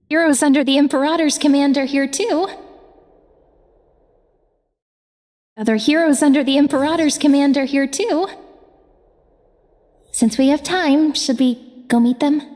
Heroes under the Imperator's command are here too. Other heroes under the Imperator's command are here too. Since we have time, should we go meet them?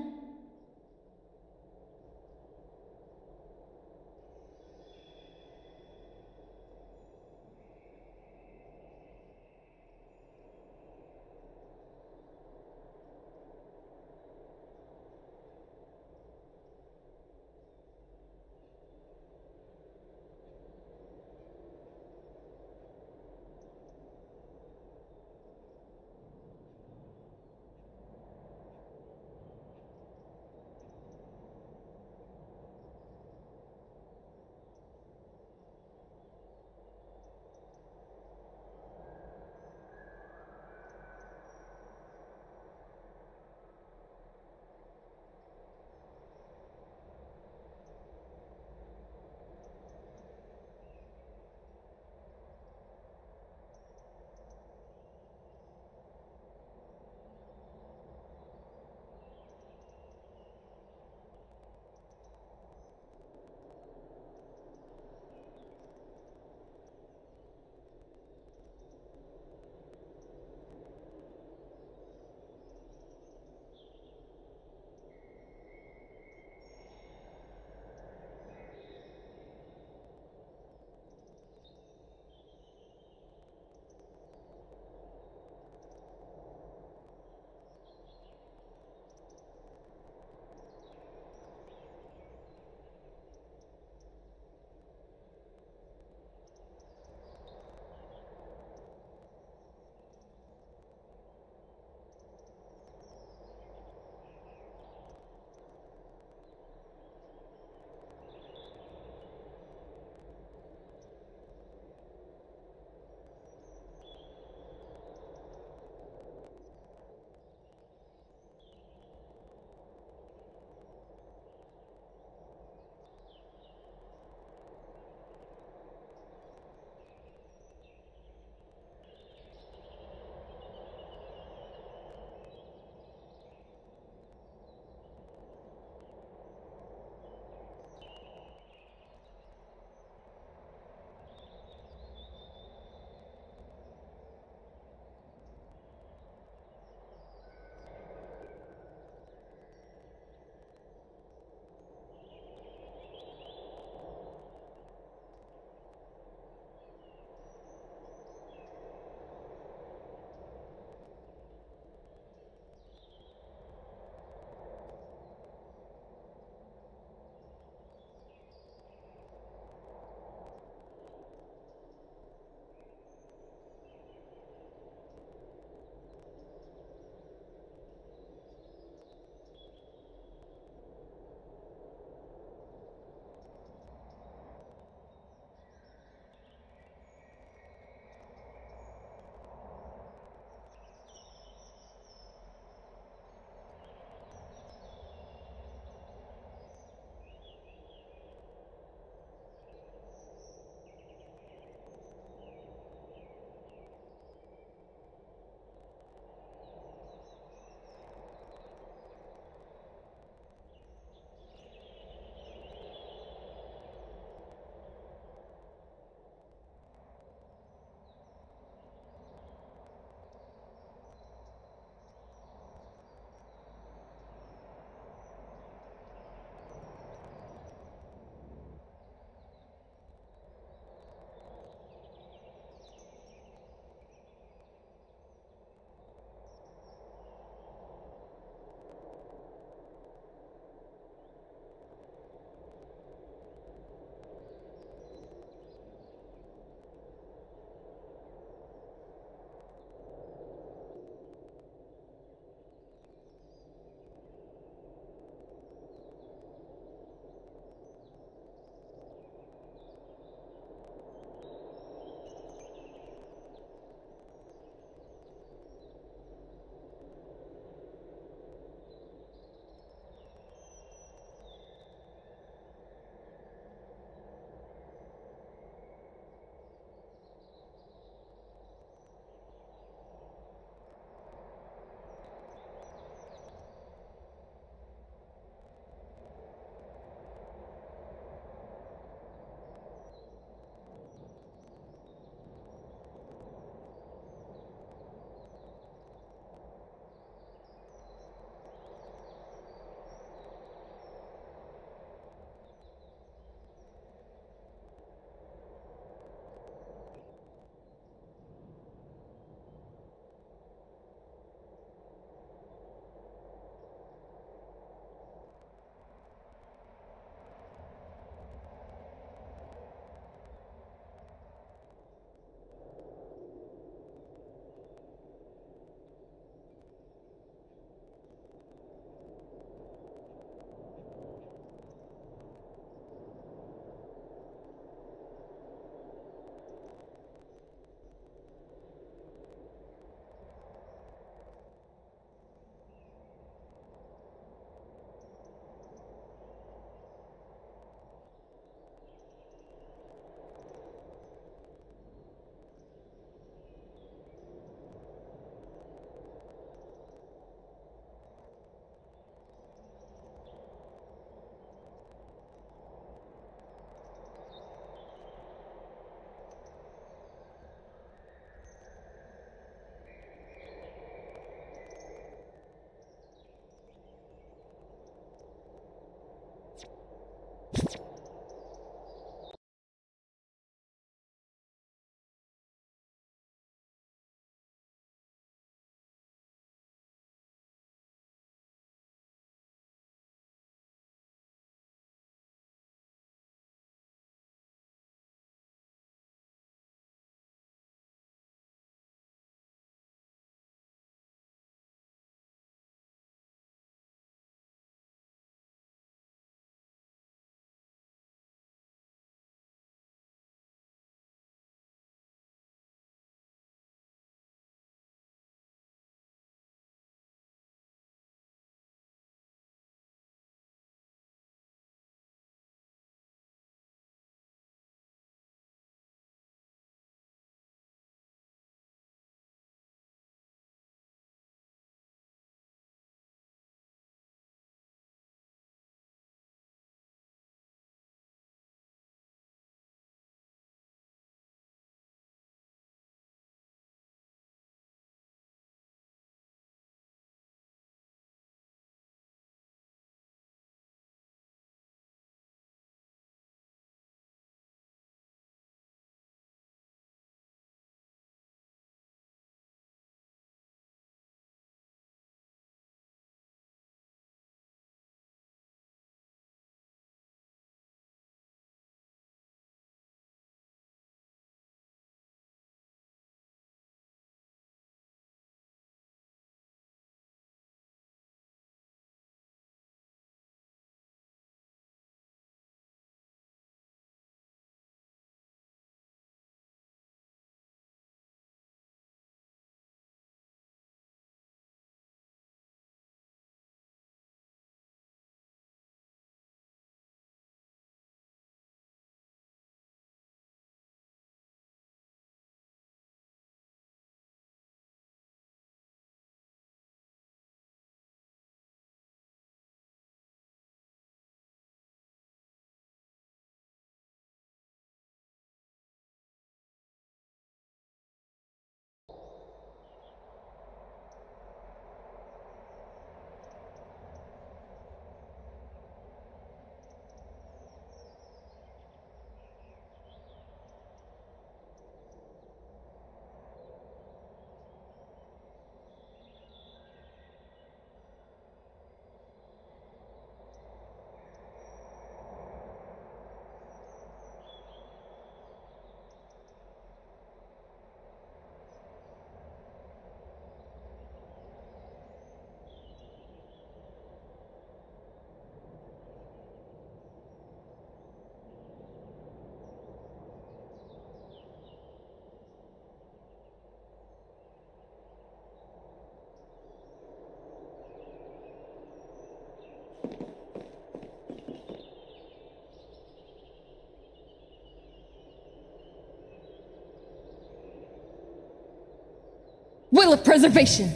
will of preservation.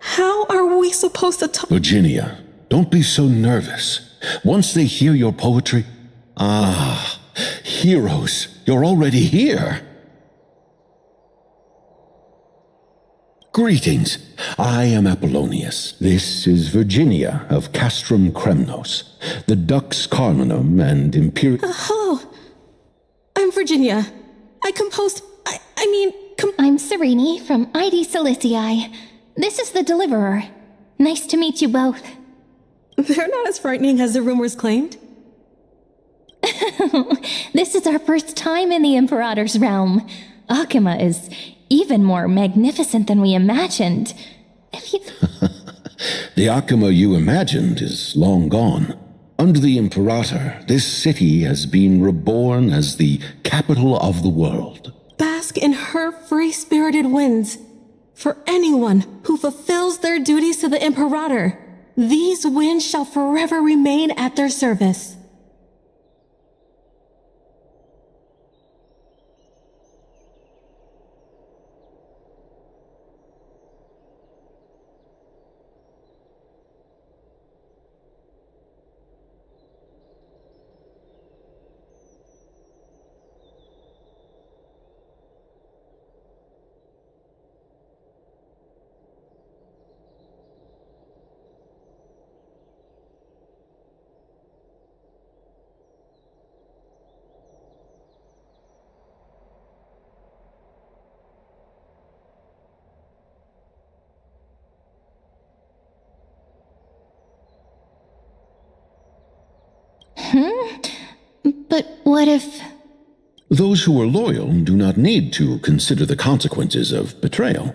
How are we supposed to talk? Virginia, don't be so nervous. Once they hear your poetry... heroes, you're already here. Greetings. I am Apollonius. This is Virginia of Castrum Kremnos, the Dux Carminum and Imperial... Hello. I'm Virginia. I composed... I'm Serene from ID Silicii. This is the Deliverer. Nice to meet you both. They're not as frightening as the rumors claimed. This is our first time in the Imperator's realm. Akuma is even more magnificent than we imagined. The Akuma you imagined is long gone. Under the Imperator, this city has been reborn as the capital of the world. Bask in her free-spirited winds. For anyone who fulfills their duties to the Imperator, these winds shall forever remain at their service. But what if... Those who are loyal do not need to consider the consequences of betrayal.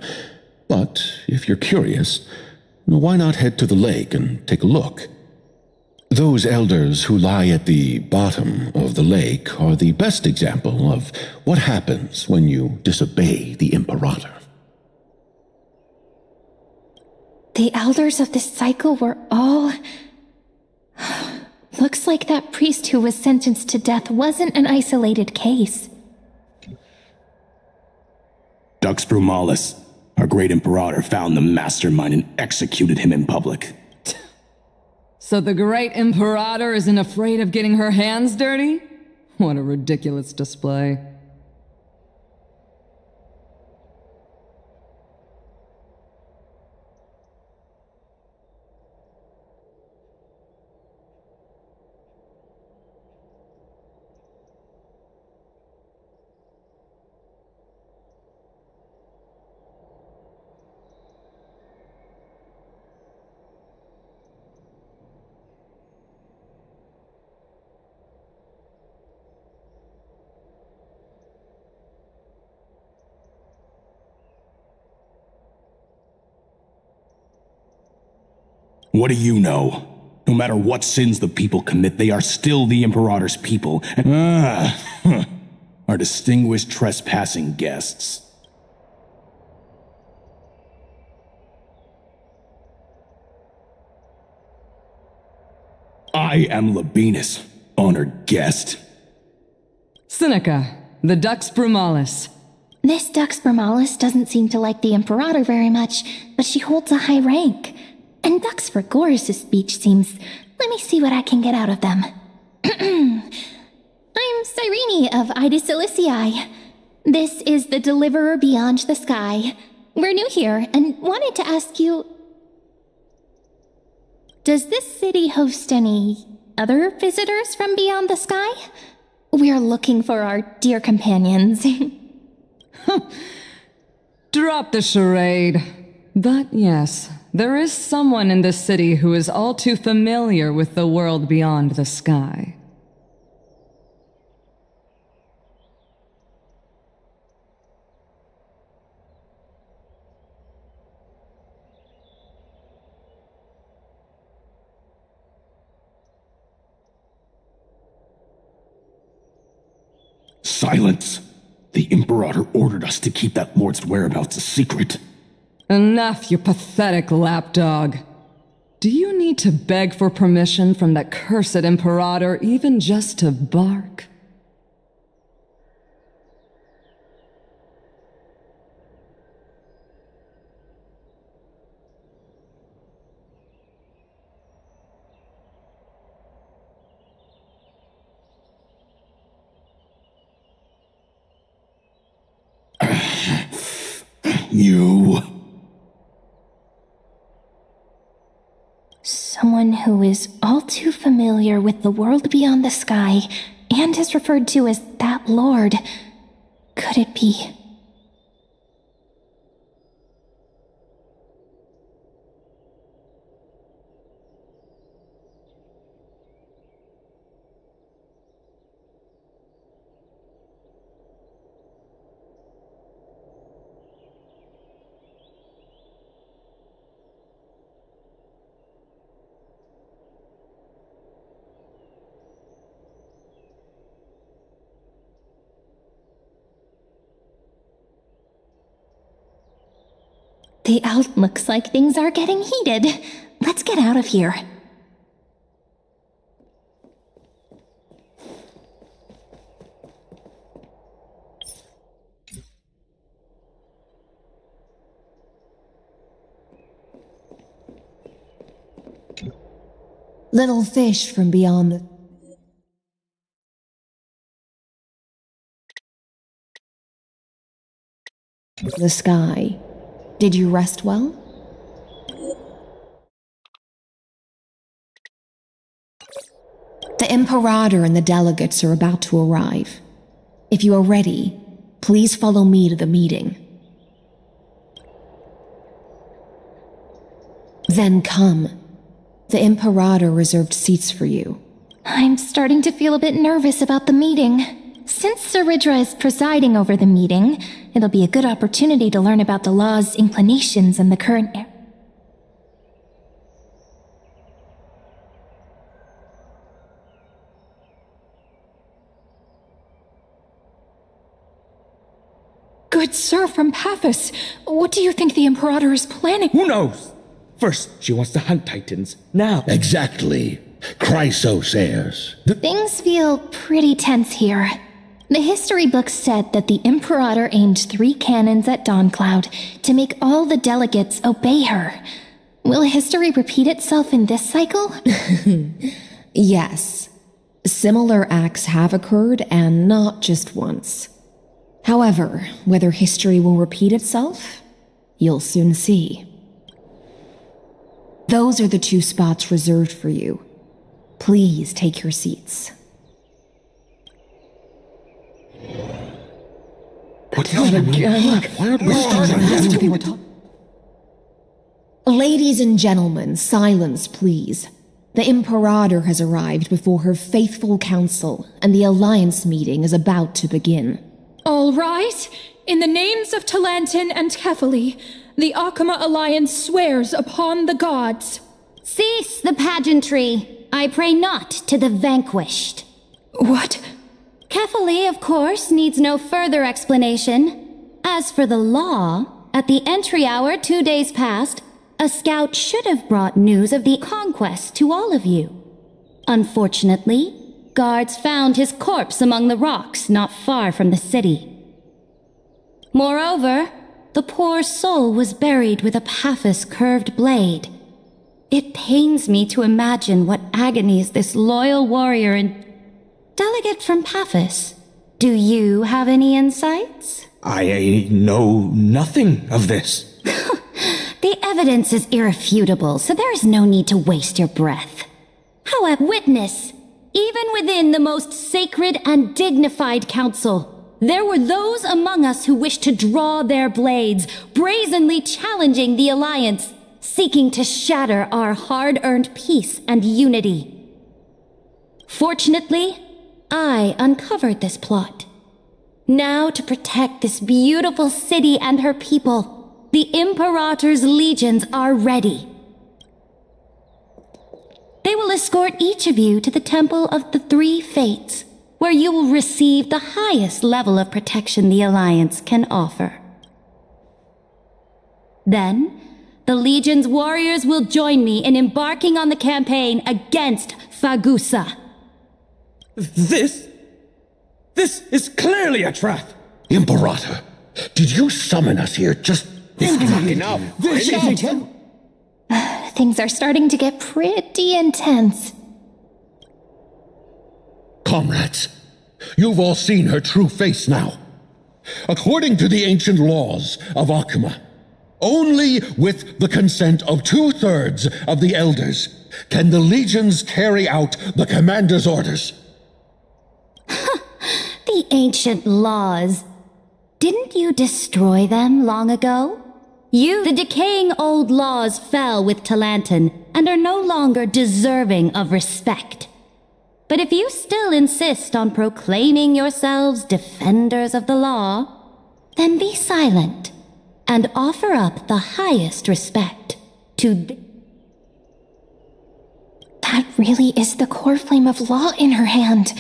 But if you're curious, why not head to the lake and take a look? Those elders who lie at the bottom of the lake are the best example of what happens when you disobey the Imperator. The elders of this cycle were all... Looks like that priest who was sentenced to death wasn't an isolated case. Dux Brumalis, our great Imperator, found the mastermind and executed him in public. So the great Imperator isn't afraid of getting her hands dirty? What a ridiculous display. What do you know? No matter what sins the people commit, they are still the Imperator's people, and our distinguished trespassing guests. I am Labinas, honored guest. Seneca, the Dux Brumalis. This Dux Brumalis doesn't seem to like the Imperator very much, but she holds a high rank. And Dux Frigoris' speech seems... Let me see what I can get out of them. I'm Cyrene of Ida Cilicii. This is the Deliverer Beyond the Sky. We're new here and wanted to ask you... Does this city host any other visitors from beyond the sky? We're looking for our dear companions. Drop the charade. But yes, there is someone in this city who is all too familiar with the world beyond the sky. Silence! The Imperator ordered us to keep that lord's whereabouts a secret. Enough, you pathetic lapdog. Do you need to beg for permission from that cursed Imperator even just to bark? You... Someone who is all too familiar with the world beyond the sky and is referred to as that lord. Could it be? The out looks like things are getting heated. Let's get out of here. Little fish from beyond the sky. Did you rest well? The Imperator and the delegates are about to arrive. If you are ready, please follow me to the meeting. Then come. The Imperator reserved seats for you. I'm starting to feel a bit nervous about the meeting. Since Saridra is presiding over the meeting, it'll be a good opportunity to learn about the law's inclinations and the current... Good sir from Paphos, what do you think the Imperator is planning? Who knows? First, she wants to hunt Titans. Now... Exactly. Chrysos heirs. Things feel pretty tense here. The history books said that the Imperator aimed 3 cannons at Dawncloud to make all the delegates obey her. Will history repeat itself in this cycle? Yes. Similar acts have occurred, and not just once. However, whether history will repeat itself, you'll soon see. Those are the 2 spots reserved for you. Please take your seats. What again? Why aren't we starting? Ladies and gentlemen, silence, please. The Imperator has arrived before her faithful council, and the Alliance meeting is about to begin. All right. In the names of Talantin and Kefali, the Akama Alliance swears upon the gods. Cease the pageantry. I pray not to the vanquished. What? Kefali, of course, needs no further explanation. As for the law, at the entry hour 2 days past, a scout should have brought news of the conquest to all of you. Unfortunately, guards found his corpse among the rocks not far from the city. Moreover, the poor soul was buried with a Paphos curved blade. It pains me to imagine what agonies this loyal warrior and delegate from Paphos. Do you have any insights? I know nothing of this. The evidence is irrefutable, so there is no need to waste your breath. However, witness, even within the most sacred and dignified council, there were those among us who wished to draw their blades, brazenly challenging the alliance, seeking to shatter our hard-earned peace and unity. Fortunately, I uncovered this plot. Now, to protect this beautiful city and her people, the Imperator's legions are ready. They will escort each of you to the Temple of the Three Fates, where you will receive the highest level of protection the Alliance can offer. Then, the Legion's warriors will join me in embarking on the campaign against Fagusa. This is clearly a trap. Imperator, did you summon us here just... Enough. Things are starting to get pretty intense. Comrades, you've all seen her true face now. According to the ancient laws of Akuma, only with the consent of 2/3 of the elders can the legions carry out the commander's orders. The ancient laws. Didn't you destroy them long ago? The decaying old laws fell with Talanton and are no longer deserving of respect. But if you still insist on proclaiming yourselves defenders of the law, then be silent and offer up the highest respect to That really is the core flame of law in her hand.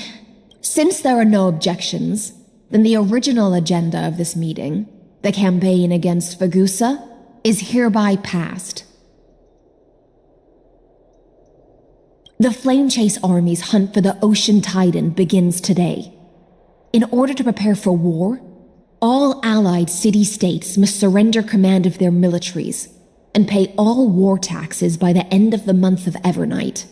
Since there are no objections, then the original agenda of this meeting, the campaign against Fagusa, is hereby passed. The Flame Chase Army's hunt for the Ocean Titan begins today. In order to prepare for war, all allied city-states must surrender command of their militaries and pay all war taxes by the end of the month of Evernight.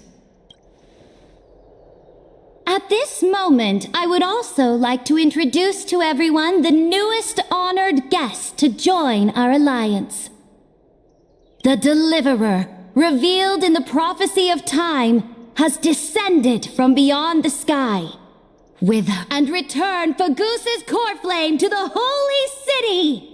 At this moment, I would also like to introduce to everyone the newest honored guest to join our alliance. The Deliverer, revealed in the prophecy of time, has descended from beyond the sky, and returned Fagusa's core flame to the holy city!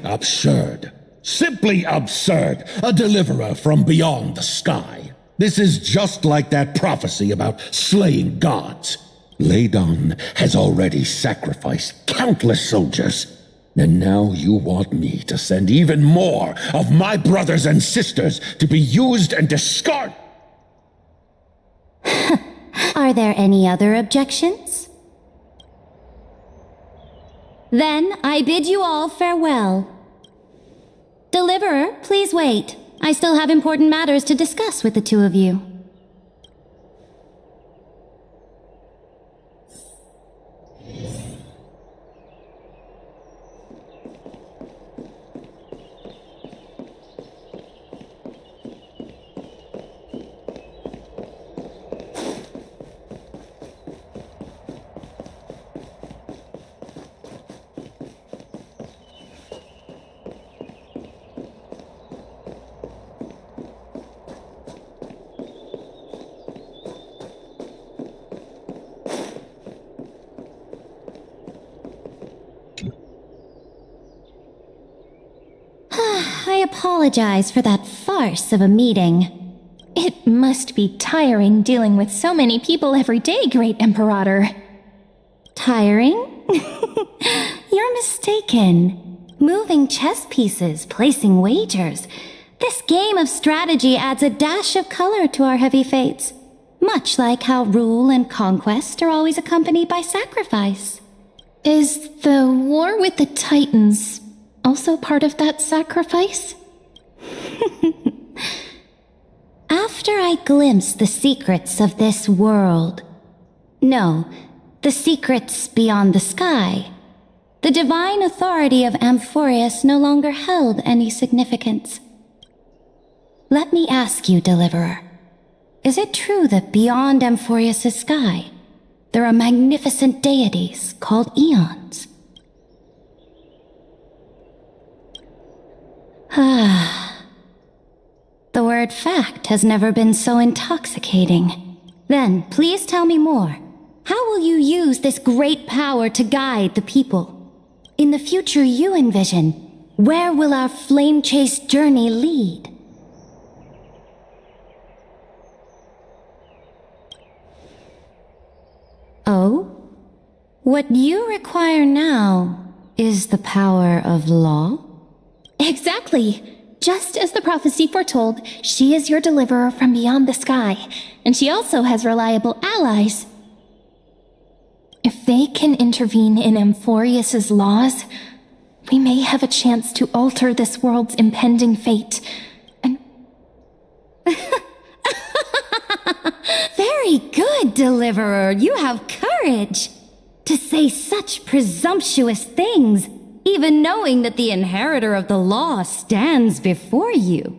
Absurd. Simply absurd. A deliverer from beyond the sky. This is just like that prophecy about slaying gods. Ladon has already sacrificed countless soldiers. And now you want me to send even more of my brothers and sisters to be used and discarded? Are there any other objections? Then I bid you all farewell. Deliverer, please wait. I still have important matters to discuss with the two of you. I apologize for that farce of a meeting. It must be tiring dealing with so many people every day, Great Imperator. Tiring? You're mistaken. moving chess pieces, placing wagers. This game of strategy adds a dash of color to our heavy fates, much like how rule and conquest are always accompanied by sacrifice. Is the war with the Titans also part of that sacrifice? After I glimpse the secrets of this world, no, the secrets beyond the sky, the divine authority of Amphorius no longer held any significance. Let me ask you, Deliverer, is it true that beyond Amphorius' sky, there are magnificent deities called eons? The word fact has never been so intoxicating. Then, please tell me more. How will you use this great power to guide the people? In the future you envision, where will our flame chase journey lead? Oh? What you require now is the power of law? Exactly. Just as the prophecy foretold, she is your deliverer from beyond the sky, and she also has reliable allies. If they can intervene in Amphorius' laws, we may have a chance to alter this world's impending fate, and... Very good, Deliverer. You have courage to say such presumptuous things, even knowing that the inheritor of the law stands before you.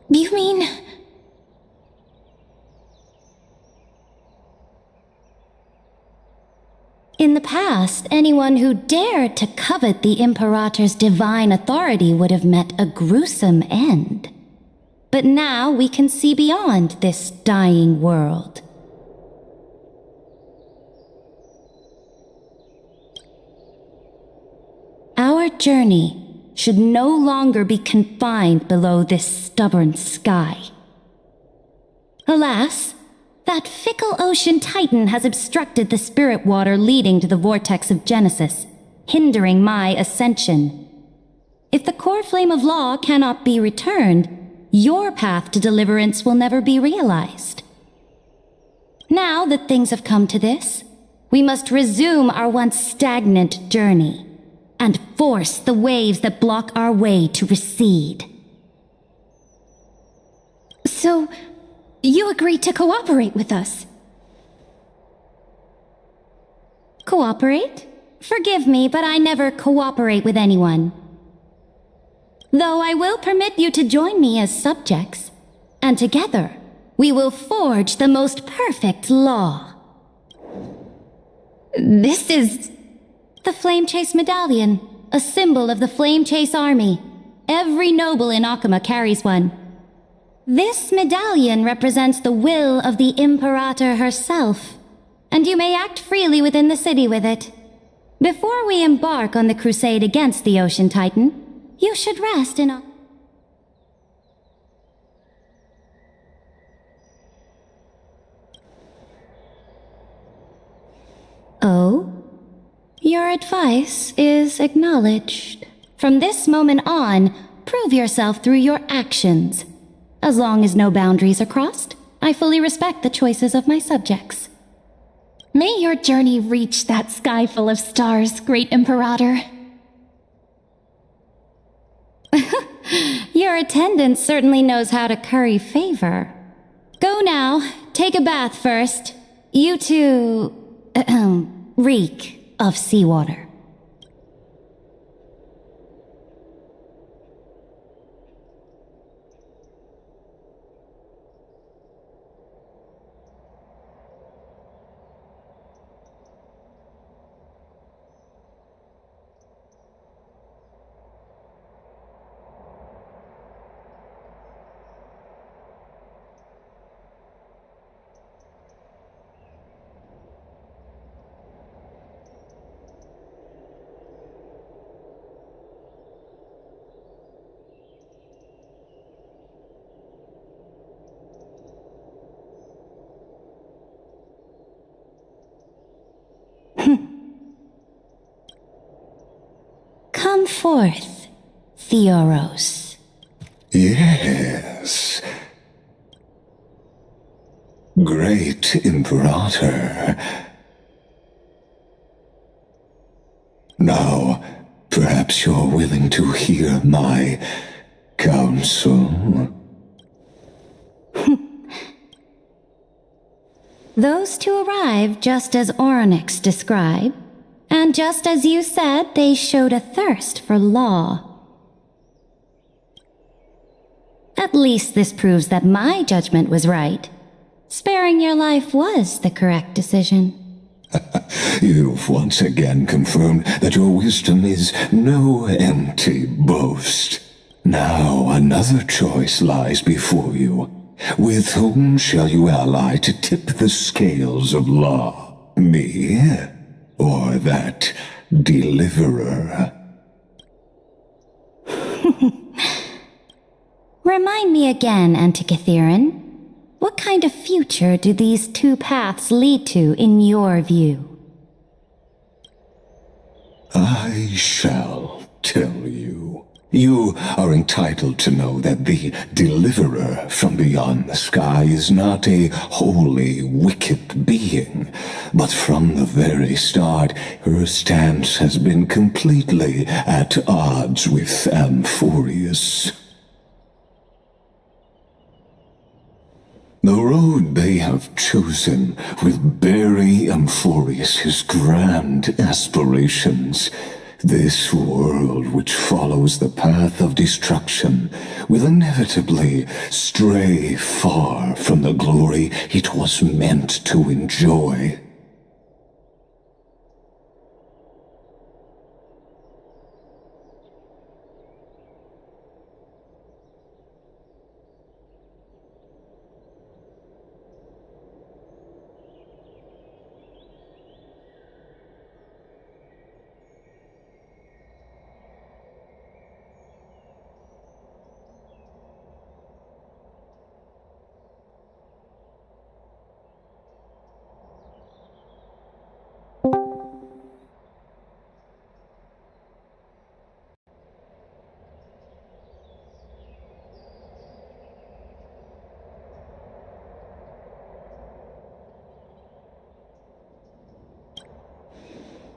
You mean... In the past, anyone who dared to covet the Imperator's divine authority would have met a gruesome end. But now we can see beyond this dying world. Our journey should no longer be confined below this stubborn sky. Alas, that fickle ocean titan has obstructed the spirit water leading to the vortex of Genesis, hindering my ascension. If the core flame of law cannot be returned, your path to deliverance will never be realized. Now that things have come to this, we must resume our once stagnant journey and force the waves that block our way to recede. So, you agreed to cooperate with us? Cooperate? Forgive me, but I never cooperate with anyone. Though I will permit you to join me as subjects, and together we will forge the most perfect law. This is... The Flame Chase Medallion, a symbol of the Flame Chase Army. Every noble in Akama carries one. This medallion represents the will of the Imperator herself, and you may act freely within the city with it. Before we embark on the crusade against the Ocean Titan, you should rest in a... Oh? Your advice is acknowledged. From this moment on, prove yourself through your actions. As long as no boundaries are crossed, I fully respect the choices of my subjects. May your journey reach that sky full of stars, Great Imperator. Your attendant certainly knows how to curry favor. Go now, take a bath first. You two... reek of seawater. forth, Theoros. Yes. Great Imperator. Now, perhaps you're willing to hear my counsel? Those two arrived just as Oryx described, and just as you said, they showed a thirst for law. At least this proves that my judgment was right. Sparing your life was the correct decision. You've once again confirmed that your wisdom is no empty boast. Now another choice lies before you. With whom shall you ally to tip the scales of law? Me? Or that deliverer? Remind me again, Antikythera. What kind of future do these two paths lead to in your view? I shall tell you. You are entitled to know that the deliverer from beyond the sky is not a wholly wicked being, but from the very start her stance has been completely at odds with Amphorius. The road they have chosen will bury Amphorius' grand aspirations. This world which follows the path of destruction will inevitably stray far from the glory it was meant to enjoy.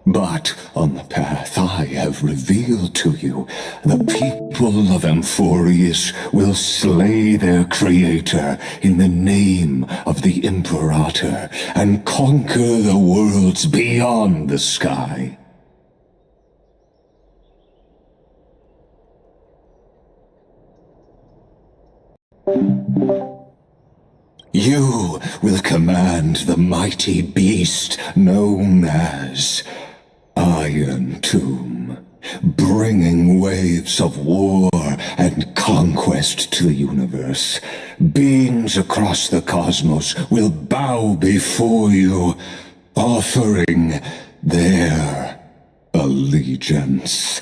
But on the path I have revealed to you, the people of Amphorius will slay their creator in the name of the Imperator and conquer the worlds beyond the sky. You will command the mighty beast known as Iron Tomb, bringing waves of war and conquest to the universe. Beings across the cosmos will bow before you, offering their allegiance.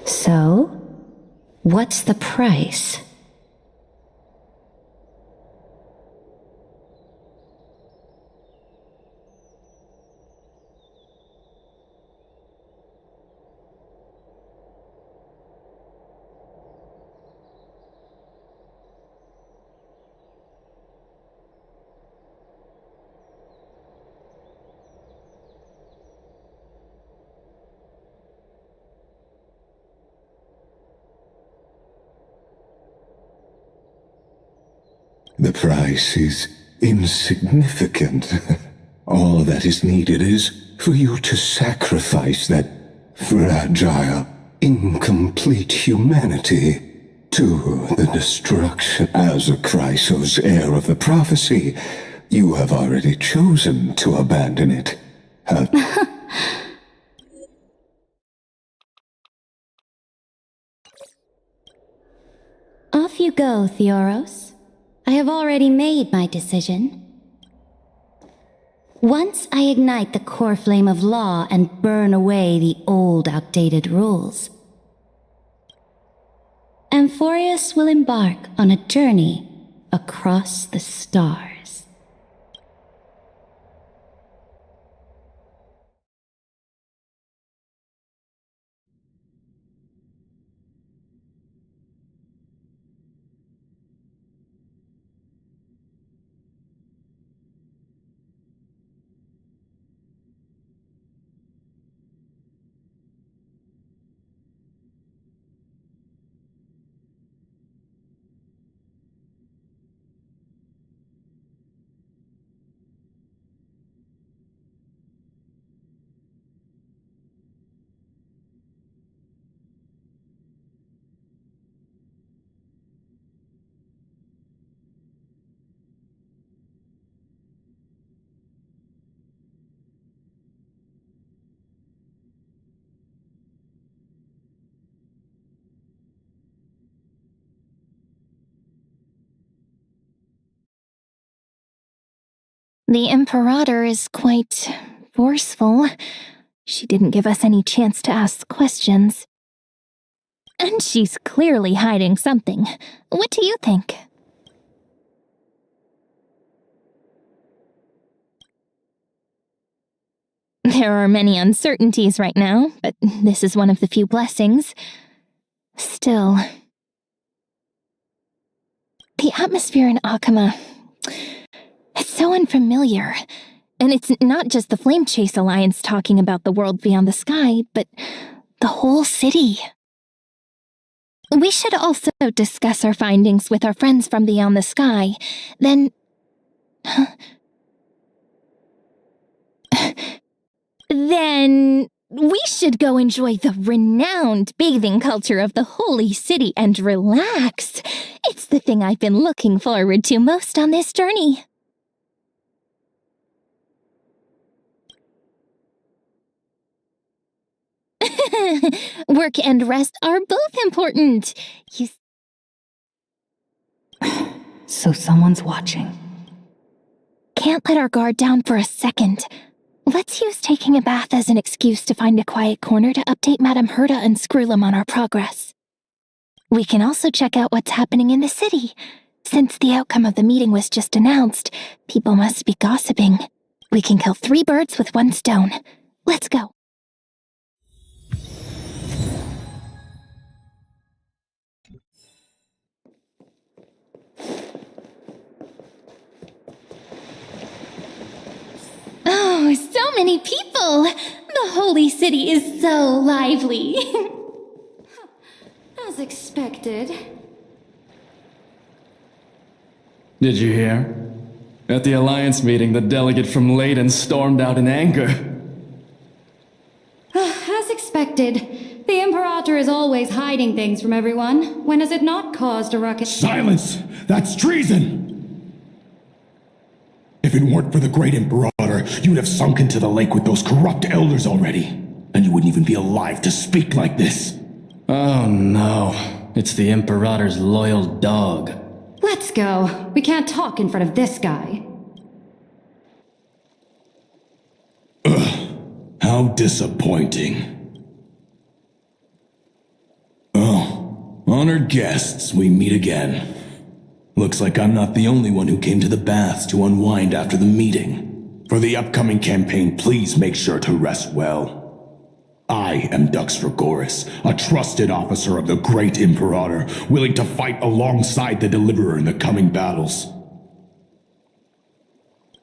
So, what's the price? The price is insignificant. All that is needed is for you to sacrifice that fragile, incomplete humanity to the destruction. As a Chrysos, heir of the prophecy, you have already chosen to abandon it. Off you go, Theoros. I have already made my decision. Once I ignite the core flame of law and burn away the old, outdated rules, Amphorius will embark on a journey across the stars. The Imperator is quite forceful. She didn't give us any chance to ask questions. And she's clearly hiding something. What do you think? There are many uncertainties right now, but this is one of the few blessings. Still, the atmosphere in Akama, it's so unfamiliar. And it's not just the Flame Chase Alliance talking about the world beyond the sky, but the whole city. We should also discuss our findings with our friends from beyond the sky. Then we should go enjoy the renowned bathing culture of the holy city and relax. It's the thing I've been looking forward to most on this journey. Work and rest are both important. So someone's watching. Can't let our guard down for a second. Let's use taking a bath as an excuse to find a quiet corner to update Madame Herta and Screwlum on our progress. We can also check out what's happening in the city. Since the outcome of the meeting was just announced, people must be gossiping. We can kill 3 birds with 1 stone. Let's go. Oh, so many people! The holy city is so lively. As expected. Did you hear? At the Alliance meeting, the delegate from Leyden stormed out in anger. As expected. The Imperator is always hiding things from everyone. When has it not caused a ruckus? Silence! That's treason! If it weren't for the great Imperator, you'd have sunk into the lake with those corrupt elders already. And you wouldn't even be alive to speak like this. Oh no, it's the Imperator's loyal dog. Let's go. We can't talk in front of this guy. How disappointing. Oh, honored guests, we meet again. Looks like I'm not the only one who came to the baths to unwind after the meeting. For the upcoming campaign, please make sure to rest well. I am Dux Regoris, a trusted officer of the great Imperator, willing to fight alongside the Deliverer in the coming battles.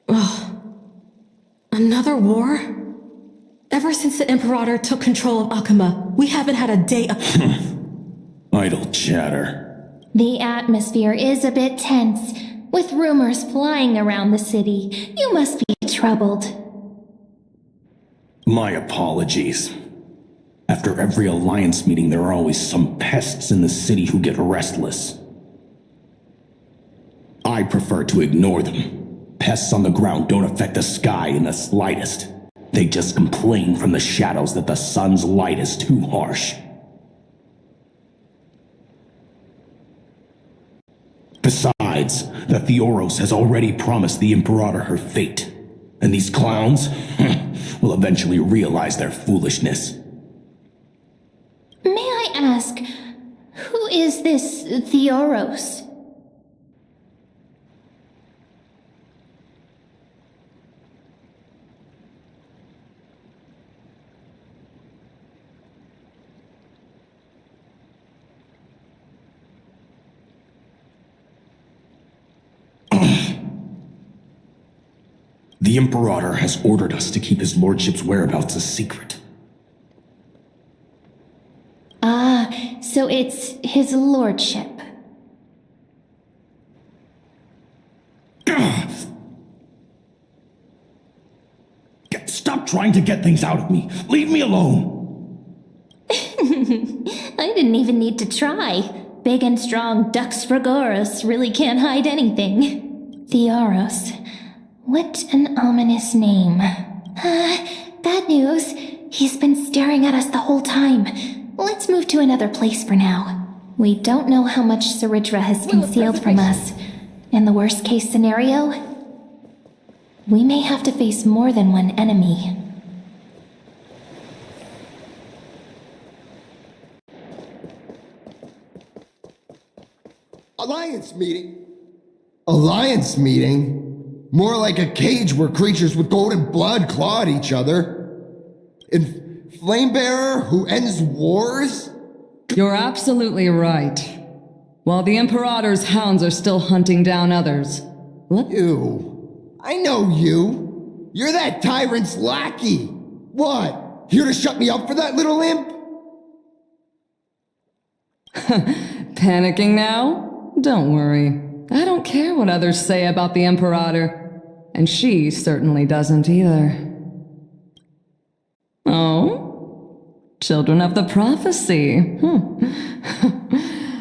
Ugh. Another war? Ever since the Imperator took control of Akama, we haven't had a day of... Idle chatter. The atmosphere is a bit tense. With rumors flying around the city, you must be troubled. My apologies. After every Alliance meeting, there are always some pests in the city who get restless. I prefer to ignore them. Pests on the ground don't affect the sky in the slightest. They just complain from the shadows that the sun's light is too harsh. Besides, the Theoros has already promised the Imperator her fate. And these clowns will eventually realize their foolishness. May I ask, who is this Theoros? The Imperator has ordered us to keep his lordship's whereabouts a secret. Ah, so it's his lordship. Stop trying to get things out of me. Leave me alone. I didn't even need to try. Big and strong Dux Fragoros really can't hide anything. Theoros. What an ominous name. Bad news. He's been staring at us the whole time. Let's move to another place for now. We don't know how much Saputra has concealed from us. In the worst case scenario, we may have to face more than one enemy. Alliance meeting? Alliance meeting? More like a cage where creatures with golden blood claw at each other. And Flamebearer who ends wars? You're absolutely right. While the Imperator's hounds are still hunting down others. You. I know you. You're that tyrant's lackey. What? Here to shut me up for that little imp? Panicking now? Don't worry. I don't care what others say about the Imperator. And she certainly doesn't either. Oh? Children of the Prophecy.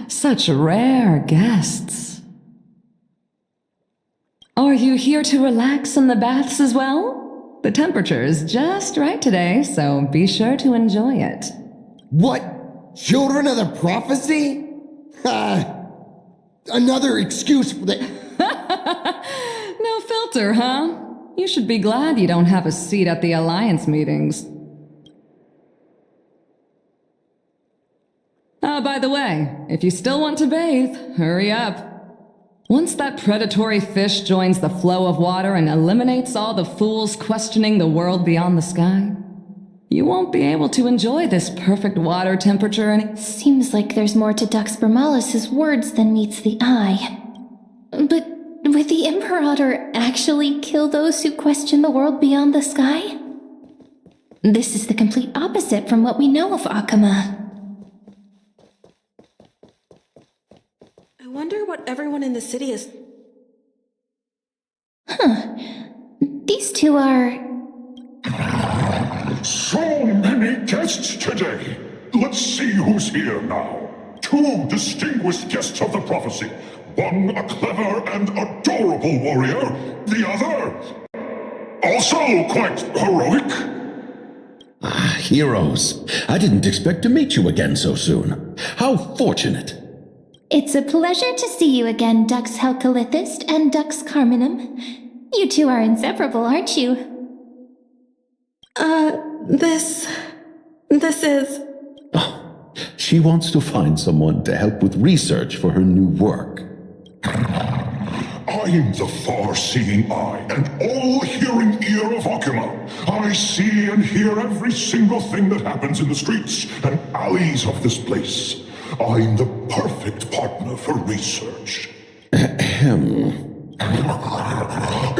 Such rare guests. Are you here to relax in the baths as well? The temperature is just right today, so be sure to enjoy it. What? Children of the Prophecy? Another excuse for the... No filter, huh? You should be glad you don't have a seat at the Alliance meetings. By the way, if you still want to bathe, hurry up. Once that predatory fish joins the flow of water and eliminates all the fools questioning the world beyond the sky, you won't be able to enjoy this perfect water temperature any— Seems like there's more to Dux Bramalis's words than meets the eye. But would the Imperator actually kill those who question the world beyond the sky? This is the complete opposite from what we know of Akama. I wonder what everyone in the city is... These two are... So many guests today. Let's see who's here now. Two distinguished guests of the prophecy. One a clever and adorable warrior. The other... also quite heroic. Heroes. I didn't expect to meet you again so soon. How fortunate. It's a pleasure to see you again, Dux Helcalithist and Dux Carminum. You two are inseparable, aren't you? This is... Oh, she wants to find someone to help with research for her new work. I'm the far-seeing eye and all-hearing ear of Akama. I see and hear every single thing that happens in the streets and alleys of this place. I'm the perfect partner for research.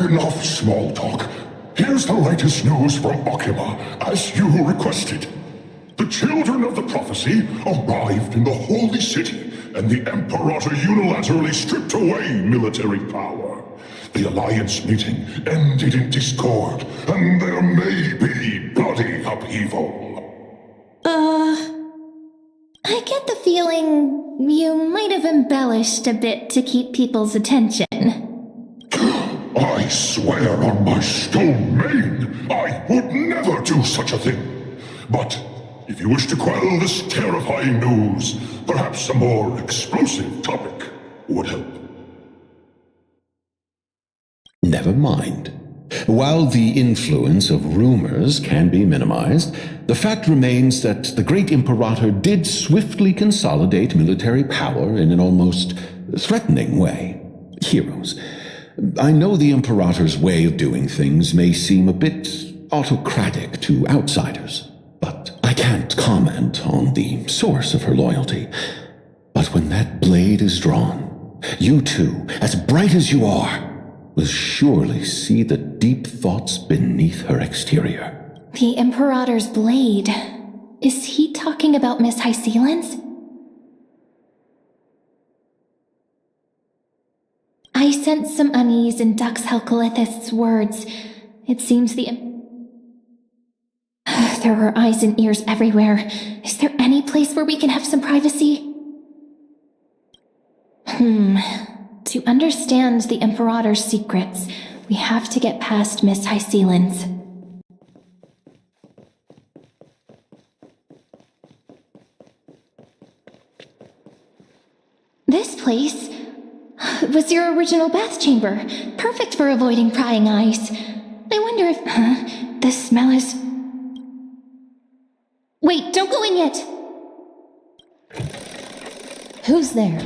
Enough small talk. Here's the latest news from Akama, as you requested. The children of the prophecy arrived in the holy city, and the Imperator unilaterally stripped away military power. The Alliance meeting ended in discord, and there may be bloody upheaval. I get the feeling you might have embellished a bit to keep people's attention. I swear on my stone mane, I would never do such a thing. But if you wish to quell this terrifying news, perhaps a more explosive topic would help. Never mind. While the influence of rumors can be minimized, the fact remains that the great Imperator did swiftly consolidate military power in an almost threatening way. Heroes, I know the Imperator's way of doing things may seem a bit autocratic to outsiders, but I can't comment on the source of her loyalty. But when that blade is drawn, you two, as bright as you are, will surely see the deep thoughts beneath her exterior. The Imperator's blade. Is he talking about Miss Hysealan's? I sense some unease in Dux Helcolith's words. It seems there are eyes and ears everywhere. Is there any place where we can have some privacy? To understand the Imperator's secrets, we have to get past Miss Hysealan's. This place was your original bath chamber, perfect for avoiding prying eyes. I wonder if... the smell is... Wait, don't go in yet! Who's there?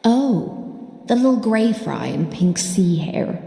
Oh, the little gray fry in pink sea hair.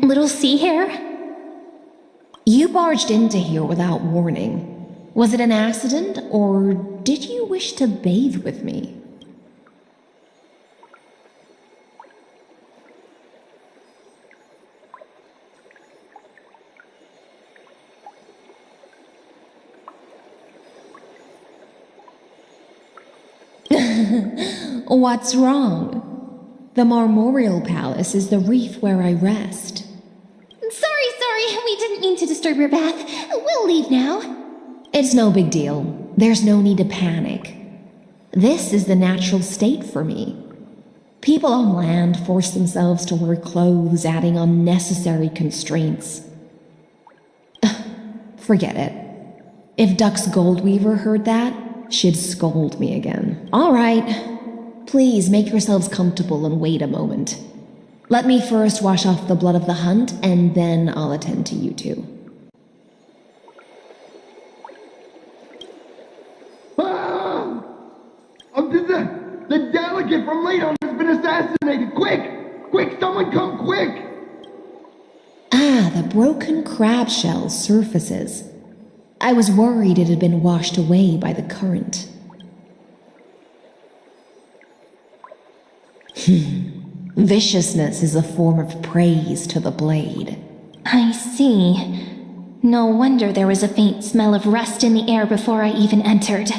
Little sea hair? You barged into here without warning. Was it an accident, or did you wish to bathe with me? What's wrong? The Marmoreal Palace is the reef where I rest. Sorry, we didn't mean to disturb your bath. We'll leave now. It's no big deal. There's no need to panic. This is the natural state for me. People on land force themselves to wear clothes, adding unnecessary constraints. Forget it. If Dux Goldweaver heard that, she'd scold me again. All right. Please make yourselves comfortable and wait a moment. Let me first wash off the blood of the hunt, and then I'll attend to you two. The delegate from Ladon has been assassinated! Quick, someone come quick! Ah, the broken crab shell surfaces. I was worried it had been washed away by the current. Viciousness is a form of praise to the blade. I see. No wonder there was a faint smell of rust in the air before I even entered.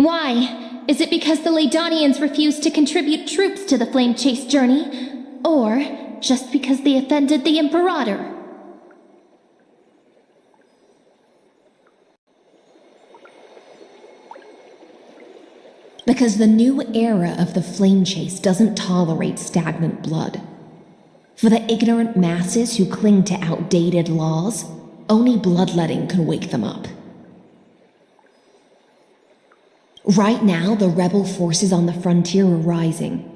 Why? Is it because the Laydonians refused to contribute troops to the flame chase journey? Or just because they offended the Imperator? Because the new era of the flame chase doesn't tolerate stagnant blood. For the ignorant masses who cling to outdated laws, only bloodletting can wake them up. Right now, the rebel forces on the frontier are rising,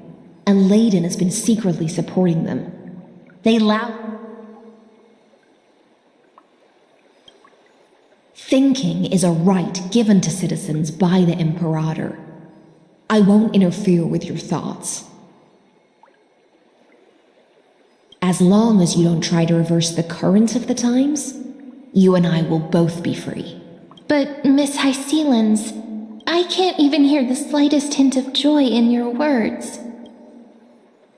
and Layden has been secretly supporting them. Thinking is a right given to citizens by the Imperator. I won't interfere with your thoughts. As long as you don't try to reverse the current of the times, you and I will both be free. But, Miss Hysealans, I can't even hear the slightest hint of joy in your words.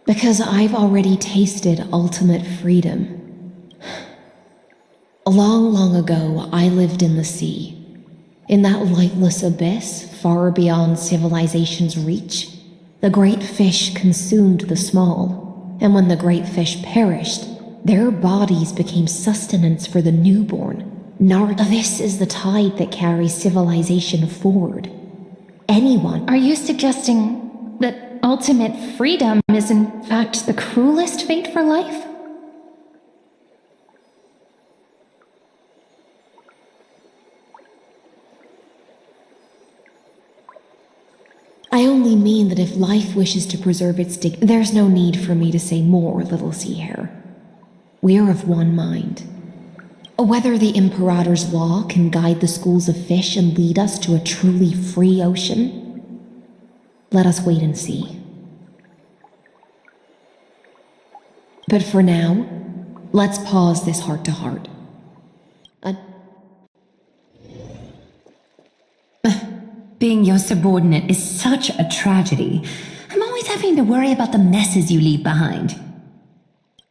Because I've already tasted ultimate freedom. Long ago, I lived in the sea. In that lightless abyss, far beyond civilization's reach, the great fish consumed the small, and when the great fish perished, their bodies became sustenance for the newborn. This is the tide that carries civilization forward. Anyone. Are you suggesting that ultimate freedom is in fact the cruelest fate for life? I only mean that if life wishes to preserve its dignity, there's no need for me to say more, little sea hare. We're of one mind. Whether the Imperator's law can guide the schools of fish and lead us to a truly free ocean, let us wait and see. But for now, let's pause this heart-to-heart. Being your subordinate is such a tragedy. I'm always having to worry about the messes you leave behind.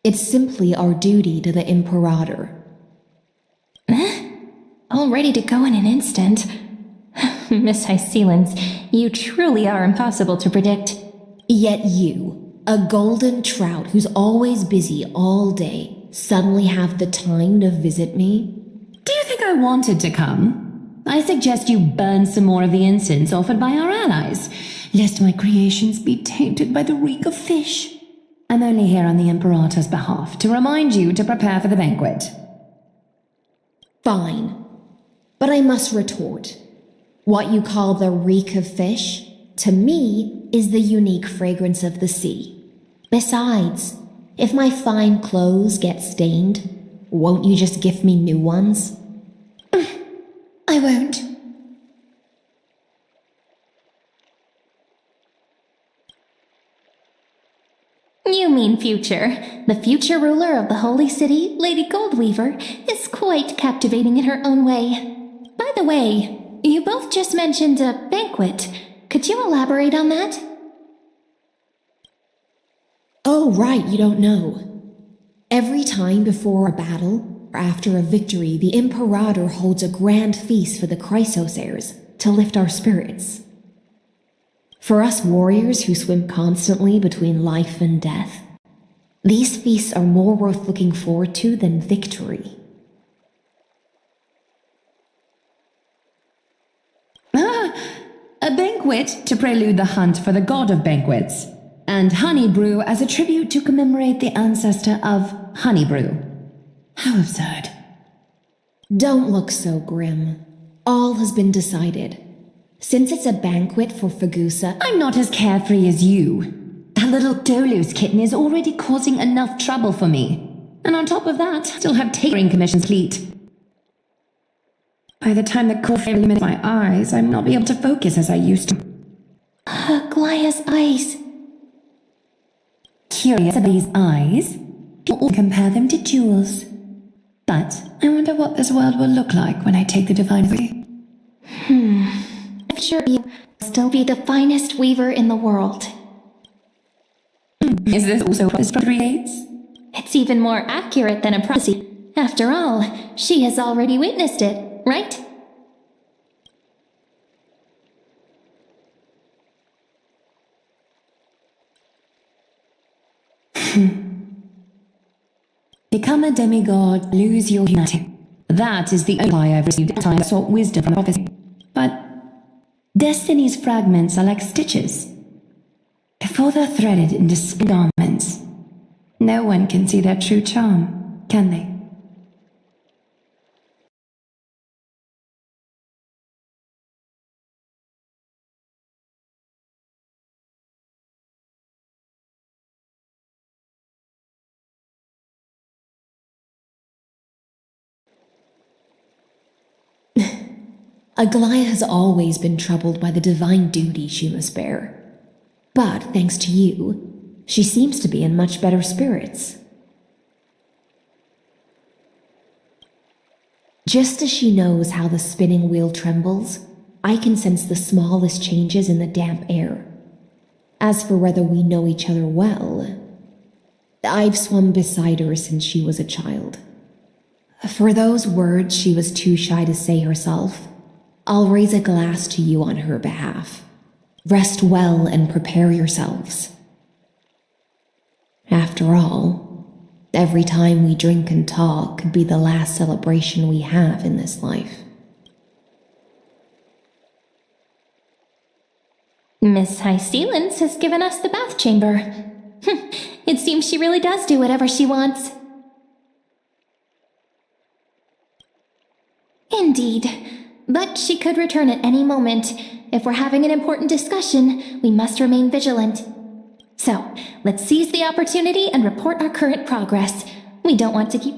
It's simply our duty to the Imperator. All ready to go in an instant. Miss Hysealans, you truly are impossible to predict. Yet you, a golden trout who's always busy all day, suddenly have the time to visit me? Do you think I wanted to come? I suggest you burn some more of the incense offered by our allies, lest my creations be tainted by the reek of fish. I'm only here on the Imperator's behalf to remind you to prepare for the banquet. Fine. But I must retort. What you call the reek of fish, to me, is the unique fragrance of the sea. Besides, if my fine clothes get stained, won't you just gift me new ones? I won't. You mean future. The future ruler of the Holy City, Lady Goldweaver, is quite captivating in her own way. By the way, you both just mentioned a banquet. Could you elaborate on that? Oh, right, you don't know. Every time before a battle, or after a victory, the Imperator holds a grand feast for the Chrysos heirs to lift our spirits. For us warriors who swim constantly between life and death, these feasts are more worth looking forward to than victory. A banquet to prelude the hunt for the god of banquets, and honey brew as a tribute to commemorate the ancestor of honey brew. How absurd. Don't look so grim. All has been decided. Since it's a banquet for Fagusa, I'm not as carefree as you. That little Dolus kitten is already causing enough trouble for me. And on top of that, I still have tailoring commissions complete. By the time the coffee limits my eyes, I might not be able to focus as I used to. Glaya's eyes. Curious about these eyes? People compare them to jewels. But I wonder what this world will look like when I take the divine away. I'm sure you will still be the finest weaver in the world. Is this also what this creates? It's even more accurate than a prophecy. After all, she has already witnessed it, right? Become a demigod, lose your humanity. That is the only I've received time I sought wisdom from prophecy. But destiny's fragments are like stitches. Before they're threaded into skin garments, no one can see their true charm, can they? Aglaia has always been troubled by the divine duty she must bear. But thanks to you, she seems to be in much better spirits. Just as she knows how the spinning wheel trembles, I can sense the smallest changes in the damp air. As for whether we know each other well, I've swum beside her since she was a child. For those words she was too shy to say herself, I'll raise a glass to you on her behalf. Rest well and prepare yourselves. After all, every time we drink and talk could be the last celebration we have in this life. Miss High Sealance has given us the bath chamber. It seems she really does do whatever she wants. Indeed. But she could return at any moment. If we're having an important discussion, we must remain vigilant. So, let's seize the opportunity and report our current progress. We don't want to keep...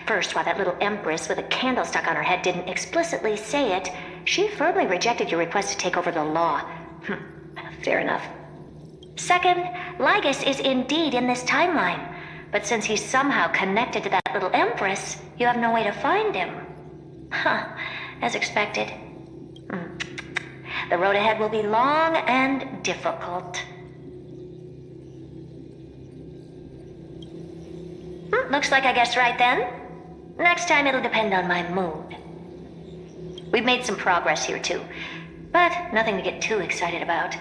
First, while that little empress with a candle stuck on her head didn't explicitly say it, she firmly rejected your request to take over the law. Fair enough. Second, Lygus is indeed in this timeline. But since he's somehow connected to that little empress, you have no way to find him. As expected. The road ahead will be long and difficult. Looks like I guessed right then. Next time it'll depend on my mood. We've made some progress here too, but nothing to get too excited about.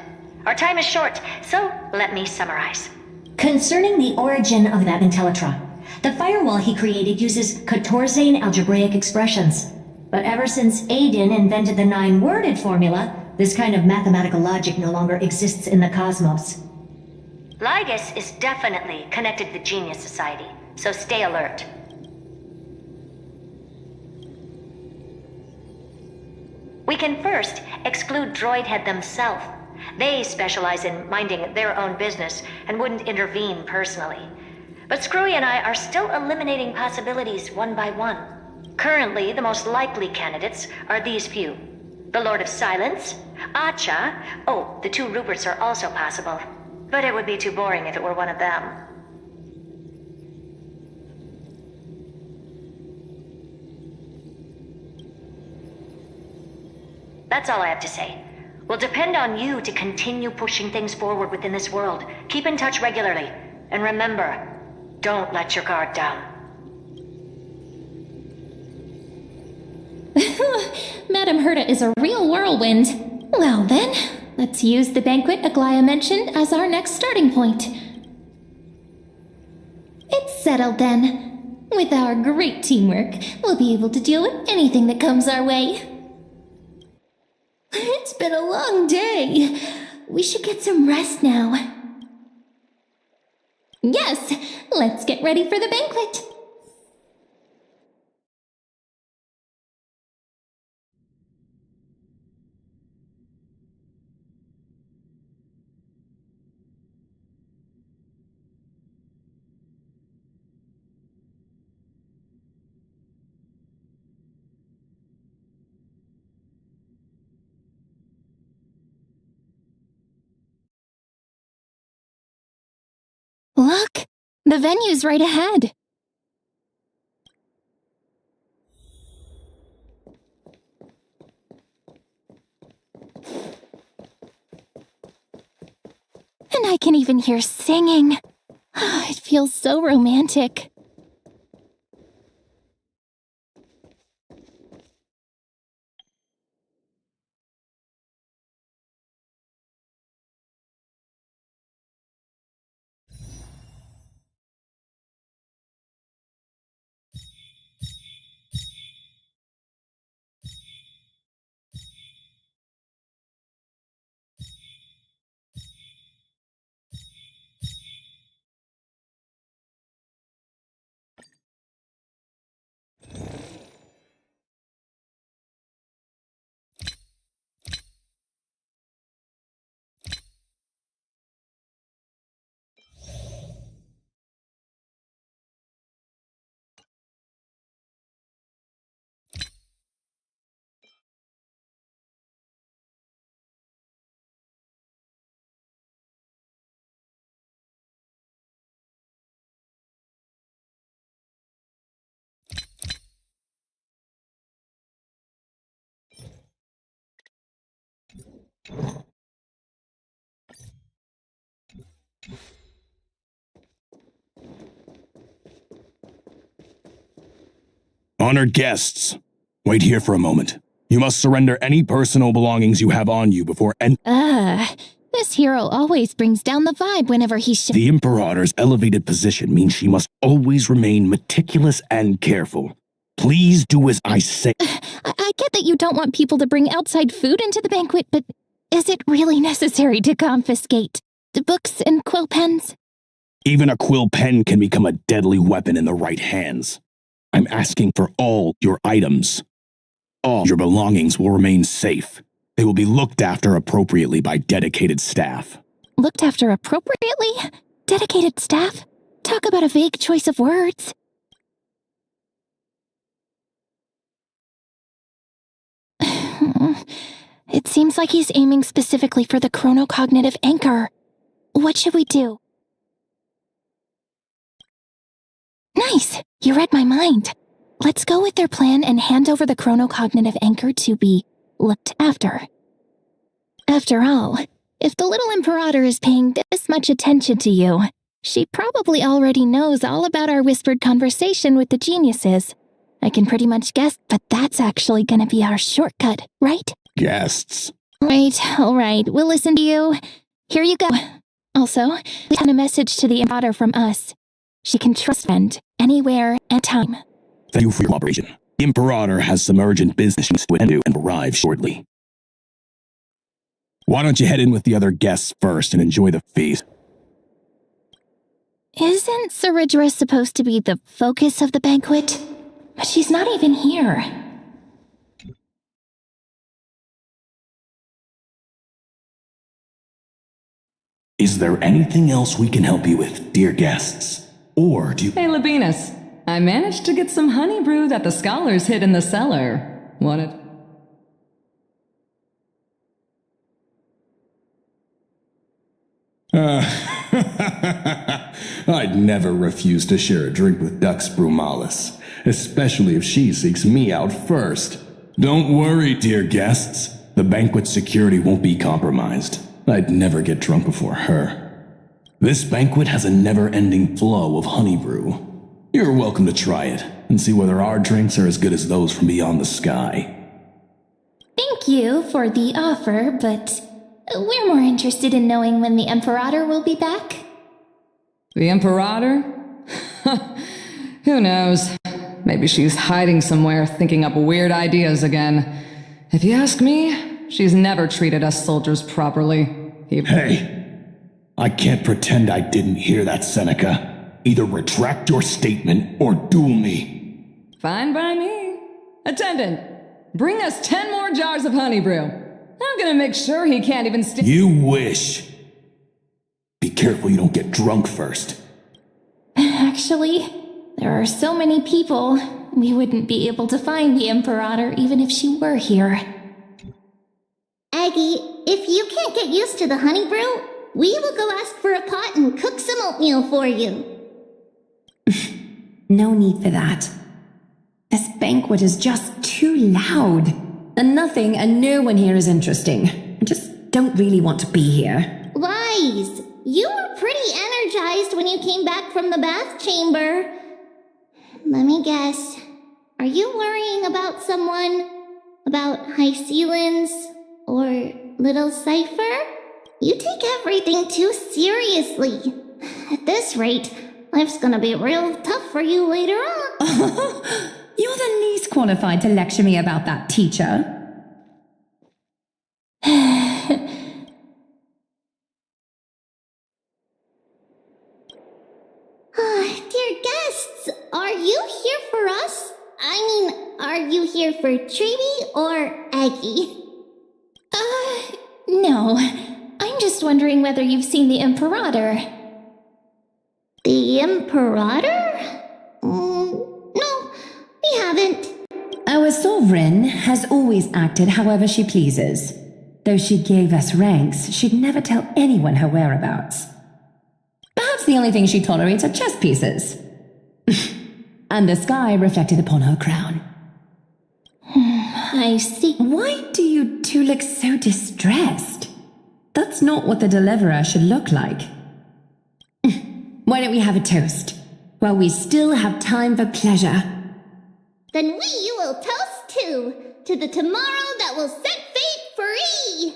Our time is short, so let me summarize. Concerning the origin of that Intellitra, the firewall he created uses Catorzean algebraic expressions. But ever since Aiden invented the 9-worded formula, this kind of mathematical logic no longer exists in the cosmos. Lygus is definitely connected to the Genius Society, so stay alert. We can first exclude Droidhead themselves. They specialize in minding their own business and wouldn't intervene personally. But Screwy and I are still eliminating possibilities one by one. Currently, the most likely candidates are these few. The Lord of Silence, Acha, the 2 Ruperts are also possible. But it would be too boring if it were one of them. That's all I have to say. Will depend on you to continue pushing things forward within this world. Keep in touch regularly. And remember, don't let your guard down. Madame Herta is a real whirlwind. Well then, let's use the banquet Aglaia mentioned as our next starting point. It's settled then. With our great teamwork, we'll be able to deal with anything that comes our way. It's been a long day. We should get some rest now. Yes, let's get ready for the banquet. Look, the venue's right ahead. And I can even hear singing. It feels so romantic. Honored guests, wait here for a moment. You must surrender any personal belongings you have on you before This hero always brings down the vibe whenever he's The Imperator's elevated position means she must always remain meticulous and careful. Please do as I say. I get that you don't want people to bring outside food into the banquet, but is it really necessary to confiscate the books and quill pens? Even a quill pen can become a deadly weapon in the right hands. I'm asking for all your items. All your belongings will remain safe. They will be looked after appropriately by dedicated staff. Looked after appropriately? Dedicated staff? Talk about a vague choice of words. It seems like he's aiming specifically for the chronocognitive anchor. What should we do? Nice! You read my mind. Let's go with their plan and hand over the chronocognitive anchor to be looked after. After all, if the little Imperator is paying this much attention to you, she probably already knows all about our whispered conversation with the geniuses. I can pretty much guess, but that's actually gonna be our shortcut, right? Guests. Right, alright, we'll listen to you. Here you go. Also, we sent a message to the Imperator from us. She can trust friend anywhere, anytime. Thank you for your cooperation. The Imperator has some urgent business to attend to and will arrive shortly. Why don't you head in with the other guests first and enjoy the feast? Isn't Saridra supposed to be the focus of the banquet? But she's not even here. Is there anything else we can help you with, dear guests? Or do you— Hey, Labinas. I managed to get some honey brew that the scholars hid in the cellar. Want it? I'd never refuse to share a drink with Dux Brumalis, especially if she seeks me out first. Don't worry, dear guests. The banquet security won't be compromised. I'd never get drunk before her. This banquet has a never-ending flow of honey brew. You're welcome to try it and see whether our drinks are as good as those from beyond the sky. Thank you for the offer, but we're more interested in knowing when the Imperator will be back. The Imperator? Who knows? Maybe she's hiding somewhere, thinking up weird ideas again. If you ask me, she's never treated us soldiers properly. Hey, I can't pretend I didn't hear that, Seneca. Either retract your statement or duel me. Fine by me. Attendant, bring us 10 more jars of honey brew. I'm gonna make sure he can't even You wish. Be careful you don't get drunk first. Actually, there are so many people, we wouldn't be able to find the Imperator even if she were here. Aggie, if you can't get used to the honey brew, we will go ask for a pot and cook some oatmeal for you. No need for that. This banquet is just too loud. And nothing and no one here is interesting. I just don't really want to be here. Lies! You were pretty energized when you came back from the bath chamber. Let me guess. Are you worrying about someone? About high ceilings? Or little Cypher? You take everything too seriously. At this rate, life's gonna be real tough for you later on. You're the least qualified to lecture me about that, teacher. Dear guests, are you here for us? I mean, are you here for Treeby or Aggie? No. I'm just wondering whether you've seen the Imperator. The Imperator? No, we haven't. Our sovereign has always acted however she pleases. Though she gave us ranks, she'd never tell anyone her whereabouts. Perhaps the only thing she tolerates are chess pieces. And the sky reflected upon her crown. I see. Why do you two look so distressed? That's not what the deliverer should look like. Why don't we have a toast? While we still have time for pleasure. Then we will toast to the tomorrow that will set fate free!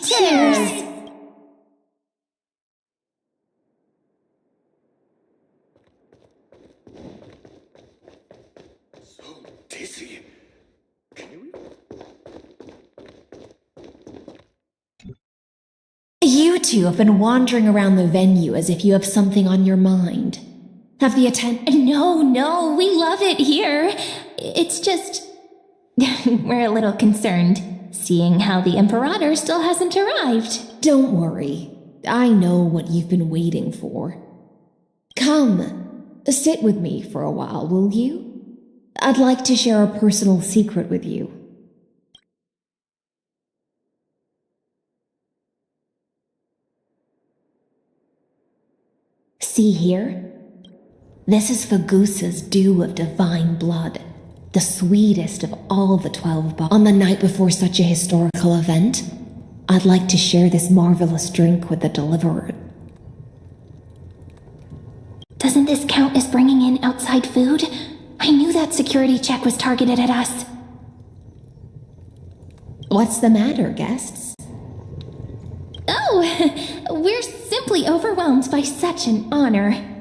Cheers! Dizzy. You two have been wandering around the venue as if you have something on your mind. Have the No, we love it here. It's just... we're a little concerned, seeing how the Imperator still hasn't arrived. Don't worry. I know what you've been waiting for. Come, sit with me for a while, will you? I'd like to share a personal secret with you. See here? This is Fagusa's dew of divine blood, the sweetest of all the 12 On the night before such a historical event, I'd like to share this marvelous drink with the deliverer. Doesn't this count as bringing in outside food? I knew that security check was targeted at us. What's the matter, guests? Oh, we're simply overwhelmed by such an honor.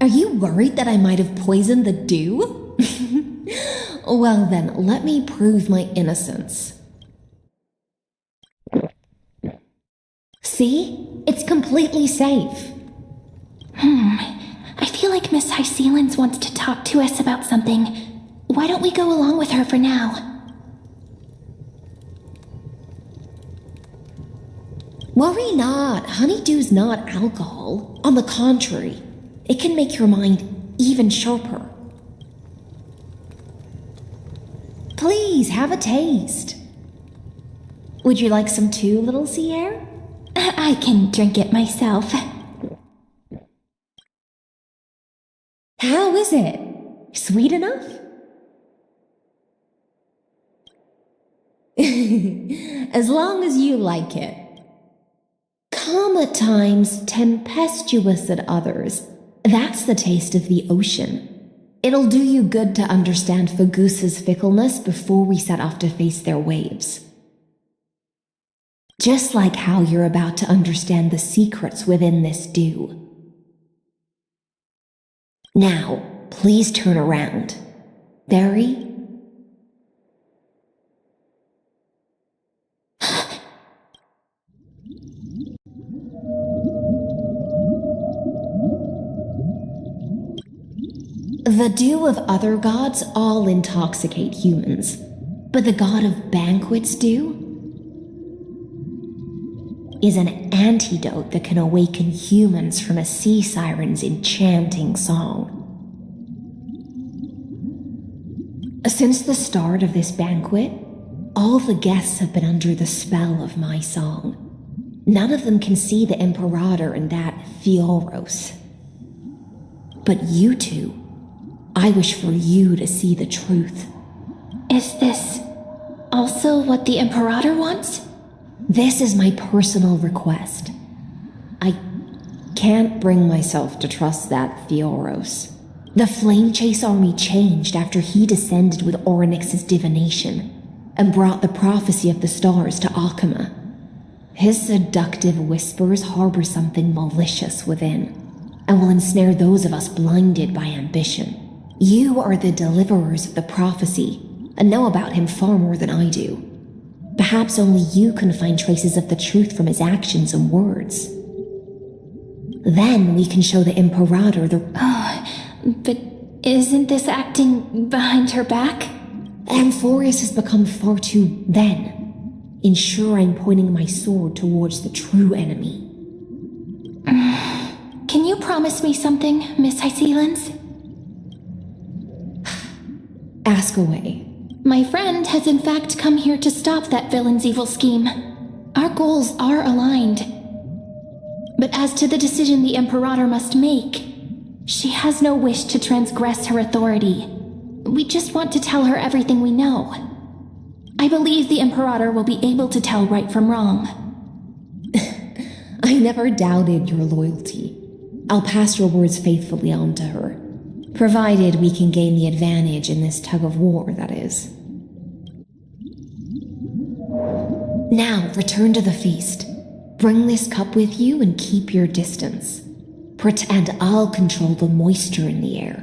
Are you worried that I might have poisoned the dew? Well then, let me prove my innocence. See? It's completely safe. I feel like Miss Hysealans wants to talk to us about something. Why don't we go along with her for now? Worry not. Honeydew's not alcohol. On the contrary, it can make your mind even sharper. Please, have a taste. Would you like some too, little Sierra? I can drink it myself. How is it? Sweet enough? As long as you like it. Calm at times, tempestuous at others. That's the taste of the ocean. It'll do you good to understand Fagusa's fickleness before we set off to face their waves. Just like how you're about to understand the secrets within this dew. Now, please turn around. Barry? The dew of other gods all intoxicate humans, but the god of banquets dew is an antidote that can awaken humans from a sea siren's enchanting song. Since the start of this banquet, all the guests have been under the spell of my song. None of them can see the Imperator and that Fioros. But you two, I wish for you to see the truth. Is this also what the Imperator wants? This is my personal request. I can't bring myself to trust that Fioros. The Flame Chase army changed after he descended with Orynyx's divination and brought the prophecy of the stars to Akama. His seductive whispers harbor something malicious within and will ensnare those of us blinded by ambition. You are the deliverers of the prophecy and know about him far more than I do. Perhaps only you can find traces of the truth from his actions and words. Then we can show the Imperator the... But isn't this acting behind her back? Amphorius has become far too then. Ensure I'm pointing my sword towards the true enemy. Can you promise me something, Miss Hysealans? Ask away. My friend has in fact come here to stop that villain's evil scheme. Our goals are aligned. But as to the decision the Imperator must make, She has no wish to transgress her authority. We just want to tell her everything we know. I believe the Imperator will be able to tell right from wrong. I never doubted your loyalty. I'll pass your words faithfully on to her. Provided we can gain the advantage in this tug of war, that is. Now, return to the feast. Bring this cup with you and keep your distance. Pretend I'll control the moisture in the air.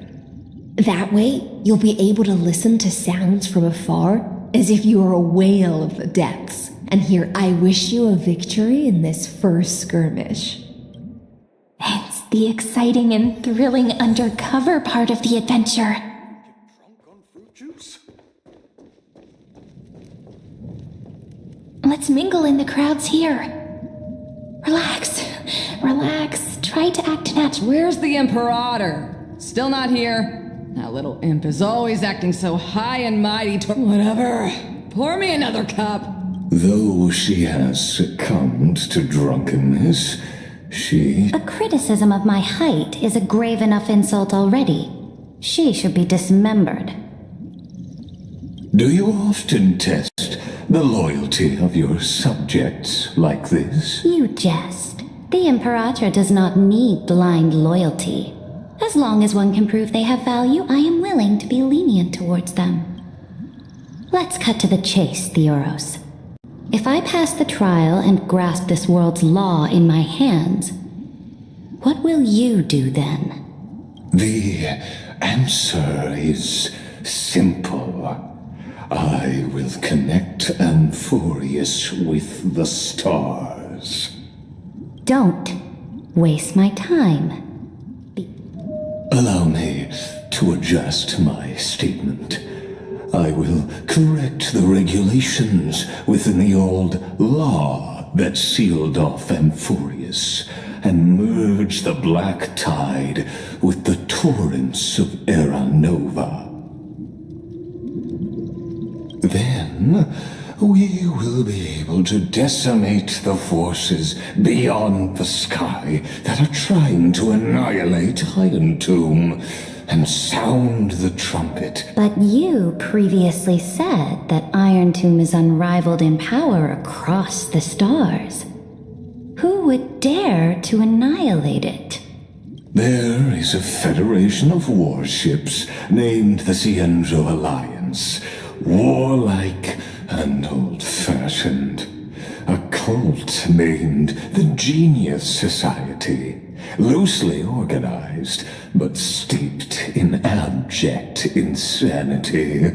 That way, you'll be able to listen to sounds from afar as if you were a whale of the depths and hear I wish you a victory in this first skirmish. It's the exciting and thrilling undercover part of the adventure. Let's mingle in the crowds here. Relax, relax. Try to act natural. Where's the Imperator? Still not here. That little imp is always acting so high and mighty to— Whatever. Pour me another cup. Though she has succumbed to drunkenness, she— A criticism of my height is a grave enough insult already. She should be dismembered. Do you often test the loyalty of your subjects like this? You jest. The Imperator does not need blind loyalty. As long as one can prove they have value, I am willing to be lenient towards them. Let's cut to the chase, Theoros. If I pass the trial and grasp this world's law in my hands, what will you do then? The answer is simple. I will connect Amphorius with the stars. Don't waste my time. Allow me to adjust my statement. I will correct the regulations within the old law that sealed off Amphorius and merge the black tide with the torrents of Era Nova. Then we will be able to decimate the forces beyond the sky that are trying to annihilate Iron Tomb and sound the trumpet. But you previously said that Iron Tomb is unrivaled in power across the stars. Who would dare to annihilate it? There is a federation of warships named the Cienzo Alliance, warlike and old-fashioned. A cult named the Genius Society, loosely organized, but steeped in abject insanity.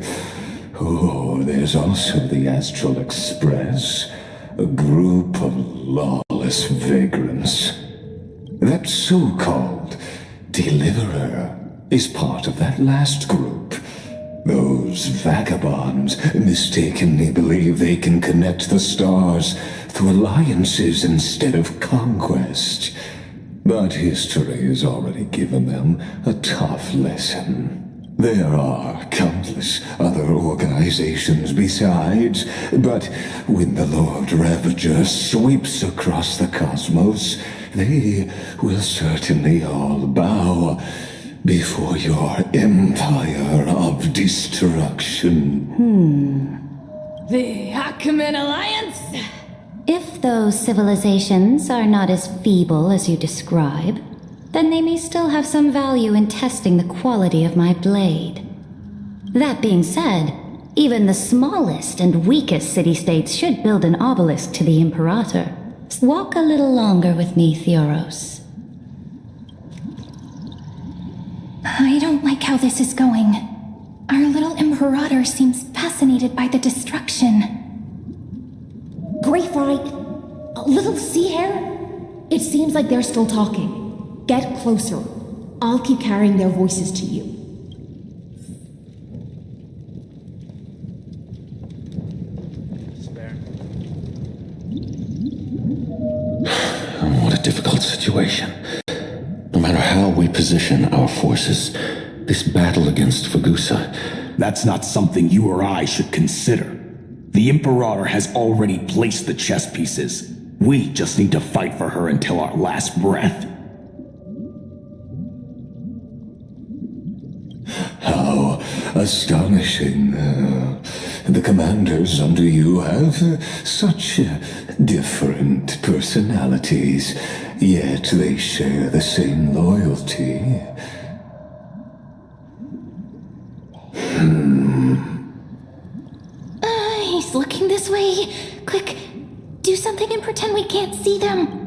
Oh, there's also the Astral Express, a group of lawless vagrants. That so-called Deliverer is part of that last group. Those vagabonds mistakenly believe they can connect the stars through alliances instead of conquest. But history has already given them a tough lesson. There are countless other organizations besides, but when the Lord Ravager sweeps across the cosmos, they will certainly all bow before your empire of destruction. The Hakumen Alliance? If those civilizations are not as feeble as you describe, then they may still have some value in testing the quality of my blade. That being said, even the smallest and weakest city-states should build an obelisk to the Imperator. Walk a little longer with me, Theoros. I don't like how this is going. Our little Imperator seems fascinated by the destruction. Greyfright, little sea hare? It seems like they're still talking. Get closer. I'll keep carrying their voices to you. What a difficult situation. No matter how we position our forces, this battle against Fagusa— That's not something you or I should consider. The Imperator has already placed the chess pieces. We just need to fight for her until our last breath. astonishing. The commanders under you have such different personalities, yet they share the same loyalty. He's looking this way. Quick, do something and pretend we can't see them.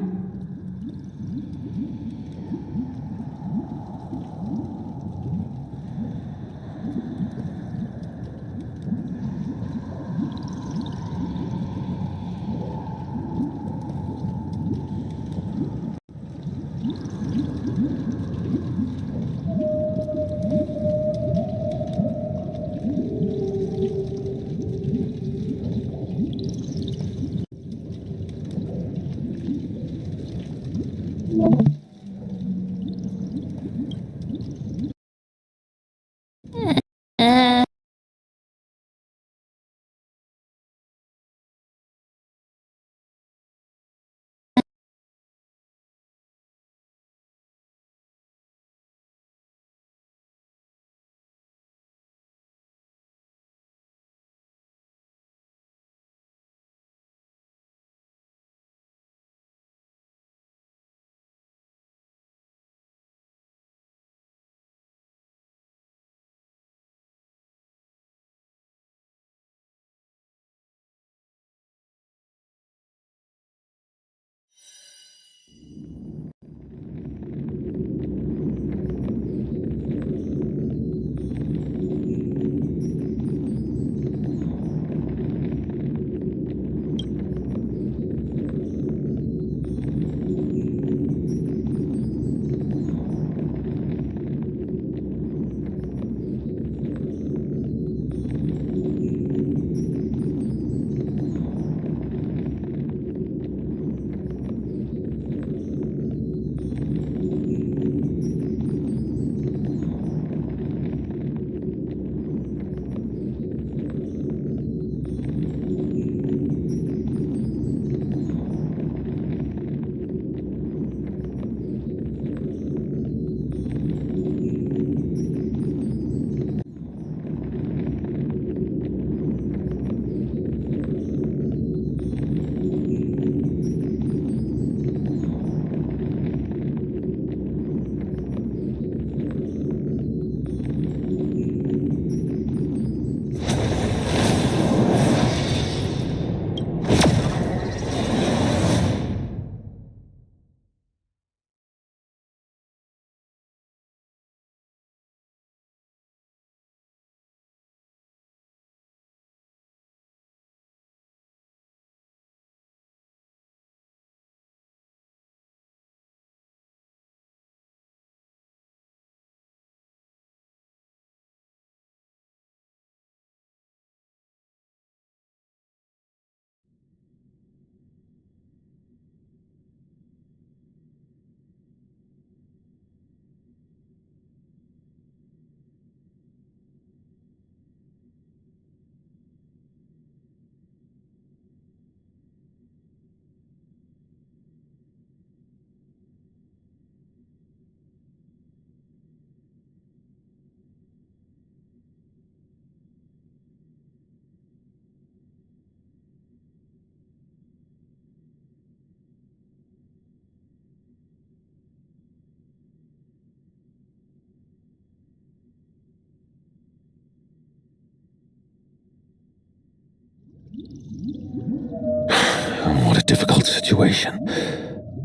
What a difficult situation.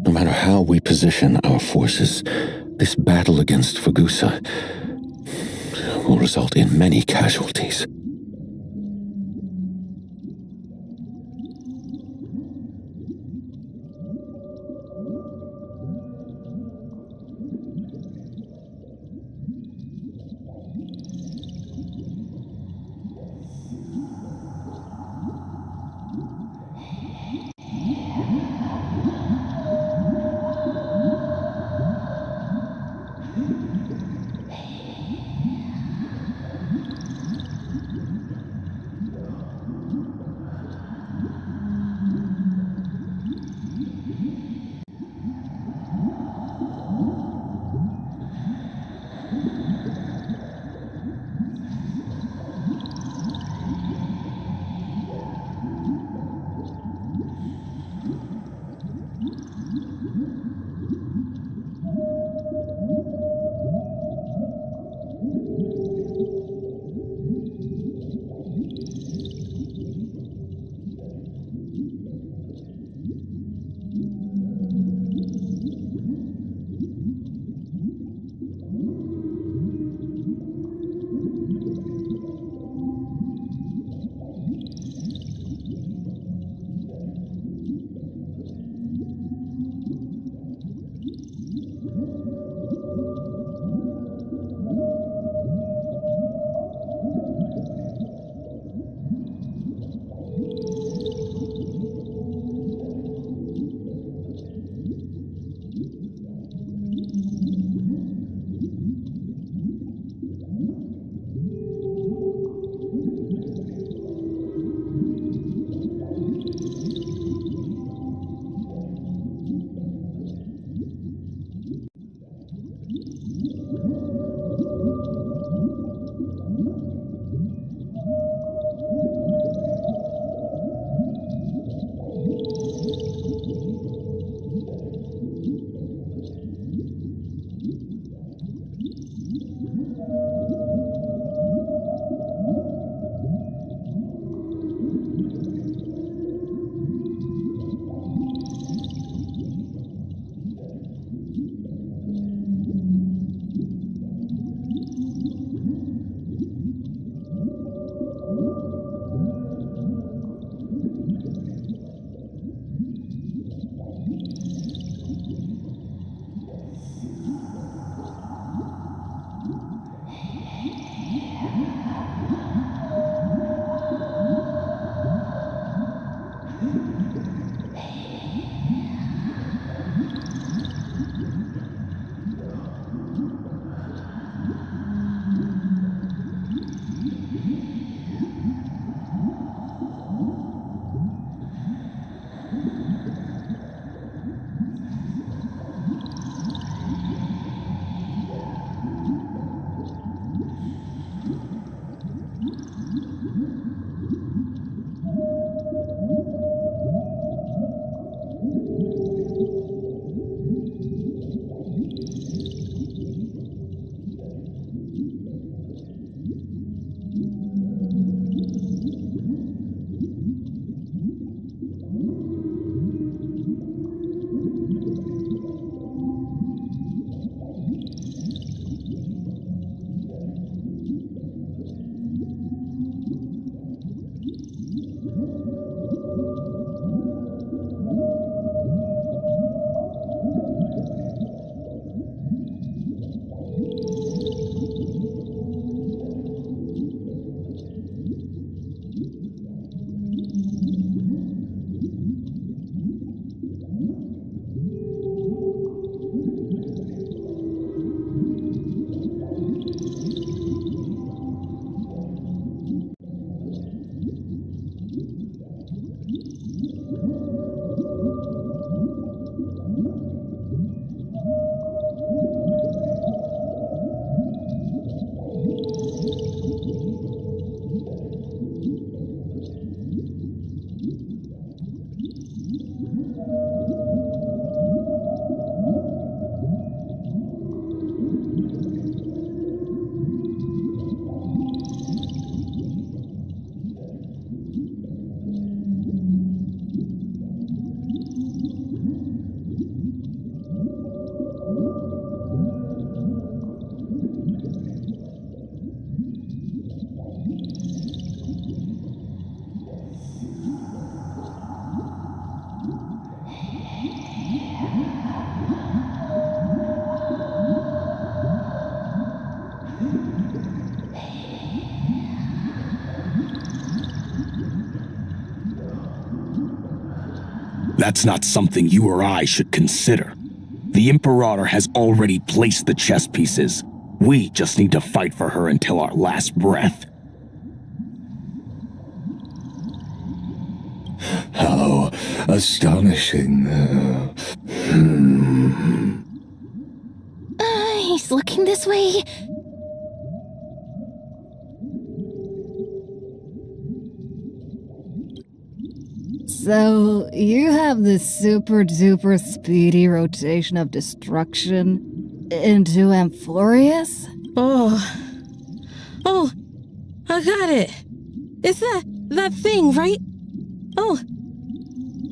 No matter how we position our forces, this battle against Fagusa will result in many casualties. That's not something you or I should consider. The Imperator has already placed the chess pieces. We just need to fight for her until our last breath. How astonishing. He's looking this way. So, you have this super duper speedy rotation of destruction into Amphorius? Oh, I got it. It's that thing, right? Oh,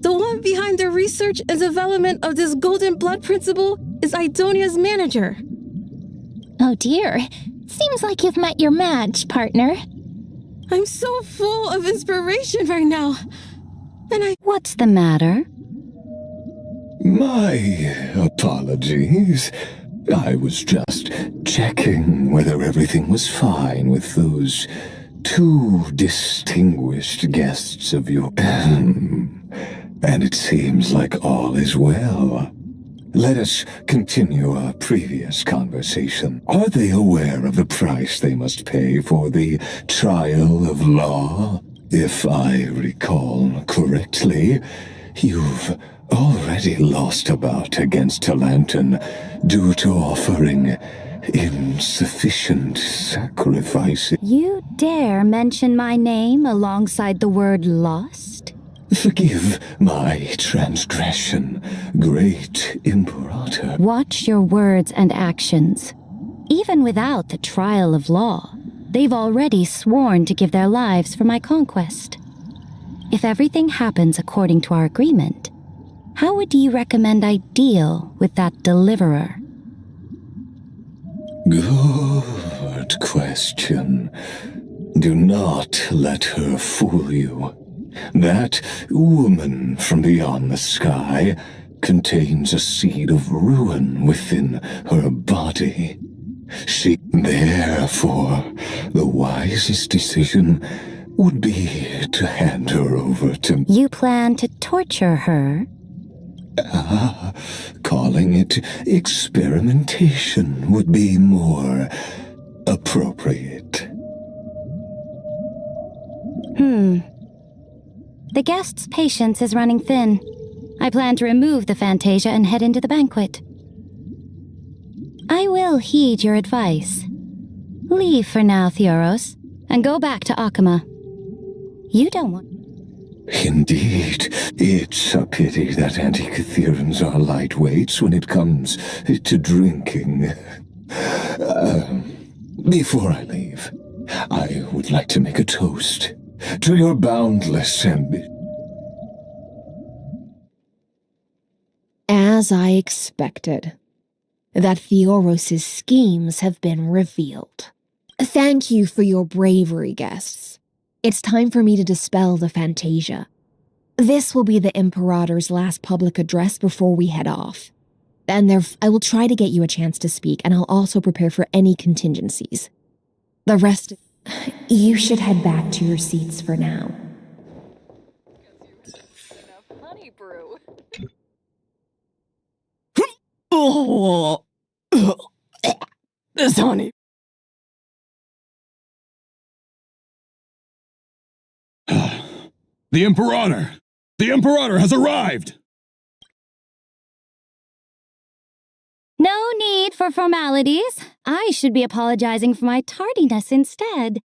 the one behind the research and development of this golden blood principle is Idonia's manager. Oh dear. Seems like you've met your match, partner. I'm so full of inspiration right now. And What's the matter? My apologies. I was just checking whether everything was fine with those two distinguished guests of yours. And it seems like all is well. Let us continue our previous conversation. Are they aware of the price they must pay for the trial of law? If I recall correctly, you've already lost a bout against Talanton due to offering insufficient sacrifices. You dare mention my name alongside the word lost? Forgive my transgression, great Imperator. Watch your words and actions. Even without the trial of law, they've already sworn to give their lives for my conquest. If everything happens according to our agreement, how would you recommend I deal with that deliverer? Good question. Do not let her fool you. That woman from beyond the sky contains a seed of ruin within her body. Therefore, the wisest decision would be to hand her over to... You plan to torture her? Calling it experimentation would be more appropriate. The guest's patience is running thin. I plan to remove the Fantasia and head into the banquet. I will heed your advice. Leave for now, Theoros, and go back to Akama. You don't want... Indeed, it's a pity that Antikytherans are lightweights when it comes to drinking. Before I leave, I would like to make a toast to your boundless ambition. As I expected, that Theoros' schemes have been revealed. Thank you for your bravery, guests. It's time for me to dispel the Fantasia. This will be the Imperator's last public address before we head off. And I will try to get you a chance to speak, and I'll also prepare for any contingencies. The rest... You should head back to your seats for now. Honey brew. Oh, this honey. The Imperator! The Imperator has arrived! No need for formalities. I should be apologizing for my tardiness instead.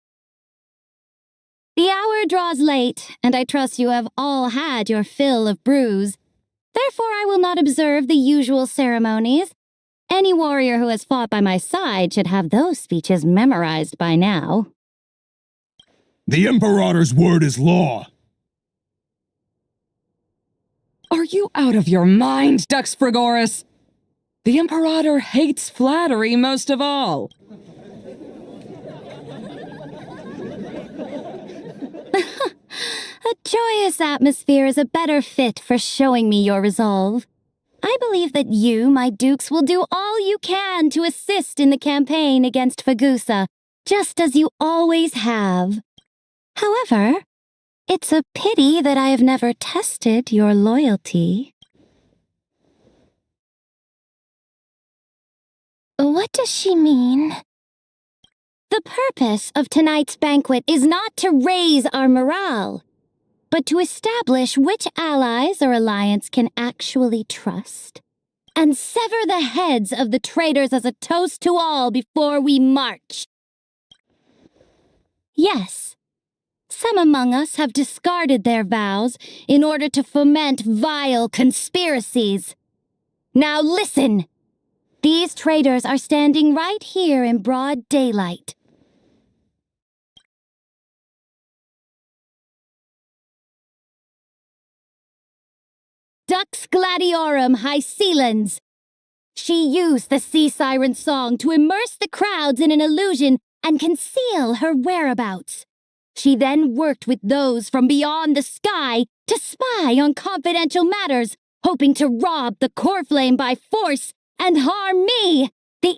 The hour draws late, and I trust you have all had your fill of brews. Therefore, I will not observe the usual ceremonies. Any warrior who has fought by my side should have those speeches memorized by now. The Imperator's word is law. Are you out of your mind, Dux Frigoris? The Imperator hates flattery most of all. A joyous atmosphere is a better fit for showing me your resolve. I believe that you, my dukes, will do all you can to assist in the campaign against Fagusa, just as you always have. However, It's a pity that I have never tested your loyalty. What does she mean? The purpose of tonight's banquet is not to raise our morale, but to establish which allies our alliance can actually trust, and sever the heads of the traitors as a toast to all before we march. Yes, some among us have discarded their vows in order to foment vile conspiracies. Now listen! These traitors are standing right here in broad daylight. Dux Gladiorum Hycelens. She used the sea siren song to immerse the crowds in an illusion and conceal her whereabouts. She then worked with those from beyond the sky to spy on confidential matters, hoping to rob the core flame by force and harm me, the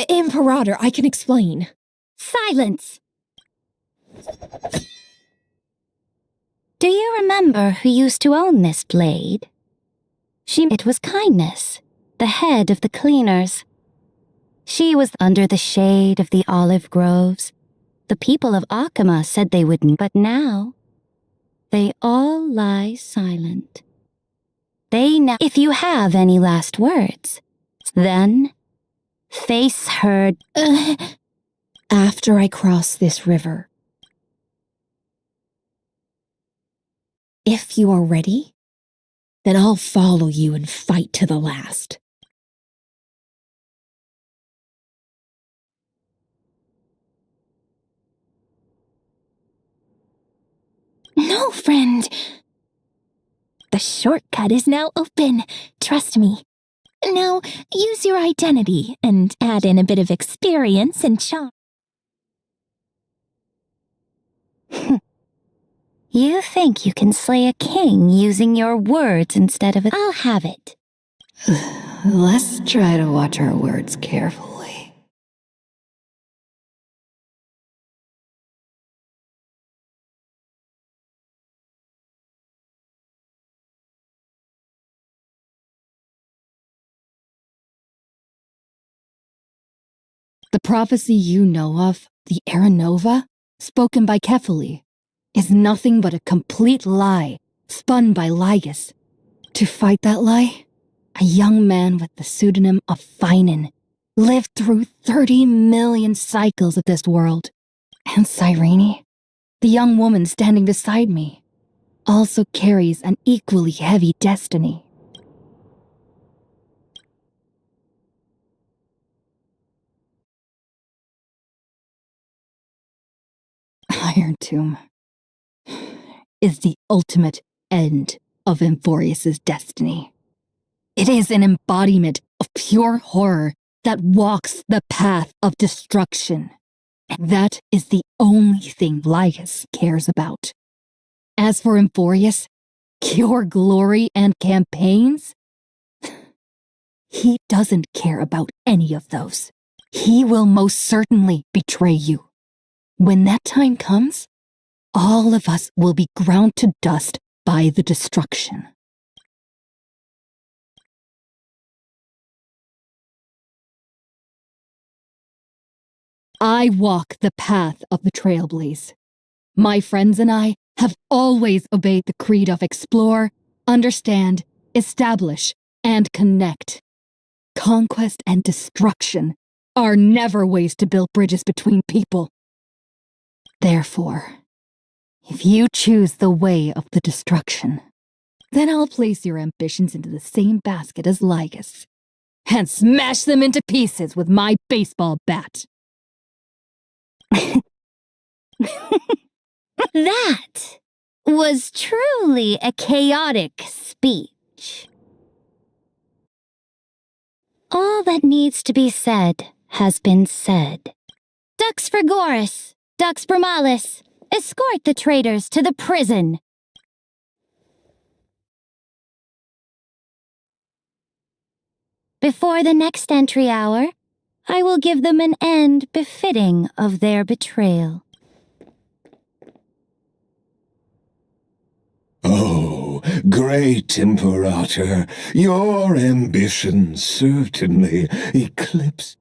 Imperator, I can explain. Silence! Do you remember who used to own this blade? It was Kindness, the head of the cleaners. She was under the shade of the olive groves. The people of Akama said they wouldn't, but now they all lie silent. They know. If you have any last words, then face her. After I cross this river. If you are ready, then I'll follow you and fight to the last. No, friend. The shortcut is now open. Trust me. Now, use your identity and add in a bit of experience and charm. You think you can slay a king using your words instead of I'll have it. Let's try to watch our words carefully. The prophecy you know of, the Aranova, spoken by Kefali, is nothing but a complete lie spun by Lygus. To fight that lie, a young man with the pseudonym of Finan lived through 30 million cycles of this world. And Cyrene, the young woman standing beside me, also carries an equally heavy destiny. Iron Tomb is the ultimate end of Amphorius's destiny. It is an embodiment of pure horror that walks the path of destruction. And that is the only thing Lygus cares about. As for Amphorius, pure glory and campaigns, he doesn't care about any of those. He will most certainly betray you. When that time comes, all of us will be ground to dust by the destruction. I walk the path of the Trailblaze. My friends and I have always obeyed the creed of explore, understand, establish, and connect. Conquest and destruction are never ways to build bridges between people. Therefore, if you choose the way of the destruction, then I'll place your ambitions into the same basket as Lygus and smash them into pieces with my baseball bat. That was truly a chaotic speech. All that needs to be said has been said. Dux Frigoris, Dux Bromalis, Escort the traitors to the prison. Before the next entry hour, I will give them an end befitting of their betrayal. Oh, great Imperator, your ambition certainly eclipses.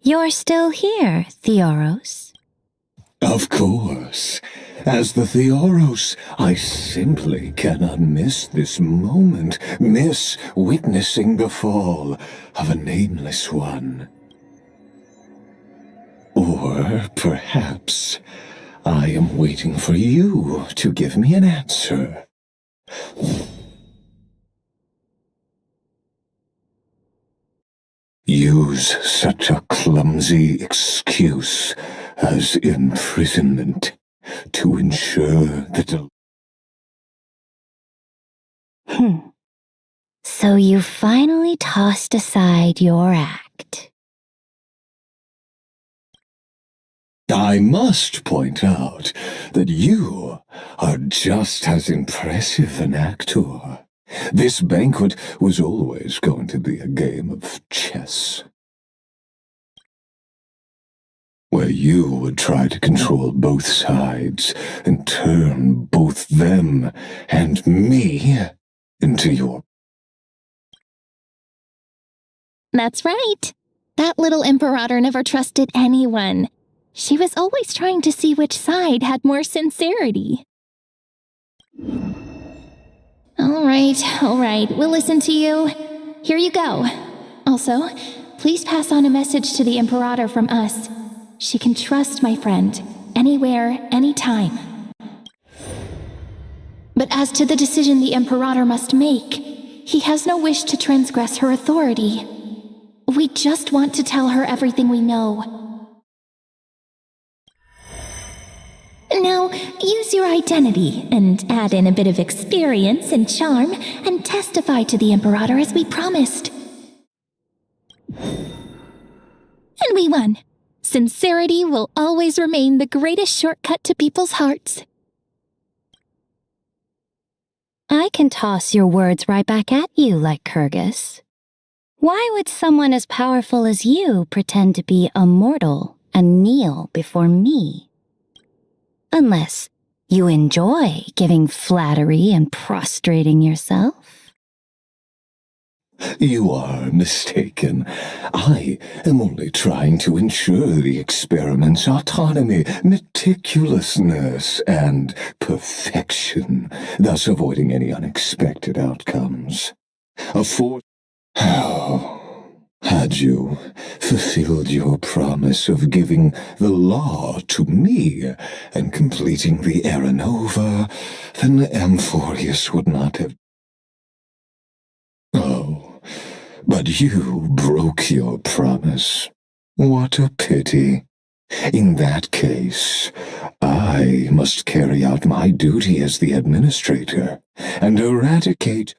You're still here, Theoros. Of course. As the Theoros, I simply cannot miss this moment, miss witnessing the fall of a nameless one. Or perhaps I am waiting for you to give me an answer. Use such a clumsy excuse as imprisonment to ensure that So you finally tossed aside your act. I must point out that you are just as impressive an actor. This banquet was always going to be a game of chess, where you would try to control both sides and turn both them and me into your... That's right. That little Imperator never trusted anyone. She was always trying to see which side had more sincerity. All right, we'll listen to you. Here you go. Also, please pass on a message to the Imperator from us. She can trust my friend, anywhere, anytime. But as to the decision the Imperator must make, he has no wish to transgress her authority. We just want to tell her everything we know. Now, use your identity and add in a bit of experience and charm and testify to the Imperator as we promised. And we won. Sincerity will always remain the greatest shortcut to people's hearts. I can toss your words right back at you like Kyrgyz. Why would someone as powerful as you pretend to be a mortal and kneel before me? Unless you enjoy giving flattery and prostrating yourself. You are mistaken. I am only trying to ensure the experiment's autonomy, meticulousness, and perfection, thus avoiding any unexpected outcomes. Had you fulfilled your promise of giving the law to me and completing the Aranova, then Amphorius would not have... Oh, but you broke your promise. What a pity. In that case, I must carry out my duty as the administrator and eradicate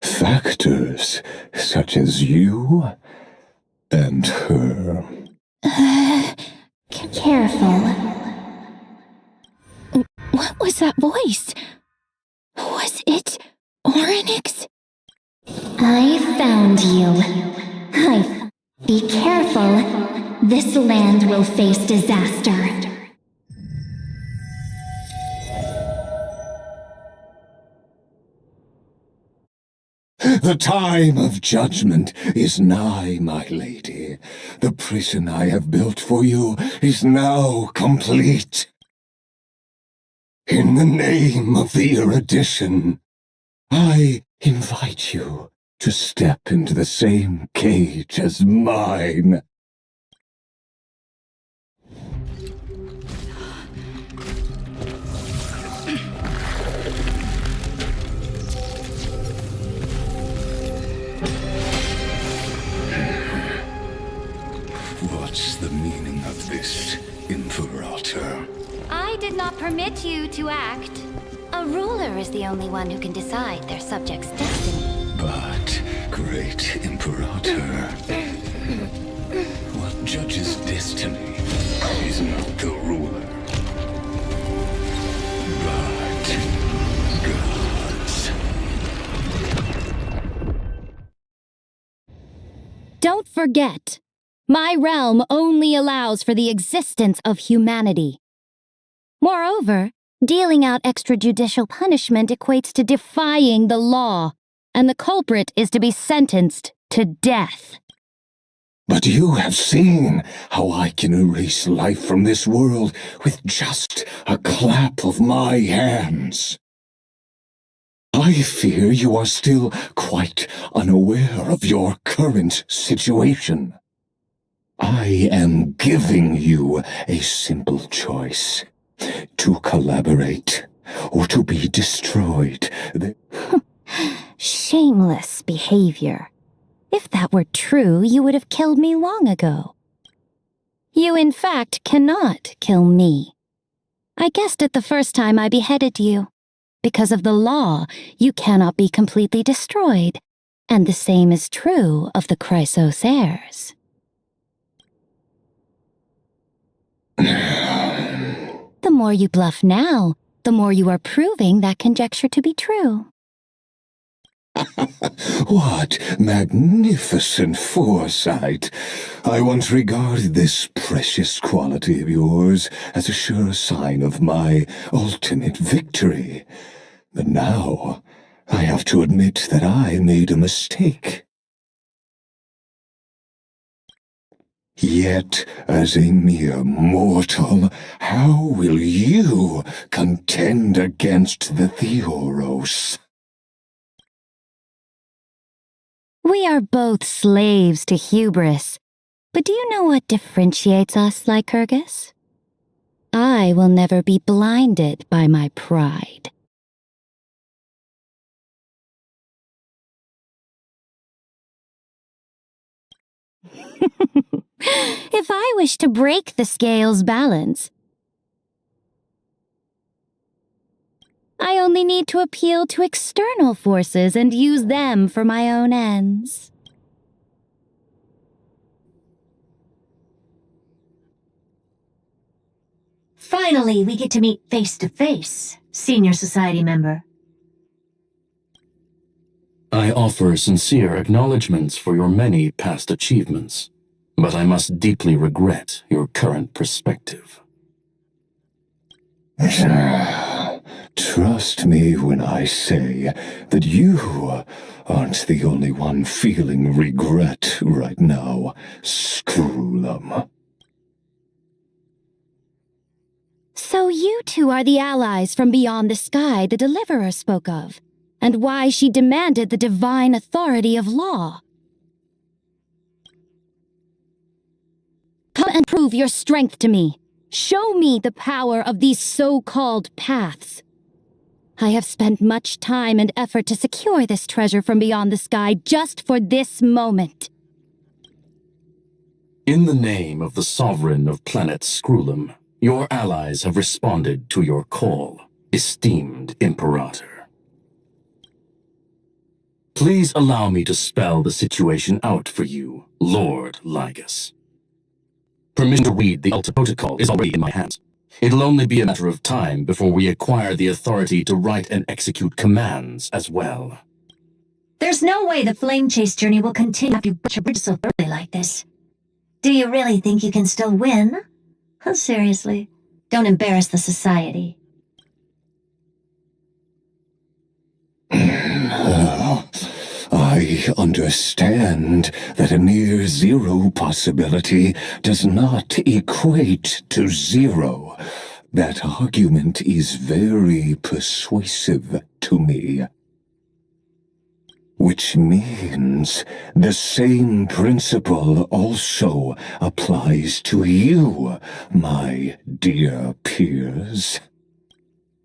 factors such as you and her. Careful. What was that voice? Was it Orynyx? I found you. Be careful. This land will face disaster. The time of judgment is nigh, my lady. The prison I have built for you is now complete. In the name of the erudition, I invite you to step into the same cage as mine. What's the meaning of this, Imperator? I did not permit you to act. A ruler is the only one who can decide their subject's destiny. But, great Imperator, what judges destiny is not the ruler, Don't forget, my realm only allows for the existence of humanity. Moreover, dealing out extrajudicial punishment equates to defying the law, and the culprit is to be sentenced to death. But you have seen how I can erase life from this world with just a clap of my hands. I fear you are still quite unaware of your current situation. I am giving you a simple choice: to collaborate or to be destroyed. Shameless behavior. If that were true, you would have killed me long ago. You, in fact, cannot kill me. I guessed it the first time I beheaded you. Because of the law, you cannot be completely destroyed, and the same is true of the Chrysos heirs. The more you bluff now, the more you are proving that conjecture to be true. What magnificent foresight! I once regarded this precious quality of yours as a sure sign of my ultimate victory. But now, I have to admit that I made a mistake. Yet, as a mere mortal, how will you contend against the Theoros? We are both slaves to hubris, but do you know what differentiates us, Lycurgus? I will never be blinded by my pride. If I wish to break the scale's balance, I only need to appeal to external forces and use them for my own ends. Finally, we get to meet face to face, senior society member. I offer sincere acknowledgments for your many past achievements, but I must deeply regret your current perspective. Trust me when I say that you aren't the only one feeling regret right now, Screwlum. So you two are the allies from beyond the sky the Deliverer spoke of, and why she demanded the divine authority of law. Come and prove your strength to me. Show me the power of these so-called paths. I have spent much time and effort to secure this treasure from beyond the sky just for this moment. In the name of the Sovereign of Planet Screwlum, your allies have responded to your call, esteemed Imperator. Please allow me to spell the situation out for you, Lord Lygus. Permission to read the Ultra Protocol is already in my hands. It'll only be a matter of time before we acquire the authority to write and execute commands as well. There's no way the flame chase journey will continue after you push your bridge so thoroughly like this. Do you really think you can still win? Seriously, don't embarrass the society. I understand that a near zero possibility does not equate to zero. That argument is very persuasive to me. Which means the same principle also applies to you, my dear peers.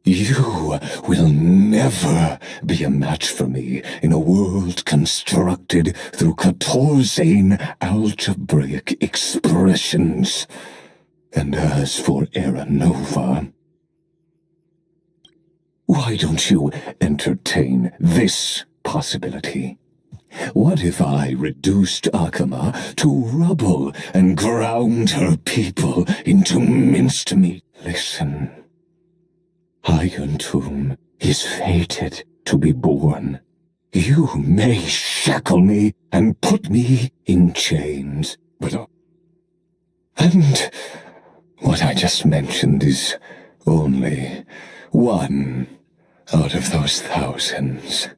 You will never be a match for me in a world constructed through Catorzain algebraic expressions. And as for Era Nova, why don't you entertain this possibility? What if I reduced Akama to rubble and ground her people into minced meat? Listen. Iron Tomb is fated to be born. You may shackle me and put me in chains. And what I just mentioned is only one out of those thousands.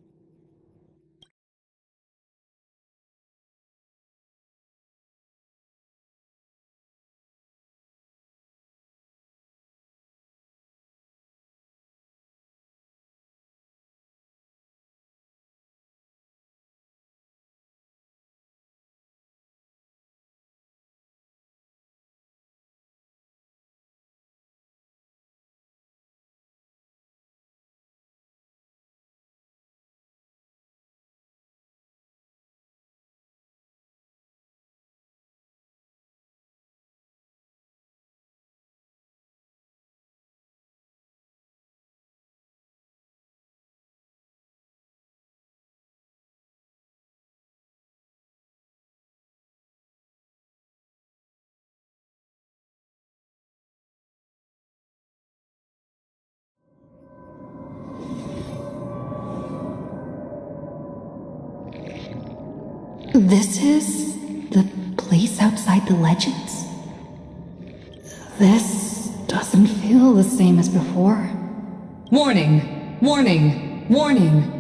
This is the place outside the legends? This doesn't feel the same as before. Warning! Warning! Warning!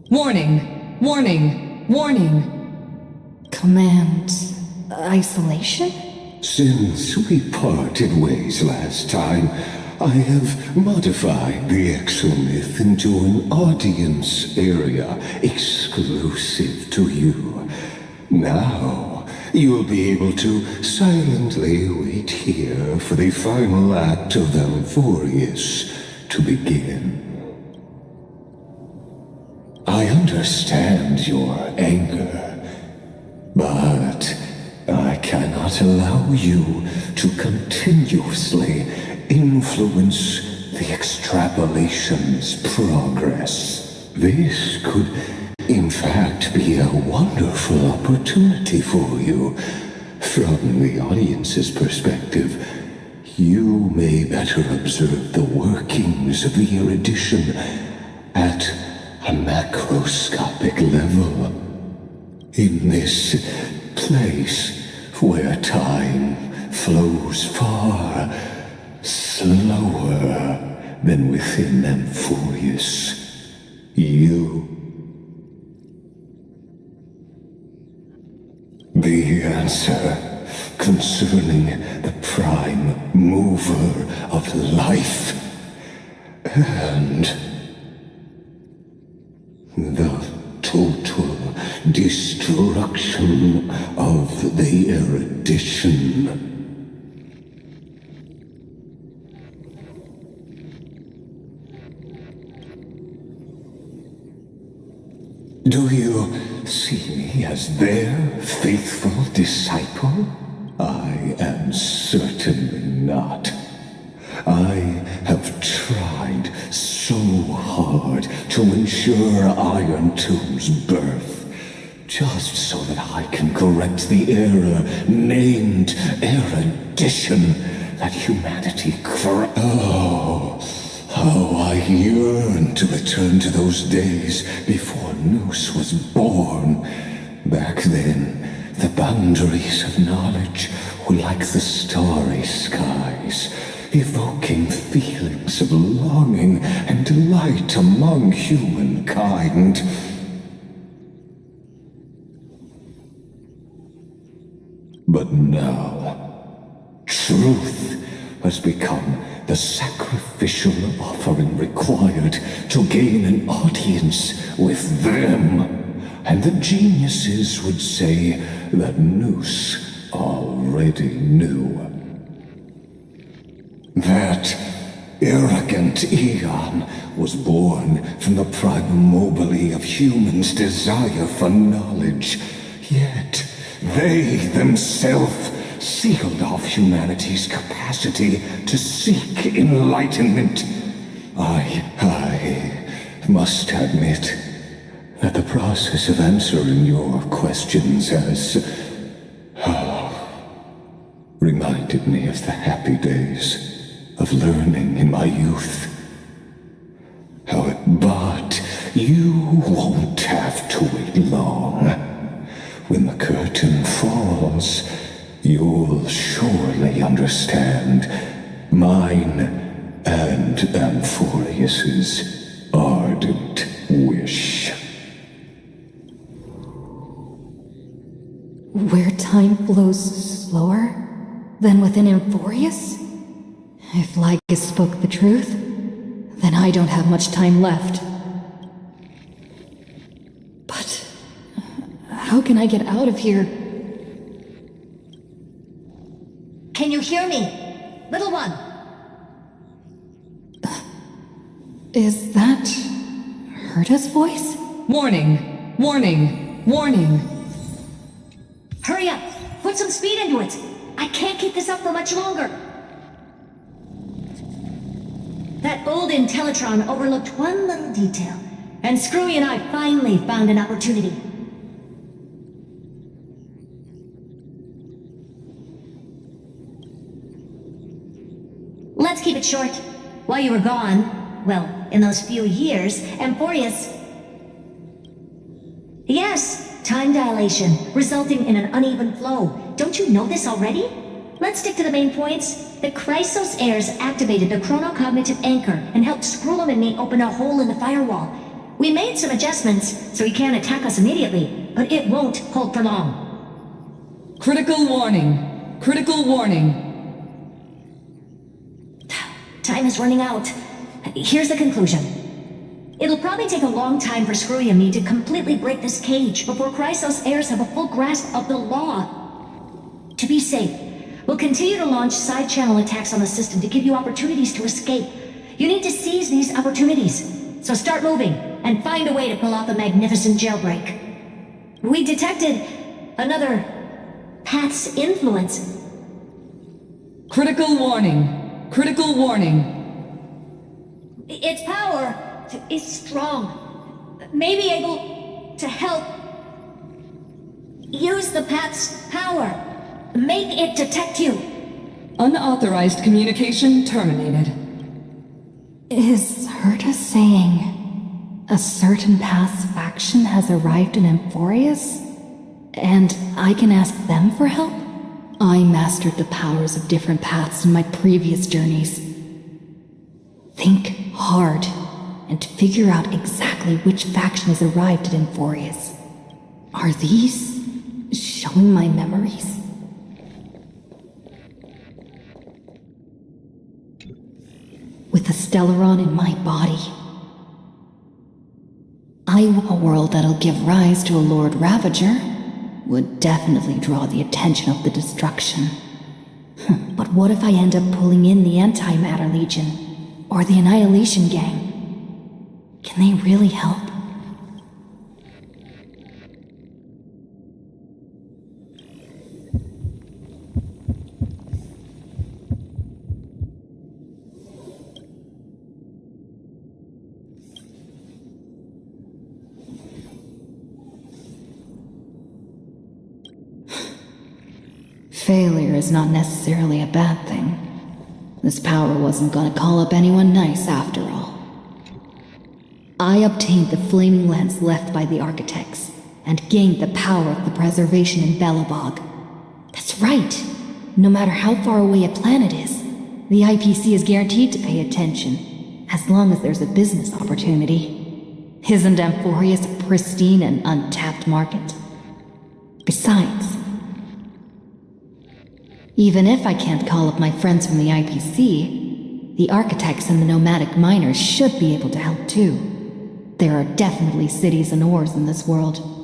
Warning! Warning! Warning! Command isolation? Since we parted ways last time, I have modified the exomyth into an audience area exclusive to you. Now, you'll be able to silently wait here for the final act of Valvorius to begin. I understand your anger, but I cannot allow you to continuously influence the extrapolation's progress. This could, in fact, be a wonderful opportunity for you. From the audience's perspective, you may better observe the workings of the erudition at a macroscopic level. In this place where time flows far slower than within Amphorius, the answer concerning the prime mover of life and the total destruction of the erudition. Do you see me as their faithful disciple? I am certainly not. I have tried so hard to ensure Iron Tomb's birth, just so that I can correct the error named erudition that humanity How I yearn to return to those days before Nous was born. Back then, the boundaries of knowledge were like the starry skies, evoking feelings of longing and delight among humankind. But now, truth has become the sacrificial offering required to gain an audience with them. And the geniuses would say that Nous already knew. That arrogant Eon was born from the primobile of humans' desire for knowledge, yet they themselves sealed off humanity's capacity to seek enlightenment. I must admit that the process of answering your questions has reminded me of the happy days of learning in my youth. But you won't have to wait long. When the curtain falls, you'll surely understand mine and Amphorius's ardent wish. Where time flows slower than within Amphorius? If Lycus spoke the truth, then I don't have much time left. But how can I get out of here? Can you hear me? Little one! Is that Herta's voice? Warning! Warning! Warning! Hurry up! Put some speed into it! I can't keep this up for much longer! That old Intellitron overlooked one little detail, and Screwy and I finally found an opportunity. Let's keep it short. While you were gone, well, in those few years, Amphorius... Yes, time dilation, resulting in an uneven flow. Don't you know this already? Let's stick to the main points. The Chrysos heirs activated the chronocognitive anchor and helped Skrullum and me open a hole in the firewall. We made some adjustments, so he can't attack us immediately, but it won't hold for long. Critical warning. Critical warning. Time is running out. Here's the conclusion. It'll probably take a long time for Screwy and me to completely break this cage before Chrysos heirs have a full grasp of the law. To be safe, we'll continue to launch side-channel attacks on the system to give you opportunities to escape. You need to seize these opportunities. So start moving, and find a way to pull off a magnificent jailbreak. We detected another path's influence. Critical warning. Critical warning. Its power is strong. May be able to help. Use the path's power. Make it detect you. Unauthorized communication terminated. Is Herta saying a certain past faction has arrived in Amphorius? And I can ask them for help? I mastered the powers of different paths in my previous journeys. Think hard and figure out exactly which faction has arrived at Amphorius. Are these showing my memories? With the Stellaron in my body, I want a world that'll give rise to a Lord Ravager. Would definitely draw the attention of the destruction. But what if I end up pulling in the Antimatter Legion? Or the Annihilation Gang? Can they really help? Failure is not necessarily a bad thing. This power wasn't gonna call up anyone nice after all. I obtained the flaming lens left by the architects, and gained the power of the preservation in Belobog. That's right! No matter how far away a planet is, the IPC is guaranteed to pay attention, as long as there's a business opportunity. Isn't Amphorius a pristine and untapped market? Besides, even if I can't call up my friends from the IPC, the architects and the nomadic miners should be able to help too. There are definitely cities and ores in this world.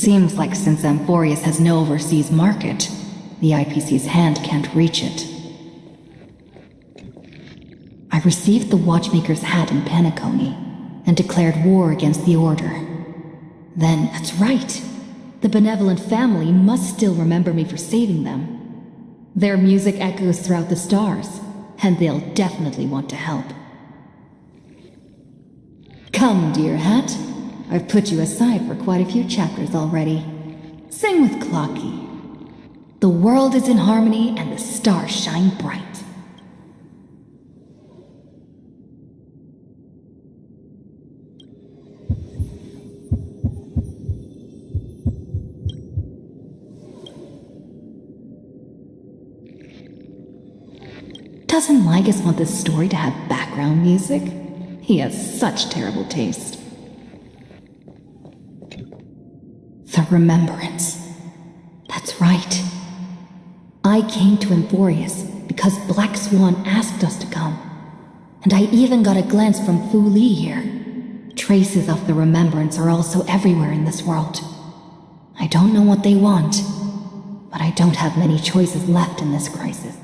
Seems like since Amphorius has no overseas market, the IPC's hand can't reach it. I received the Watchmaker's hat in Penacony and declared war against the Order. Then, that's right. The benevolent family must still remember me for saving them. Their music echoes throughout the stars, and they'll definitely want to help. Come, dear hat. I've put you aside for quite a few chapters already. Sing with Clocky. The world is in harmony and the stars shine bright. Doesn't Lygus want this story to have background music? He has such terrible taste. The Remembrance. That's right. I came to Amphorius because Black Swan asked us to come. And I even got a glance from Fu Li here. Traces of the Remembrance are also everywhere in this world. I don't know what they want, but I don't have many choices left in this crisis.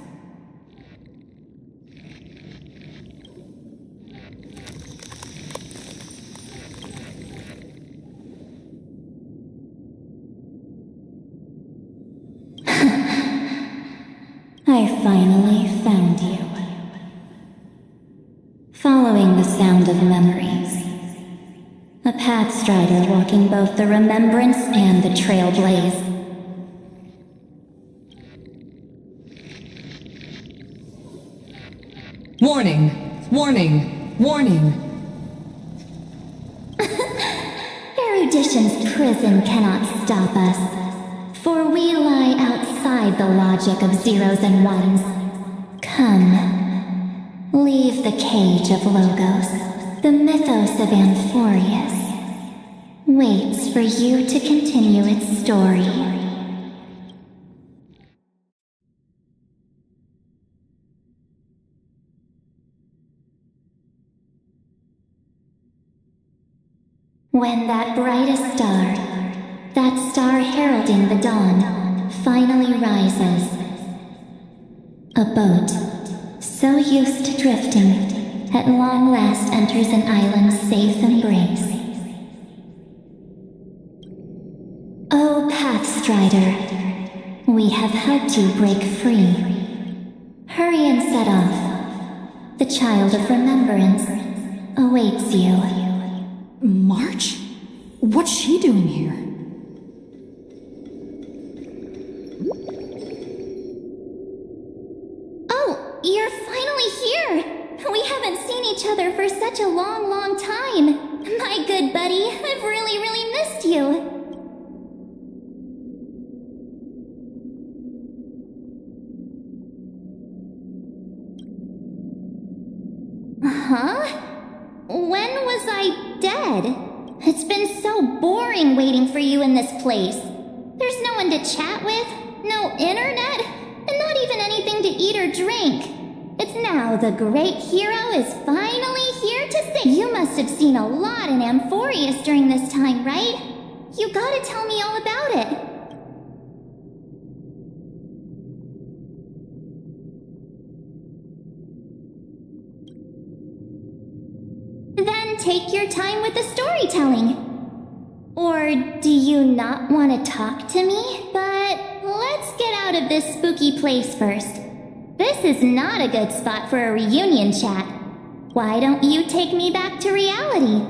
I finally found you. Following the sound of memories. A pathstrider walking both the Remembrance and the Trailblaze. Warning! Warning! Warning! Erudition's prison cannot stop us. For we lie outside the logic of zeros and ones. Come, leave the cage of Logos. The mythos of Amphorius waits for you to continue its story. When that brightest star, that star heralding the dawn, finally rises. A boat, so used to drifting, at long last enters an island's safe embrace. O Pathstrider, we have helped you break free. Hurry and set off. The Child of Remembrance awaits you. March? What's she doing here? Oh, you're finally here! We haven't seen each other for such a long, long time. My good buddy, I've really missed you. Huh? When was I dead? It's been so boring waiting for you in this place. There's no one to chat with, no internet, and not even anything to eat or drink. It's now the great hero is finally here to sing. You must have seen a lot in Amphorius during this time, right? You gotta tell me all about it. Then take your time with the storytelling. Or do you not want to talk to me? But let's get out of this spooky place first. This is not a good spot for a reunion chat. Why don't you take me back to reality?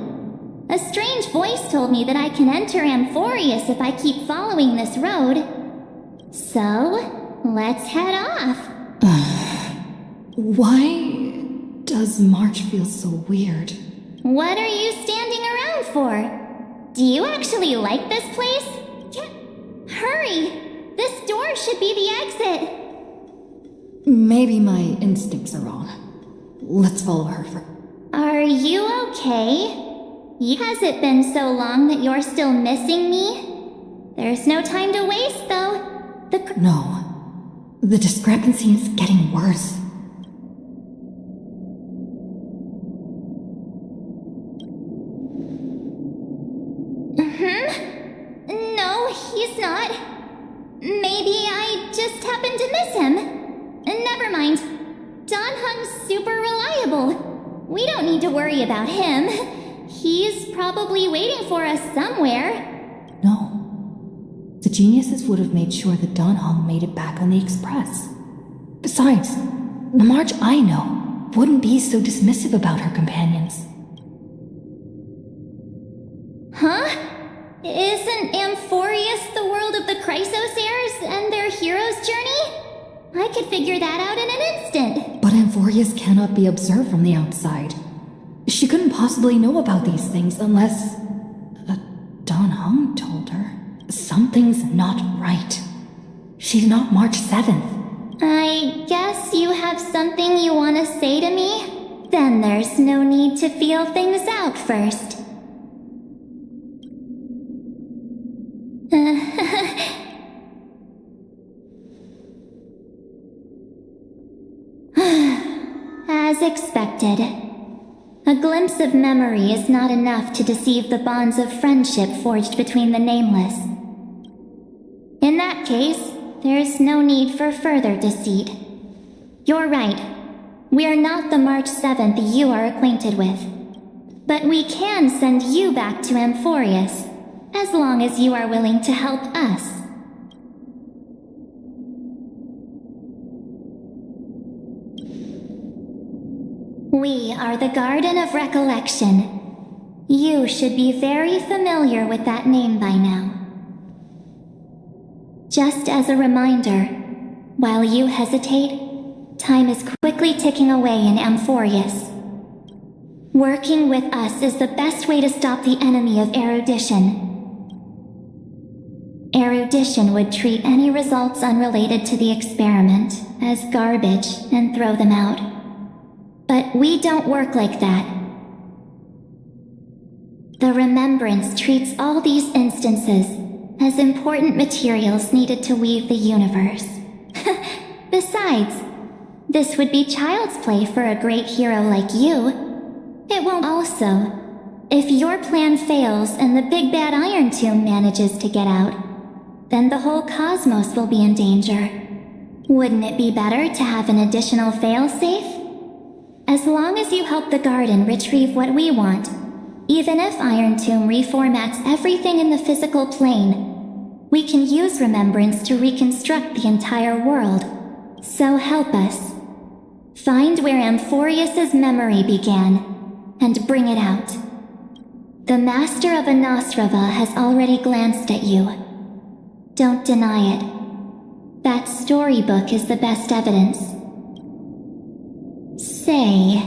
A strange voice told me that I can enter Amphorius if I keep following this road. So, let's head off. Why does March feel so weird? What are you standing around for? Do you actually like this place? Hurry! This door should be the exit. Maybe my instincts are wrong. Let's follow her for... Are you okay? Has it been so long that you're still missing me? There's no time to waste, though. No. The discrepancy is getting worse. No, maybe I just happened to miss him. Never mind. Don Hung's super reliable. We don't need to worry about him. He's probably waiting for us somewhere. No. The geniuses would have made sure that Don Hung made it back on the Express. Besides, the March I know wouldn't be so dismissive about her companions. Huh? Isn't Amphorius the world of the Chrysosairs and their hero's journey? I could figure that out in an instant. But Amphorius cannot be observed from the outside. She couldn't possibly know about these things unless... Don Hung told her. Something's not right. She's not March 7th. I guess you have something you want to say to me? Then there's no need to feel things out first. As expected. A glimpse of memory is not enough to deceive the bonds of friendship forged between the nameless. In that case, there's no need for further deceit. You're right. We are not the March 7th you are acquainted with. But we can send you back to Amphorius, as long as you are willing to help us. We are the Garden of Recollection. You should be very familiar with that name by now. Just as a reminder, while you hesitate, time is quickly ticking away in Amphorius. Working with us is the best way to stop the enemy of erudition. Erudition would treat any results unrelated to the experiment as garbage and throw them out. But we don't work like that. The Remembrance treats all these instances as important materials needed to weave the universe. Besides, this would be child's play for a great hero like you. It won't also. If your plan fails and the big bad Iron Tomb manages to get out, then the whole cosmos will be in danger. Wouldn't it be better to have an additional failsafe? As long as you help the Garden retrieve what we want, even if Iron Tomb reformats everything in the physical plane, we can use Remembrance to reconstruct the entire world. So help us. Find where Amphorius's memory began, and bring it out. The Master of Anosrava has already glanced at you. Don't deny it. That storybook is the best evidence. Say,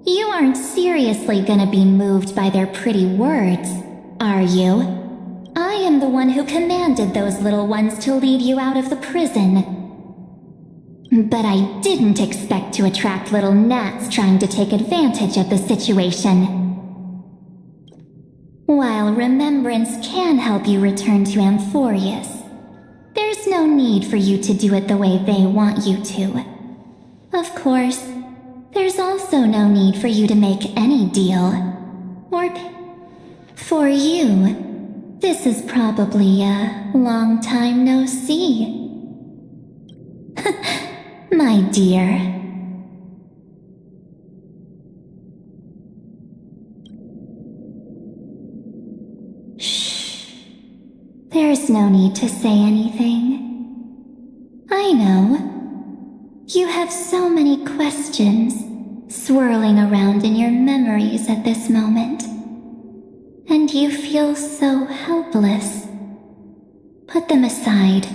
you aren't seriously gonna be moved by their pretty words, are you? I am the one who commanded those little ones to lead you out of the prison. But I didn't expect to attract little gnats trying to take advantage of the situation. While Remembrance can help you return to Amphorius, there's no need for you to do it the way they want you to. Of course, there's also no need for you to make any deal. For you, this is probably a long time no see. My dear. Shh. There's no need to say anything. I know. You have so many questions swirling around in your memories at this moment. And you feel so helpless. Put them aside.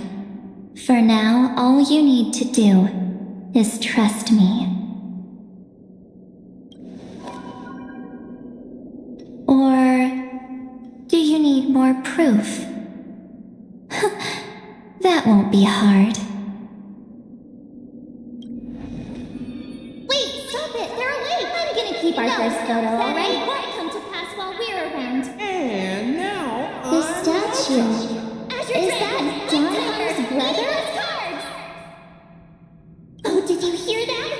For now, all you need to do is trust me. Or do you need more proof? That won't be hard. Wait, stop it! They're awake! I'm gonna keep our first photo, alright? It won't come to pass while we're around. And now, The statue. Is that Don Hung's brother? Oh, did you hear that?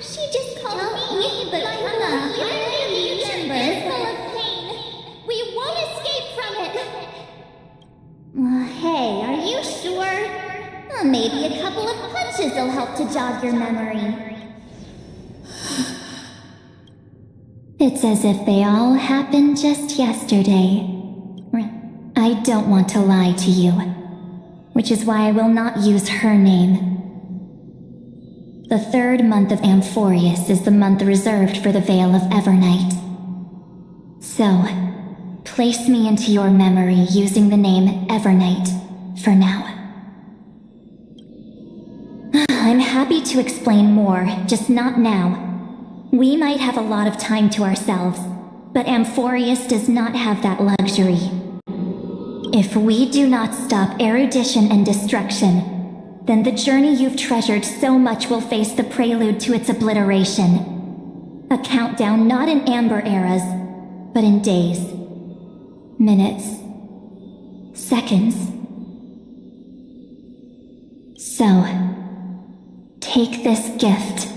She just called me, but I'm a highly member full of pain. We won't escape from it. Hey, are you sure? Maybe a couple of punches will help to jog your memory. It's as if they all happened just yesterday. I don't want to lie to you, which is why I will not use her name. The 3rd month of Amphorius is the month reserved for the Veil of Evernight. So, place me into your memory using the name Evernight for now. I'm happy to explain more, just not now. We might have a lot of time to ourselves, but Amphorius does not have that luxury. If we do not stop erudition and destruction, then the journey you've treasured so much will face the prelude to its obliteration. A countdown not in amber eras, but in days, minutes, seconds. So, take this gift,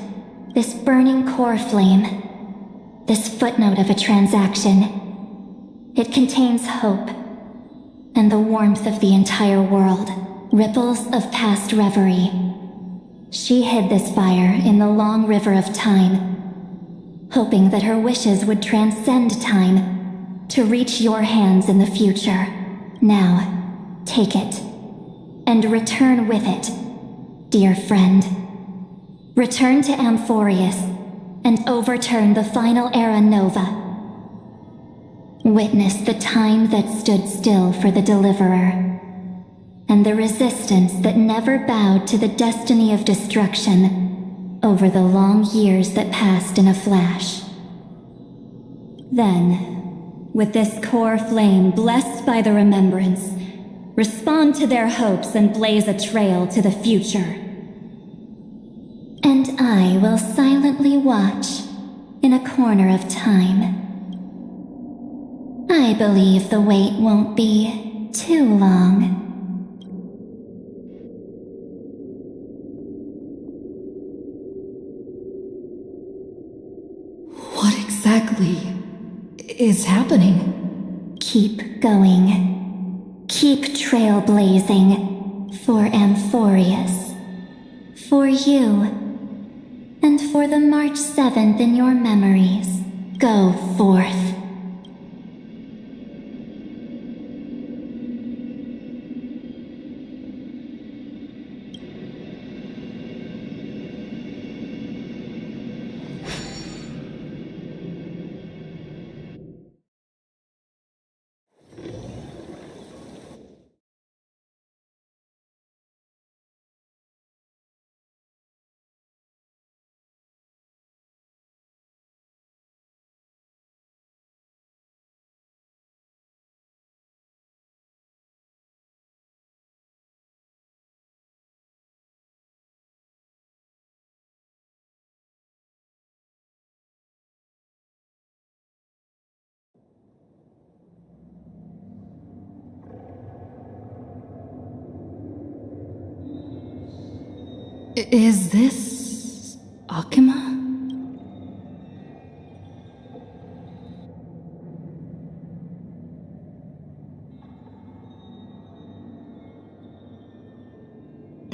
this burning core flame, this footnote of a transaction. It contains hope and the warmth of the entire world, ripples of past reverie. She hid this fire in the long river of time, hoping that her wishes would transcend time to reach your hands in the future. Now, take it, and return with it, dear friend. Return to Amphorius, and overturn the final era Nova. Witness the time that stood still for the Deliverer, and the resistance that never bowed to the destiny of destruction over the long years that passed in a flash. Then, with this core flame blessed by the remembrance, respond to their hopes and blaze a trail to the future. And I will silently watch in a corner of time. I believe the wait won't be too long. What exactly is happening? Keep going. Keep trailblazing for Amphorius. For you. And for the March 7th in your memories. Go forth. Is this Akima?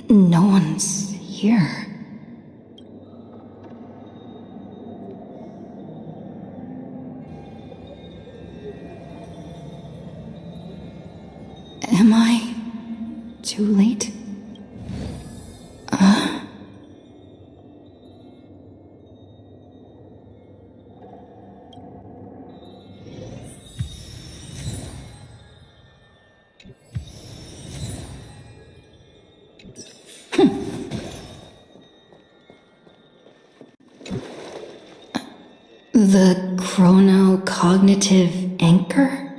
No one's here. Am I too late? The chrono-cognitive anchor?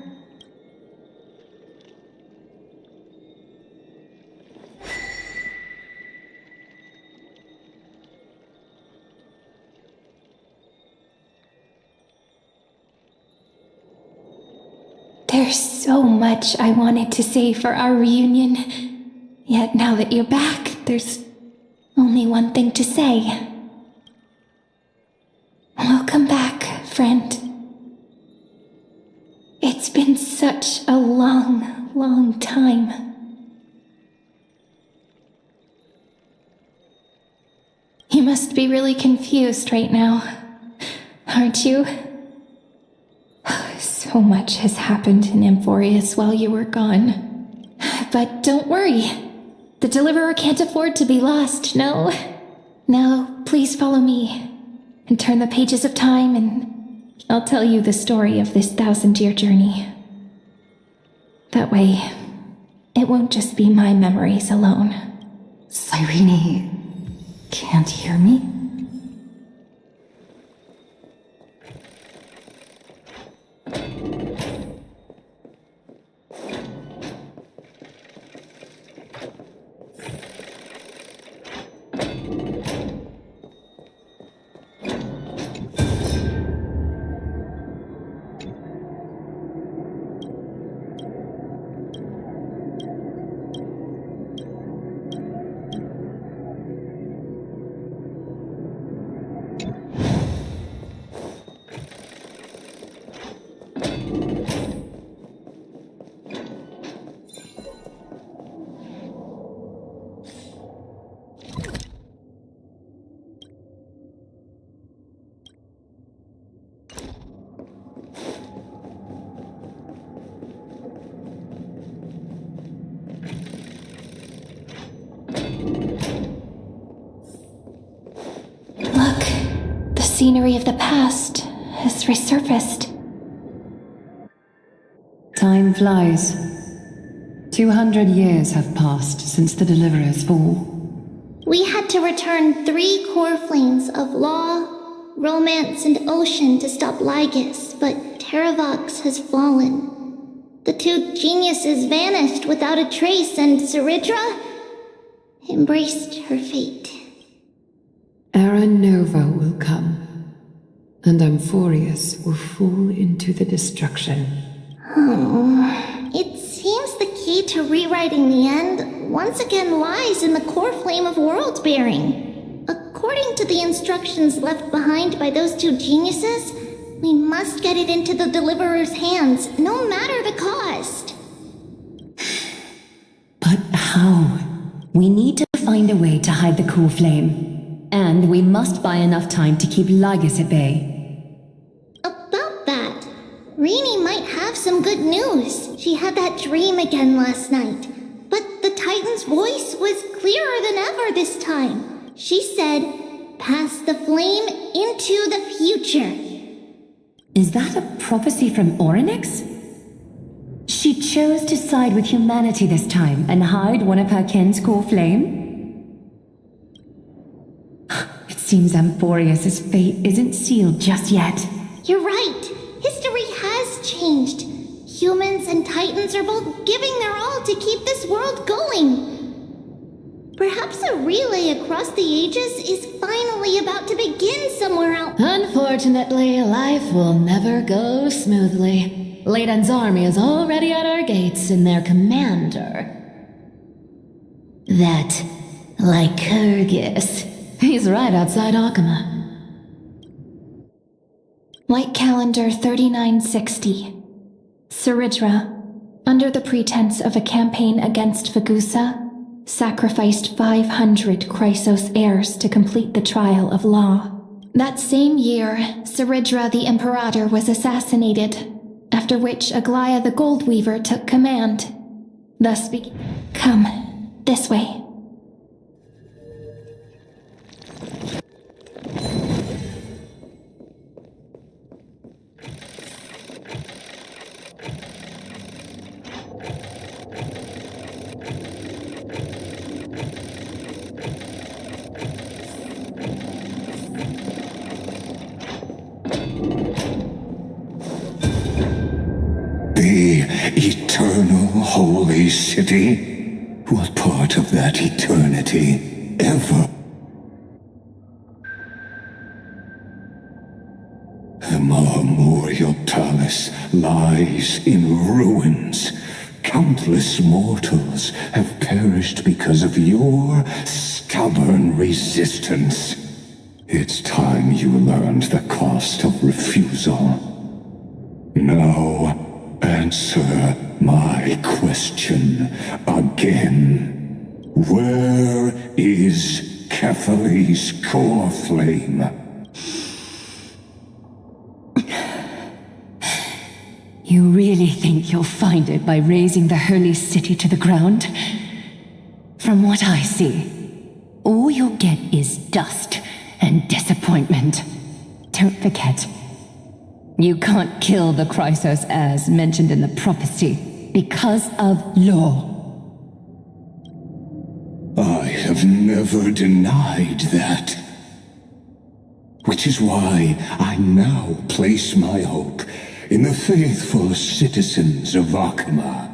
There's so much I wanted to say for our reunion. Yet now that you're back, there's only one thing to say. Welcome back, friend. It's been such a long, long time. must be really confused right now, aren't you? So much has happened in Amphorius while you were gone. But don't worry. The Deliverer can't afford to be lost, no? Now, please follow me, and turn the pages of time, and I'll tell you the story of this 1,000-year journey. That way, it won't just be my memories alone. Cyrene can't hear me? Scenery of the past has resurfaced. Time flies. 200 years have passed since the Deliverer's fall. We had to return 3 core flames of law, romance, and ocean to stop Lygus, but Terravox has fallen. The 2 geniuses vanished without a trace, and Saridra embraced her fate. Era Nova will come, and Amphorius will fall into the destruction. Oh, it seems the key to rewriting the end once again lies in the core flame of world-bearing. According to the instructions left behind by those 2 geniuses, we must get it into the Deliverer's hands, no matter the cost. But how? We need to find a way to hide the core flame. And we must buy enough time to keep Lygus at bay. About that, Rini might have some good news. She had that dream again last night. But the Titan's voice was clearer than ever this time. She said, "Pass the flame into the future." Is that a prophecy from Orynyx? She chose to side with humanity this time and hide one of her kin's core flame? It seems Amphorius' fate isn't sealed just yet. You're right. History has changed. Humans and Titans are both giving their all to keep this world going. Perhaps a relay across the ages is finally about to begin somewhere out. Unfortunately, life will never go smoothly. Leiden's army is already at our gates, and their commander, that Lycurgus, he's right outside Akama. Light calendar 3960. Saridra, under the pretense of a campaign against Vagusa, sacrificed 500 Chrysos heirs to complete the trial of law. That same year, Saridra the Imperator was assassinated, after which Aglaya the Goldweaver took command. Thus Come, this way. The eternal holy city? What part of that eternity ever? The memorial palace lies in ruins. Countless mortals have perished because of your stubborn resistance. It's time you learned the cost of refusal. Now, answer my question again. Where is Kefali's core flame. You really think you'll find it by razing the Hurley city to the ground? From what I see, all you'll get is dust and disappointment. Don't forget, you can't kill the Chrysos as mentioned in the prophecy because of law. I have never denied that. Which is why I now place my hope in the faithful citizens of Akama.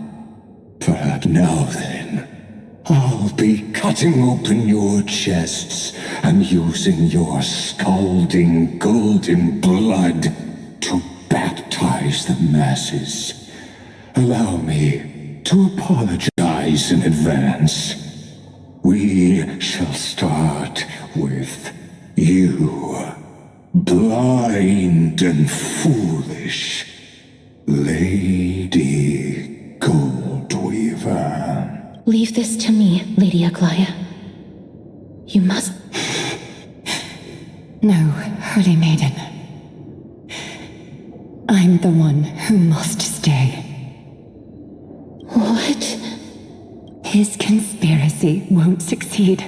Perhaps now then, I'll be cutting open your chests and using your scalding golden blood to baptize the masses. Allow me to apologize in advance. We shall start with you, blind and foolish Lady Goldweaver. Leave this to me, Lady Aglaya. You must... No, Holy Maiden. I'm the one who must stay. What? His conspiracy won't succeed.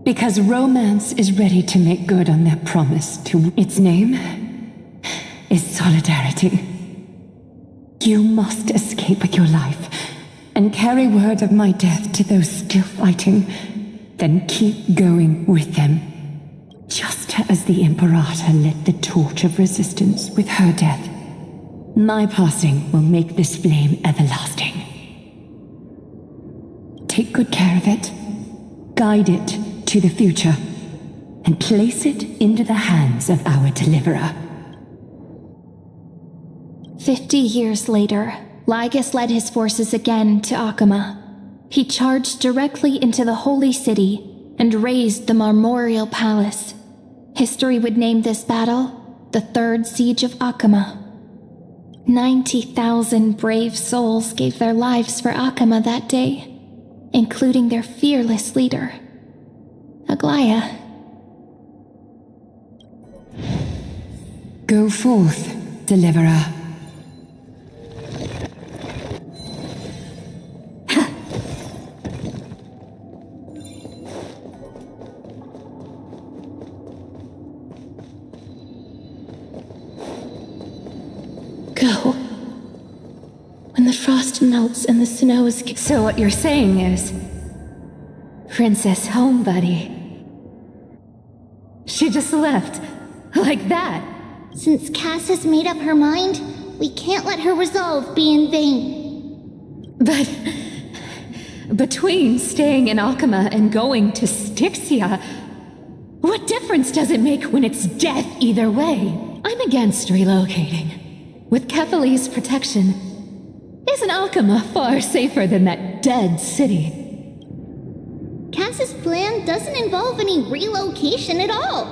Because romance is ready to make good on their promise to... Its name is solidarity. You must escape with your life and carry word of my death to those still fighting, then keep going with them. Just as the Imperator lit the torch of resistance with her death, my passing will make this flame everlasting. Take good care of it, guide it to the future, and place it into the hands of our deliverer. 50 years later, Lygus led his forces again to Akama. He charged directly into the Holy City and razed the Marmorial Palace. History would name this battle the Third Siege of Akama. 90,000 brave souls gave their lives for Akama that day, including their fearless leader, Aglaya. Go forth, deliverer. Go. When the frost melts and the snow is... So what you're saying is... Princess Homebuddy. She just left. Like that. Since Cass has made up her mind, we can't let her resolve be in vain. But... between staying in Akama and going to Styxia, what difference does it make when it's death either way? I'm against relocating. With Kefali's protection, isn't Akama far safer than that dead city? Cass's plan doesn't involve any relocation at all.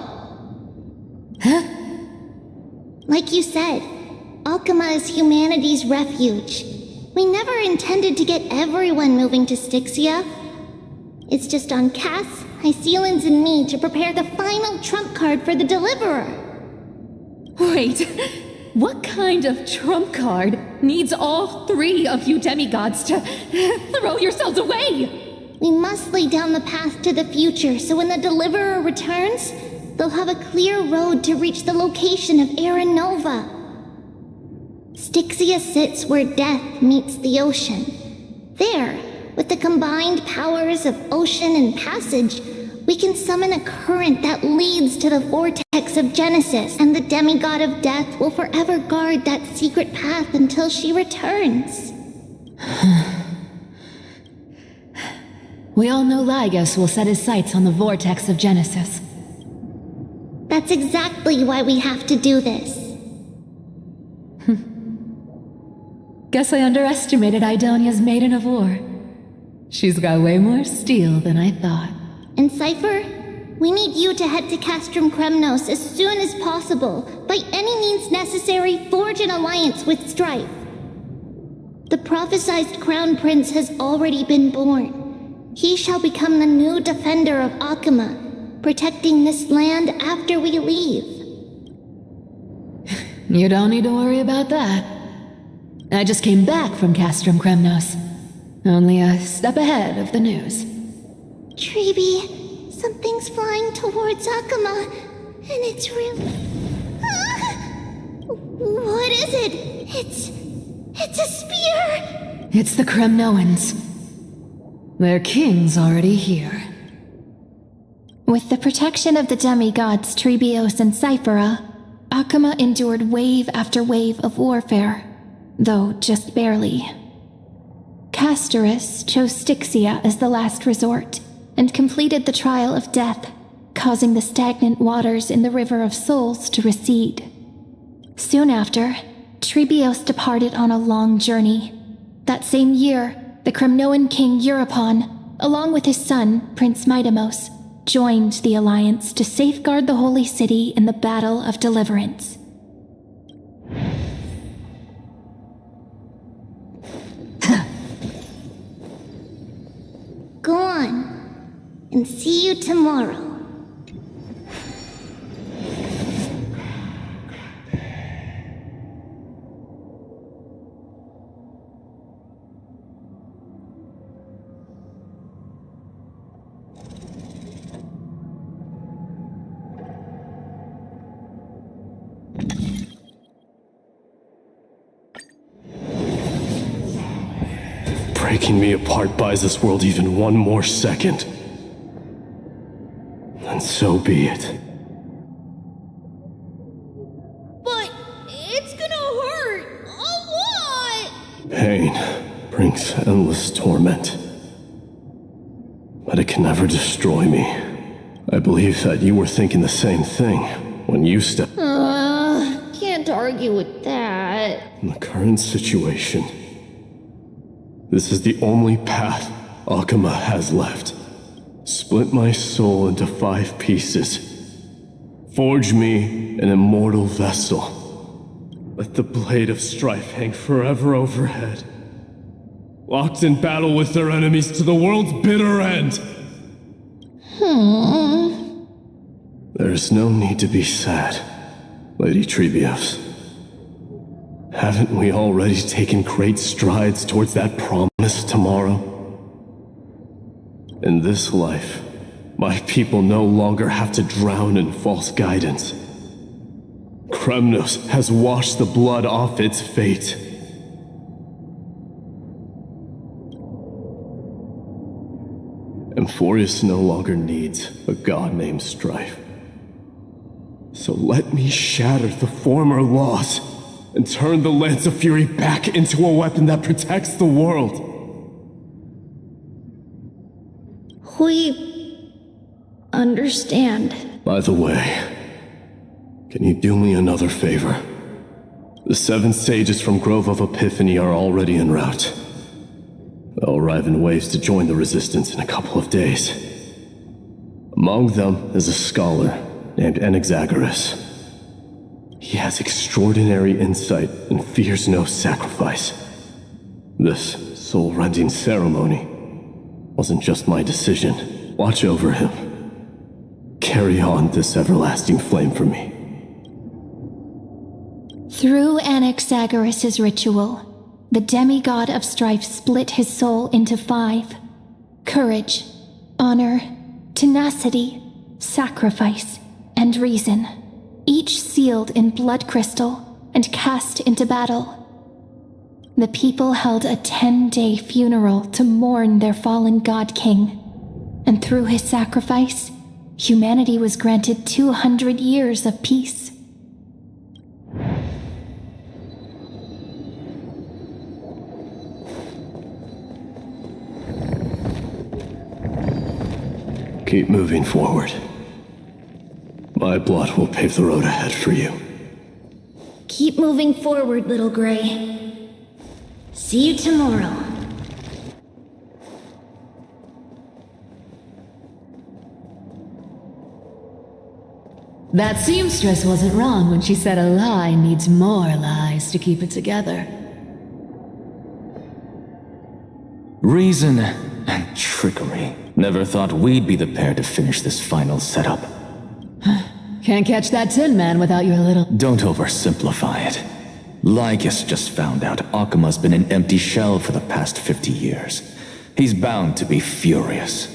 Huh? Like you said, Akama is humanity's refuge. We never intended to get everyone moving to Styxia. It's just on Cass, Hycealans, and me to prepare the final trump card for the Deliverer. Wait, what kind of trump card needs all three of you demigods to throw yourselves away? We must lay down the path to the future so when the Deliverer returns, they'll have a clear road to reach the location of Era Nova. Styxia sits where death meets the ocean. There, with the combined powers of ocean and passage, we can summon a current that leads to the vortex of Genesis, and the demigod of death will forever guard that secret path until she returns. We all know Lygus will set his sights on the vortex of Genesis. That's exactly why we have to do this. Guess I underestimated Idonia's Maiden of War. She's got way more steel than I thought. And Cypher, we need you to head to Castrum Kremnos as soon as possible. By any means necessary, forge an alliance with Strife. The prophesized Crown Prince has already been born. He shall become the new defender of Akuma, protecting this land after we leave. You don't need to worry about that. I just came back from Castrum Kremnos. Only a step ahead of the news. Treeby, something's flying towards Akuma, and it's really... What is it? It's a spear! It's the Kremnoans. Their king's already here. With the protection of the demigods Trebios and Cyphera, Akuma endured wave after wave of warfare, though just barely. Castorus chose Styxia as the last resort, and completed the trial of death, causing the stagnant waters in the River of Souls to recede. Soon after, Trebios departed on a long journey. That same year, the Kremnoan king Euripon, along with his son, Prince Midamos, joined the alliance to safeguard the holy city in the Battle of Deliverance. Go on, and see you tomorrow. Breaking me apart buys this world even one more second. And so be it. But it's gonna hurt a lot! Pain brings endless torment. But it can never destroy me. I believe that you were thinking the same thing when you stepped Can't argue with that. in the current situation. This is the only path Akuma has left. Split my soul into 5 pieces. Forge me an immortal vessel. Let the blade of strife hang forever overhead. Locked in battle with their enemies to the world's bitter end. There's no need to be sad, Lady Trebios. Haven't we already taken great strides towards that promised tomorrow? In this life, my people no longer have to drown in false guidance. Kremnos has washed the blood off its fate. Emphorius no longer needs a god named Strife. So let me shatter the former laws and turn the Lance of Fury back into a weapon that protects the world. We understand. By the way, can you do me another favor? The 7 sages from Grove of Epiphany are already en route. They'll arrive in waves to join the resistance in a couple of days. Among them is a scholar named Anaxagoras. He has extraordinary insight and fears no sacrifice. This soul-rending ceremony wasn't just my decision. Watch over him. Carry on this everlasting flame for me. Through Anaxagoras' ritual, the demigod of strife split his soul into 5. Courage, honor, tenacity, sacrifice, and reason, each sealed in blood crystal and cast into battle. The people held a 10-day funeral to mourn their fallen god king, and through his sacrifice, humanity was granted 200 years of peace. Keep moving forward. My blood will pave the road ahead for you. Keep moving forward, little Gray. See you tomorrow. That seamstress wasn't wrong when she said a lie needs more lies to keep it together. Reason and trickery. Never thought we'd be the pair to finish this final setup. Can't catch that Tin Man without your little... Don't oversimplify it. Lycus just found out Akima's been an empty shell for the past 50 years. He's bound to be furious.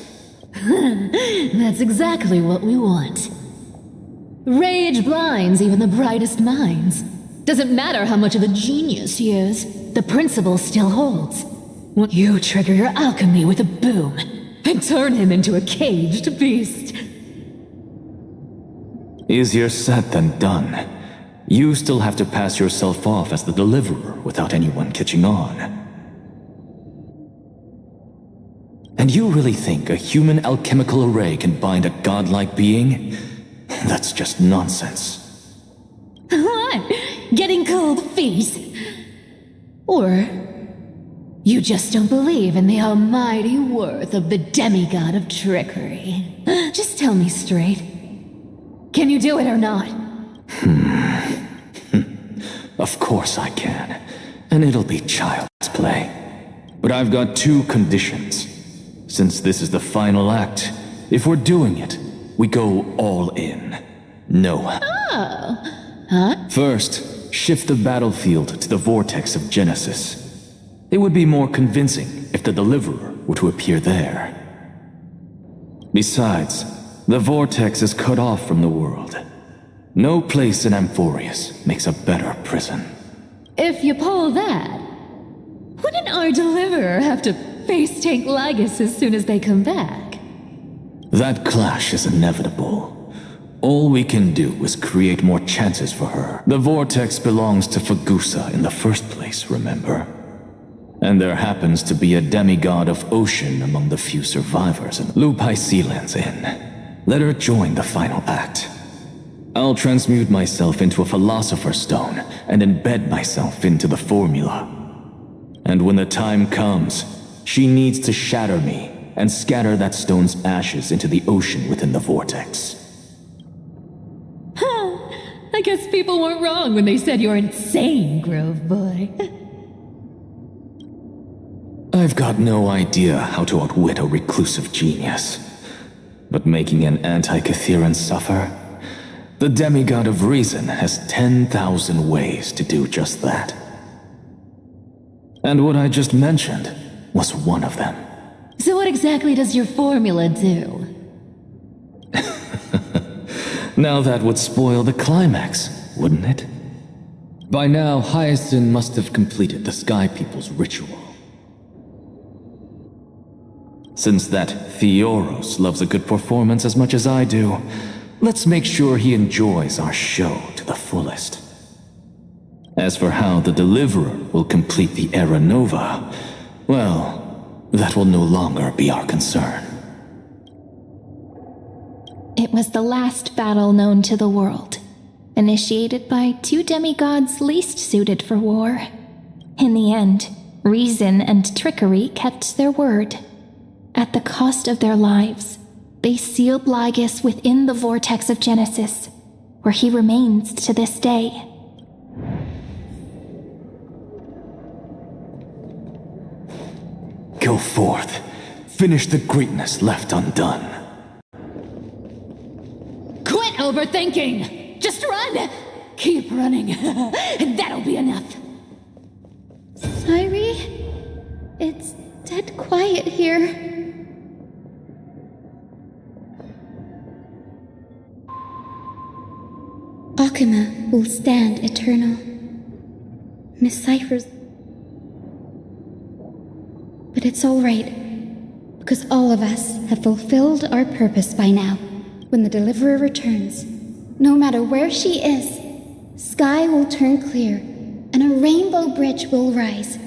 That's exactly what we want. Rage blinds even the brightest minds. Doesn't matter how much of a genius he is, the principle still holds. You trigger your alchemy with a boom, and turn him into a caged beast. Easier said than done. You still have to pass yourself off as the deliverer without anyone catching on. And you really think a human alchemical array can bind a godlike being? That's just nonsense. What? Getting cold feet? Or you just don't believe in the almighty worth of the demigod of trickery? Just tell me straight. Can you do it or not? Of course I can. And it'll be child's play. But I've got two conditions. Since this is the final act, if we're doing it, we go all in. No. Oh. Huh? First, shift the battlefield to the vortex of Genesis. It would be more convincing if the deliverer were to appear there. Besides, the vortex is cut off from the world. No place in Amphorius makes a better prison. If you pull that, wouldn't our deliverer have to face tank Lygus as soon as they come back? That clash is inevitable. All we can do is create more chances for her. The vortex belongs to Fagusa in the first place, remember? And there happens to be a demigod of ocean among the few survivors in Lupaisilan's Inn. Let her join the final act. I'll transmute myself into a philosopher's stone and embed myself into the formula. And when the time comes, she needs to shatter me and scatter that stone's ashes into the ocean within the vortex. I guess people weren't wrong when they said you're insane, Grove Boy. I've got no idea how to outwit a reclusive genius. But making an anti-Cathiran suffer? The demigod of reason has 10,000 ways to do just that. And what I just mentioned was one of them. So what exactly does your formula do? Now that would spoil the climax, wouldn't it? By now, Hyacinth must have completed the Sky People's ritual. Since that Theoros loves a good performance as much as I do, let's make sure he enjoys our show to the fullest. As for how the Deliverer will complete the Era Nova, well, that will no longer be our concern. It was the last battle known to the world, initiated by two demigods least suited for war. In the end, reason and trickery kept their word. At the cost of their lives, they sealed Lygus within the vortex of Genesis, where he remains to this day. Go forth. Finish the greatness left undone. Quit overthinking! Just run! Keep running. That'll be enough. Sairi? It's dead quiet here. Akima will stand eternal. Miss Cypher's... But it's all right, because all of us have fulfilled our purpose by now. When the Deliverer returns, no matter where she is, sky will turn clear, and a rainbow bridge will rise,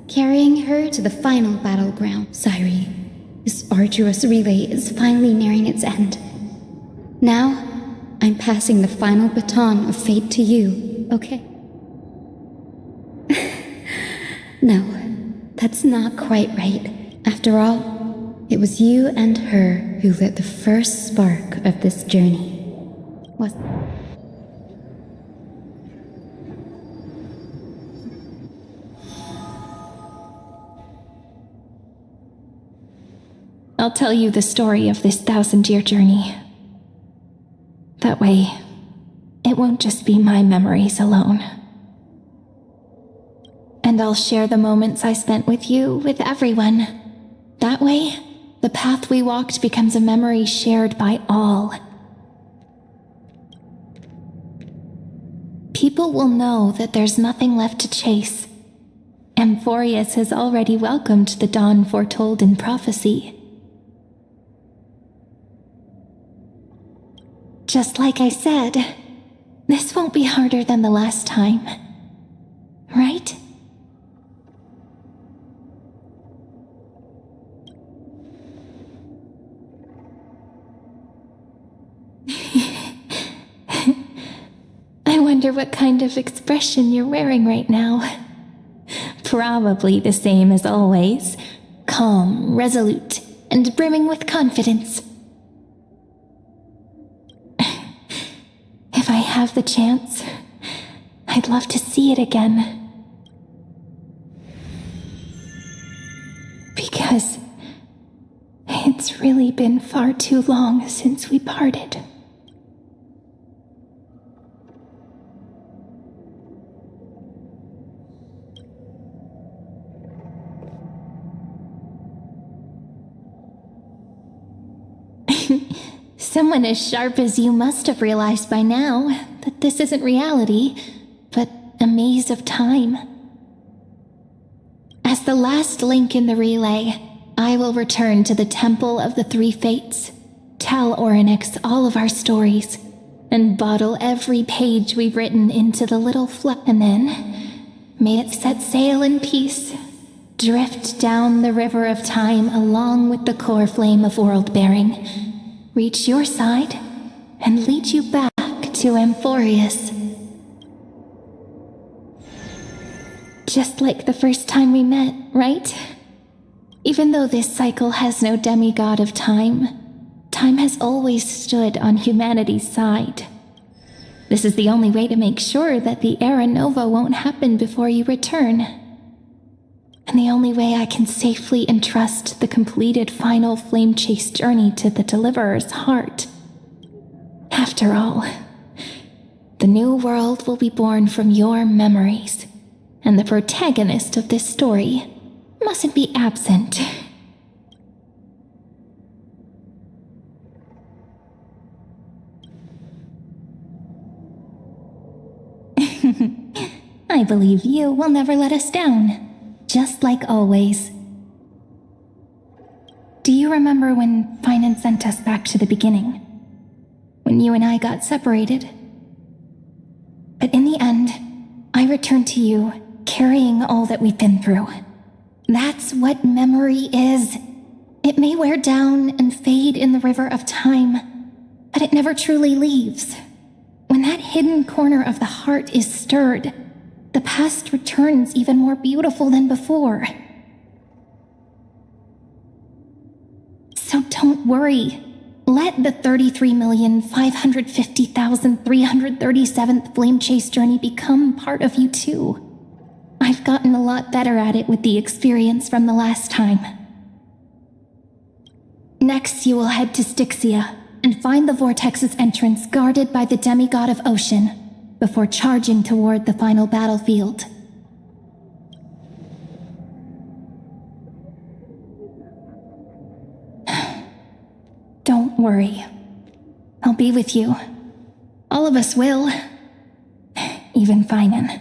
carrying her to the final battleground. Sairi, this arduous relay is finally nearing its end. Now, I'm passing the final baton of fate to you, okay? No, that's not quite right. After all, it was you and her who lit the first spark of this journey. Was... I'll tell you the story of this 1,000-year journey. That way, it won't just be my memories alone. And I'll share the moments I spent with you with everyone. That way, the path we walked becomes a memory shared by all. People will know that there's nothing left to chase. Amphorius has already welcomed the dawn foretold in prophecy. Just like I said, this won't be harder than the last time. Right? I wonder what kind of expression you're wearing right now. Probably the same as always. Calm, resolute, and brimming with confidence. If I have the chance, I'd love to see it again. Because it's really been far too long since we parted. Someone as sharp as you must have realized by now that this isn't reality, but a maze of time. As the last link in the relay, I will return to the Temple of the Three Fates, tell Orynyx all of our stories, and bottle every page we've written into the little and then may it set sail in peace, drift down the river of time along with the core flame of world-bearing, reach your side, and lead you back to Amphorius. Just like the first time we met, right? Even though this cycle has no demigod of time, time has always stood on humanity's side. This is the only way to make sure that the Era Nova won't happen before you return. And the only way I can safely entrust the completed final flame chase journey to the Deliverer's heart. After all, the new world will be born from your memories, and the protagonist of this story mustn't be absent. I believe you will never let us down. Just like always. Do you remember when Finan sent us back to the beginning? When you and I got separated? But in the end, I returned to you, carrying all that we've been through. That's what memory is. It may wear down and fade in the river of time, but it never truly leaves. When that hidden corner of the heart is stirred, the past returns even more beautiful than before. So don't worry. Let the 33,550,337th Flame Chase journey become part of you too. I've gotten a lot better at it with the experience from the last time. Next, you will head to Styxia and find the Vortex's entrance guarded by the demigod of ocean, before charging toward the final battlefield. Don't worry. I'll be with you. All of us will. Even Finan.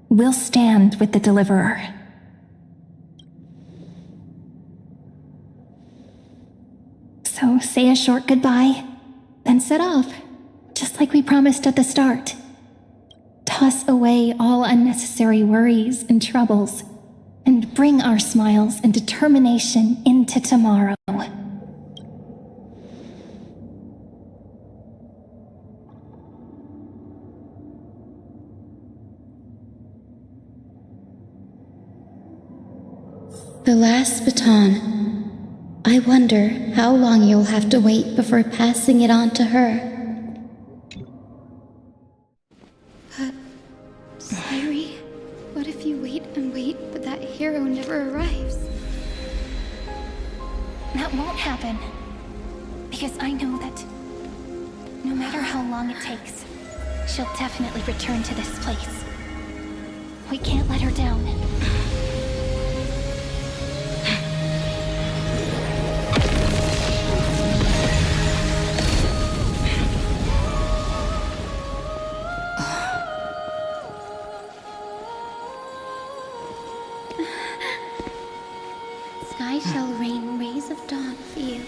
We'll stand with the Deliverer. So say a short goodbye, then set off, just like we promised at the start. Toss away all unnecessary worries and troubles, and bring our smiles and determination into tomorrow. The last baton. I wonder how long you'll have to wait before passing it on to her. Sairi, what if you wait and wait, but that hero never arrives? That won't happen. Because I know that no matter how long it takes, she'll definitely return to this place. We can't let her down. Sky shall rain rays of dawn for you.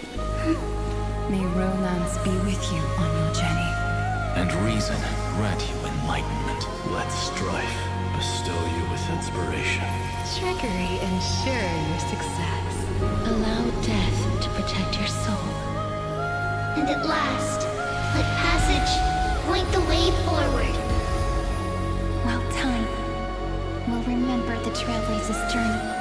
May romance be with you on your journey. And reason grant you enlightenment. Let strife bestow you with inspiration. Trickery ensure your success. Allow death to protect your soul. And at last, let passage point the way forward. While time will remember the Trailblazer's journey.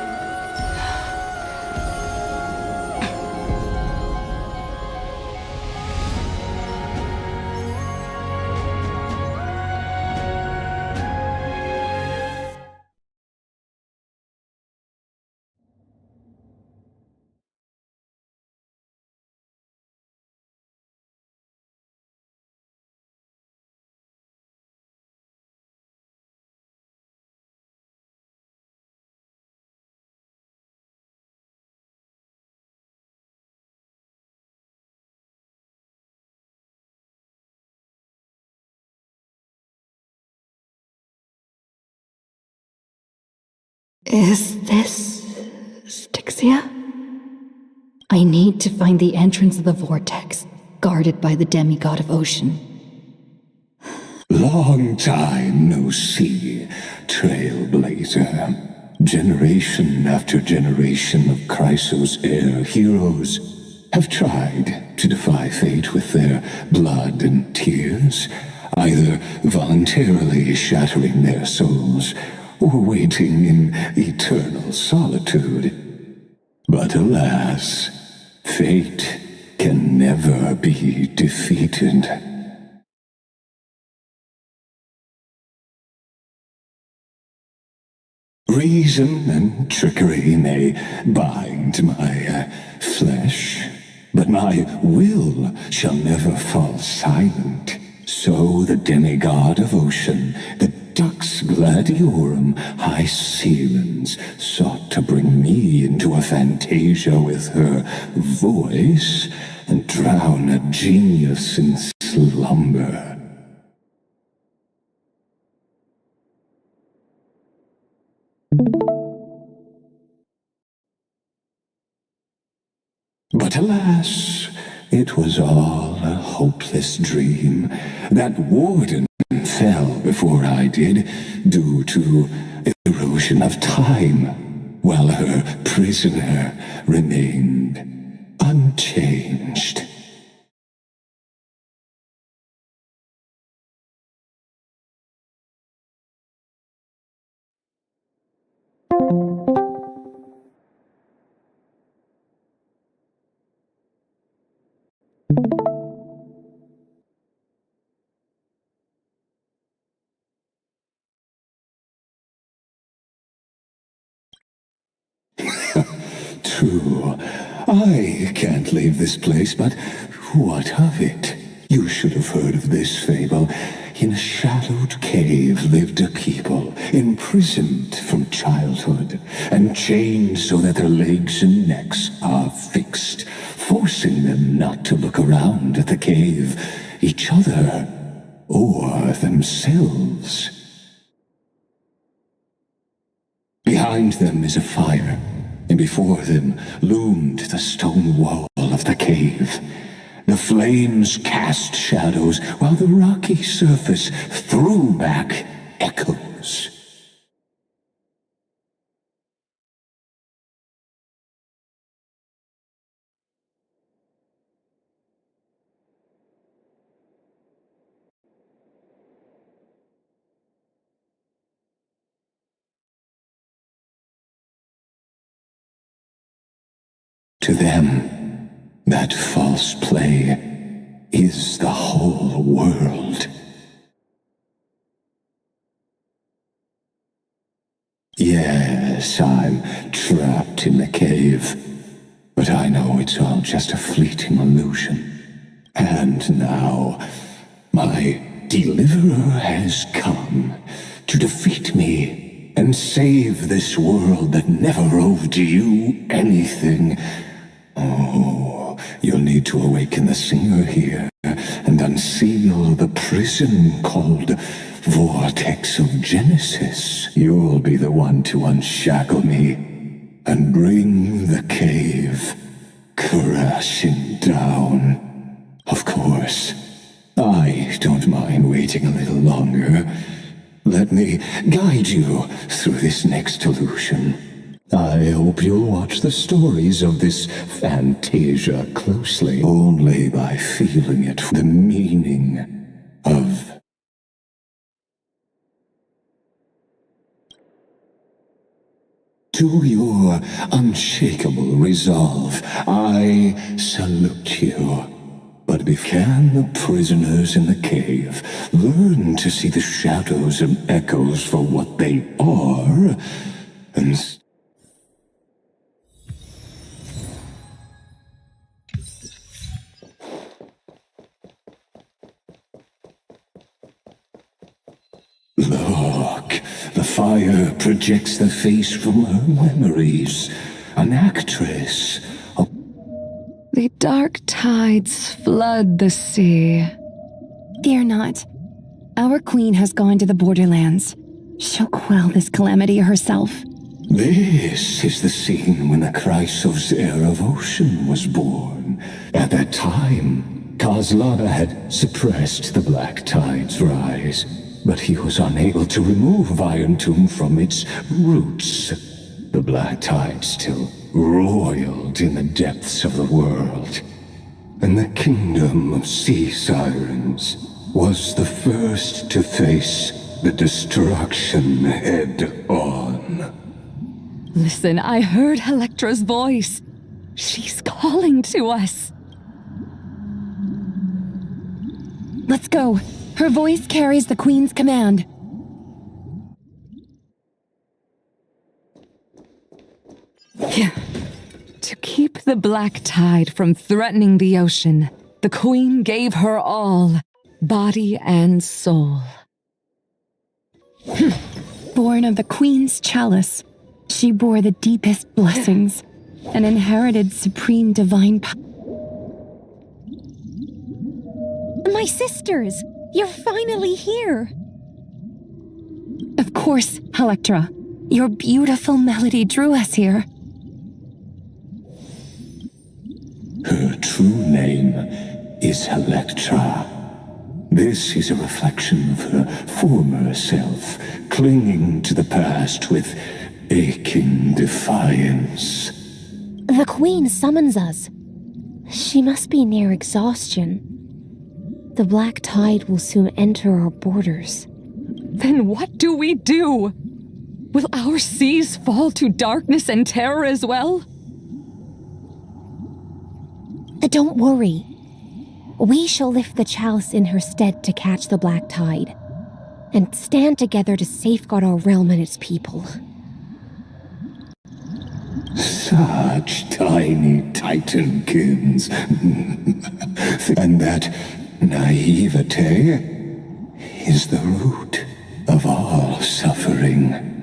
Is this Styxia? I need to find the entrance of the vortex, guarded by the demigod of ocean. Long time no see, Trailblazer. Generation after generation of Chrysos heir heroes have tried to defy fate with their blood and tears, either voluntarily shattering their souls or waiting in eternal solitude. But alas, fate can never be defeated. Reason and trickery may bind my flesh, but my will shall never fall silent. So the demigod of ocean, the Dux Gladiorum High Sealens, sought to bring me into a fantasia with her voice and drown a genius in slumber. But alas, it was all a hopeless dream. That warden fell before I did, due to erosion of time, while her prisoner remained unchanged. True, I can't leave this place, but what of it? You should have heard of this fable. In a shadowed cave lived a people, imprisoned from childhood, and chained so that their legs and necks are fixed, forcing them not to look around at the cave, each other, or themselves. Behind them is a fire, and before them loomed the stone wall of the cave. The flames cast shadows, while the rocky surface threw back echoes. To them, that false play is the whole world. Yes, I'm trapped in the cave. But I know it's all just a fleeting illusion. And now, my deliverer has come to defeat me and save this world that never owed you anything. Oh, you'll need to awaken the singer here and unseal the prison called Vortex of Genesis. You'll be the one to unshackle me and bring the cave crashing down. Of course, I don't mind waiting a little longer. Let me guide you through this next illusion. I hope you'll watch the stories of this Fantasia closely. Only by feeling it, the meaning of to your unshakable resolve, I salute you. But can the prisoners in the cave learn to see the shadows and echoes for what they are, and look, the fire projects the face from her memories. An actress. The dark tides flood the sea. Fear not. Our queen has gone to the borderlands. She'll quell this calamity herself. This is the scene when the Chrysos heir of Ocean was born. At that time, Kozlana had suppressed the black tide's rise, but he was unable to remove Iron Tomb from its roots. The black tide still roiled in the depths of the world, and the kingdom of sea sirens was the first to face the destruction head on. Listen, I heard Electra's voice. She's calling to us. Let's go. Her voice carries the queen's command. To keep the black tide from threatening the ocean, the queen gave her all, body and soul. Born of the queen's chalice, she bore the deepest blessings and inherited supreme divine power. My sisters! You're finally here! Of course, Electra. Your beautiful melody drew us here. Her true name is Electra. This is a reflection of her former self, clinging to the past with aching defiance. The queen summons us. She must be near exhaustion. The black tide will soon enter our borders. Then what do we do? Will our seas fall to darkness and terror as well? Don't worry. We shall lift the chalice in her stead to catch the black tide, and stand together to safeguard our realm and its people. Such tiny titankins. And that naivete is the root of all suffering.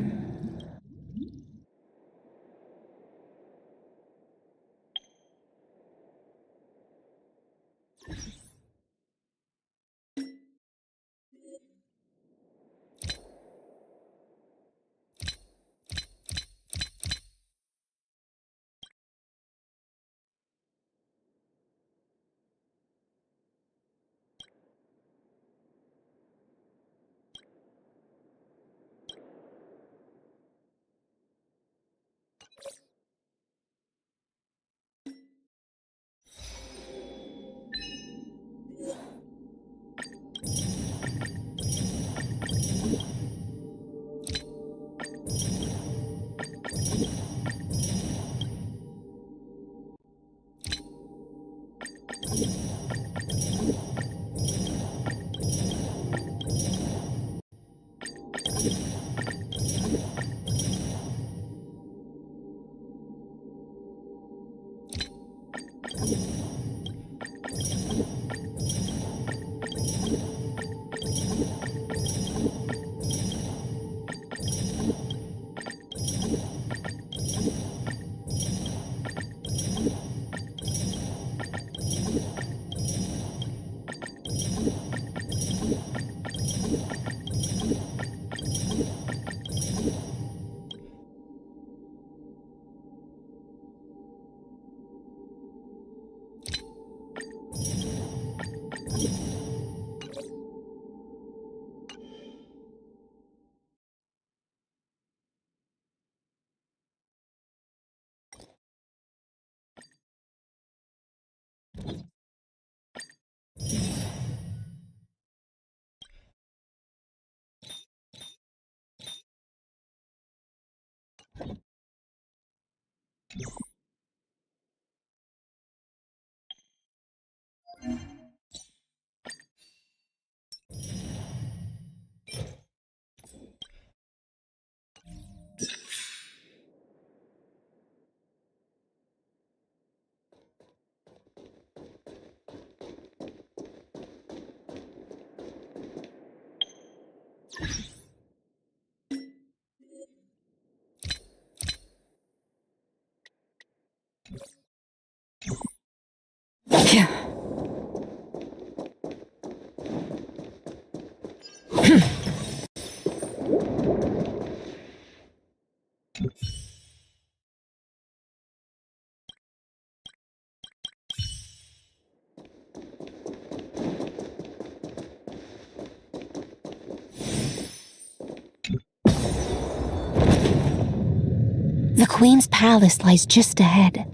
The Queen's palace lies just ahead.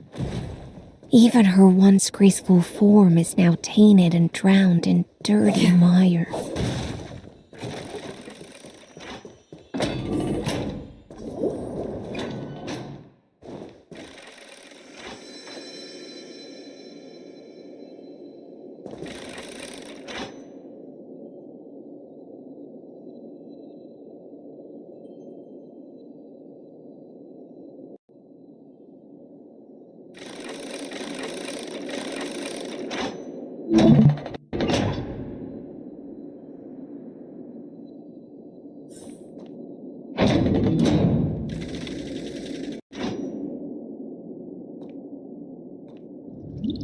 Even her once graceful form is now tainted and drowned in dirty mire.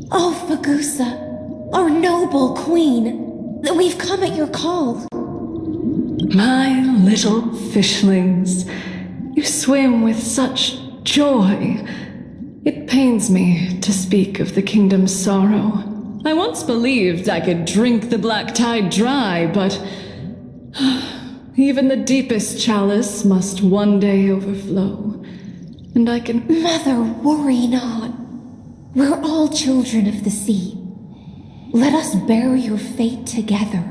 Oh, Fagusa, our noble queen, we've come at your call. My little fishlings, you swim with such joy. It pains me to speak of the kingdom's sorrow. I once believed I could drink the black tide dry, but even the deepest chalice must one day overflow. And I can... Mother, worry not. We're all children of the sea. Let us bear your fate together.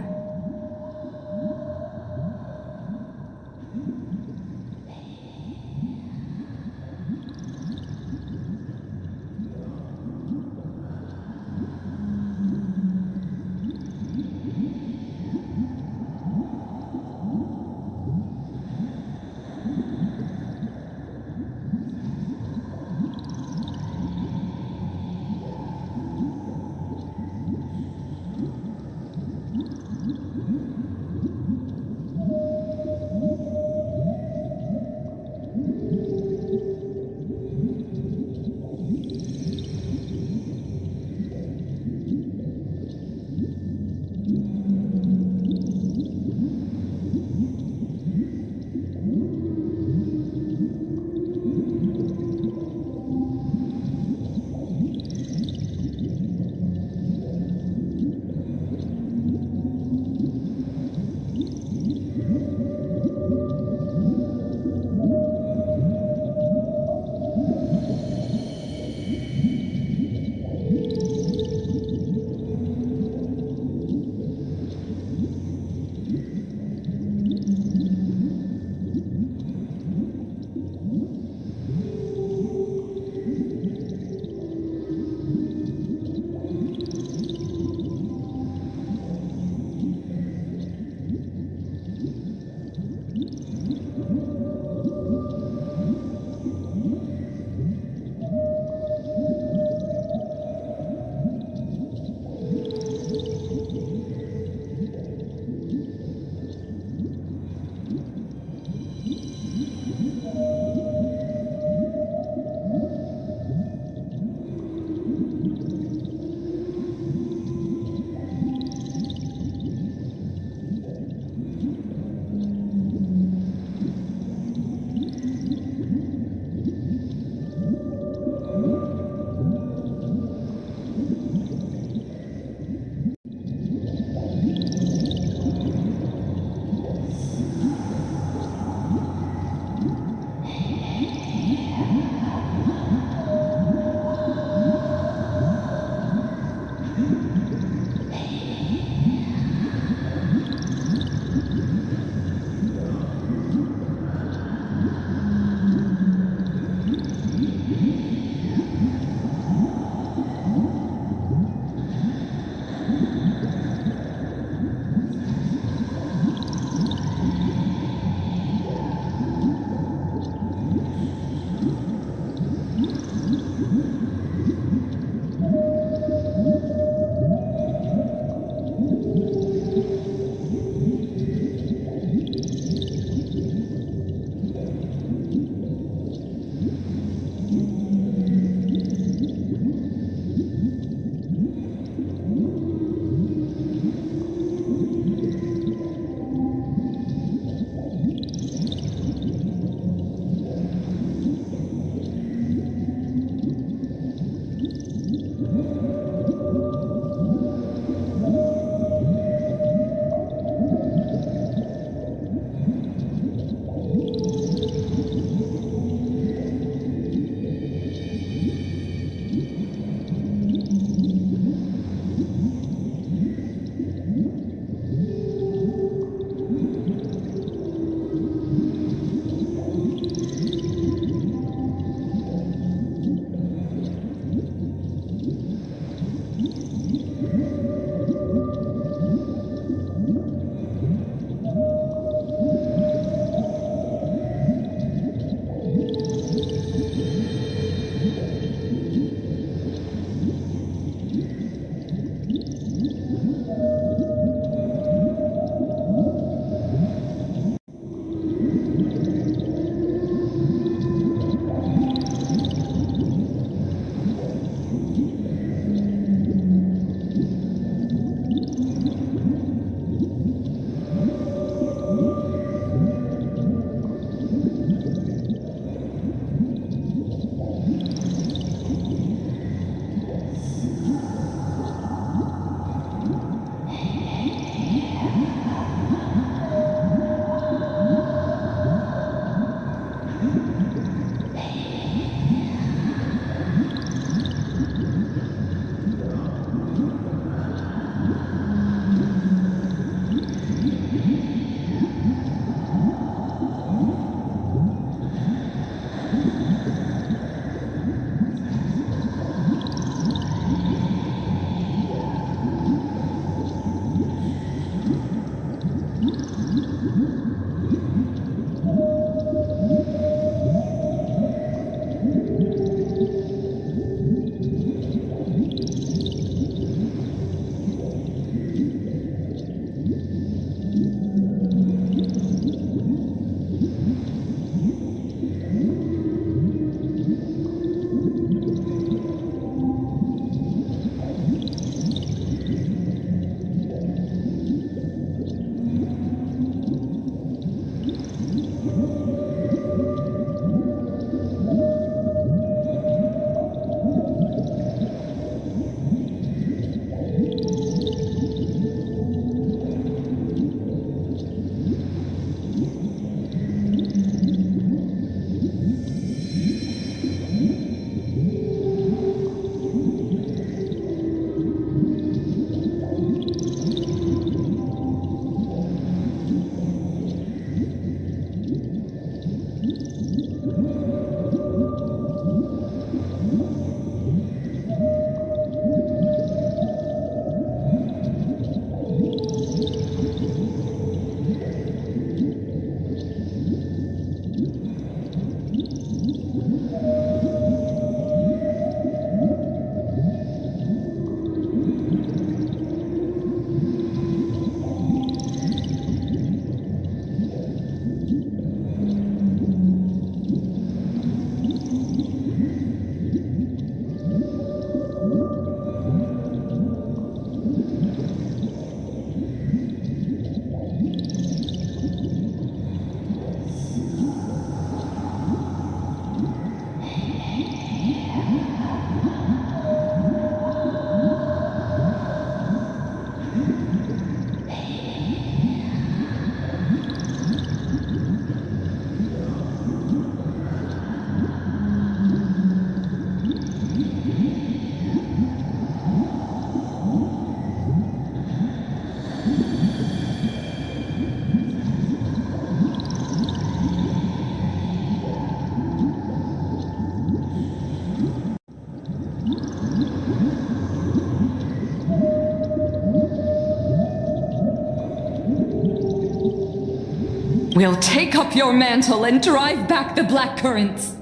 We'll take up your mantle and drive back the black currents.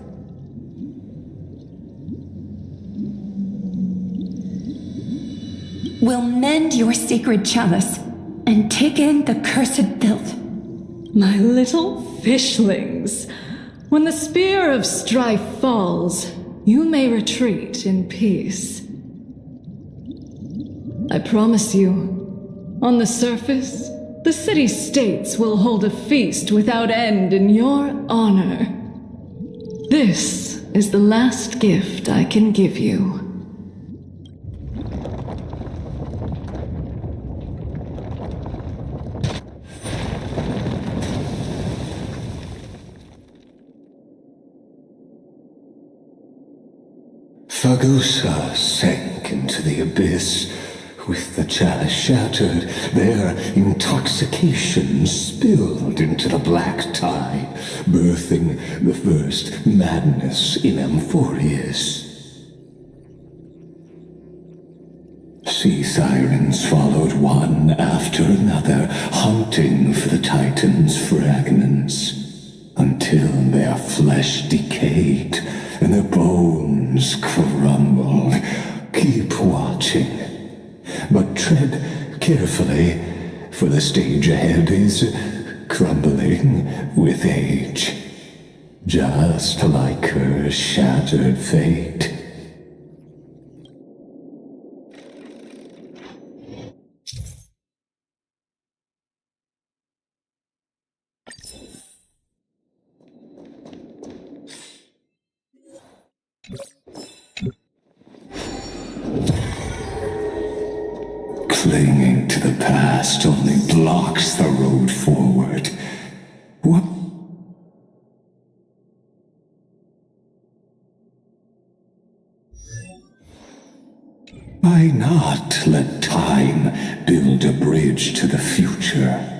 We'll mend your sacred chalice and take in the cursed filth. My little fishlings, when the spear of strife falls, you may retreat in peace. I promise you, on the surface, the city-states will hold a feast without end in your honor. This is the last gift I can give you. Fagusa sank into the abyss. With the chalice shattered, their intoxication spilled into the black tide, birthing the first madness in Amphorius. Sea sirens followed one after another, hunting for the Titan's fragments, until their flesh decayed and their bones crumbled. Keep watching. But tread carefully, for the stage ahead is crumbling with age, just like her shattered fate. Clinging to the past only blocks the road forward. What? Why not let time build a bridge to the future?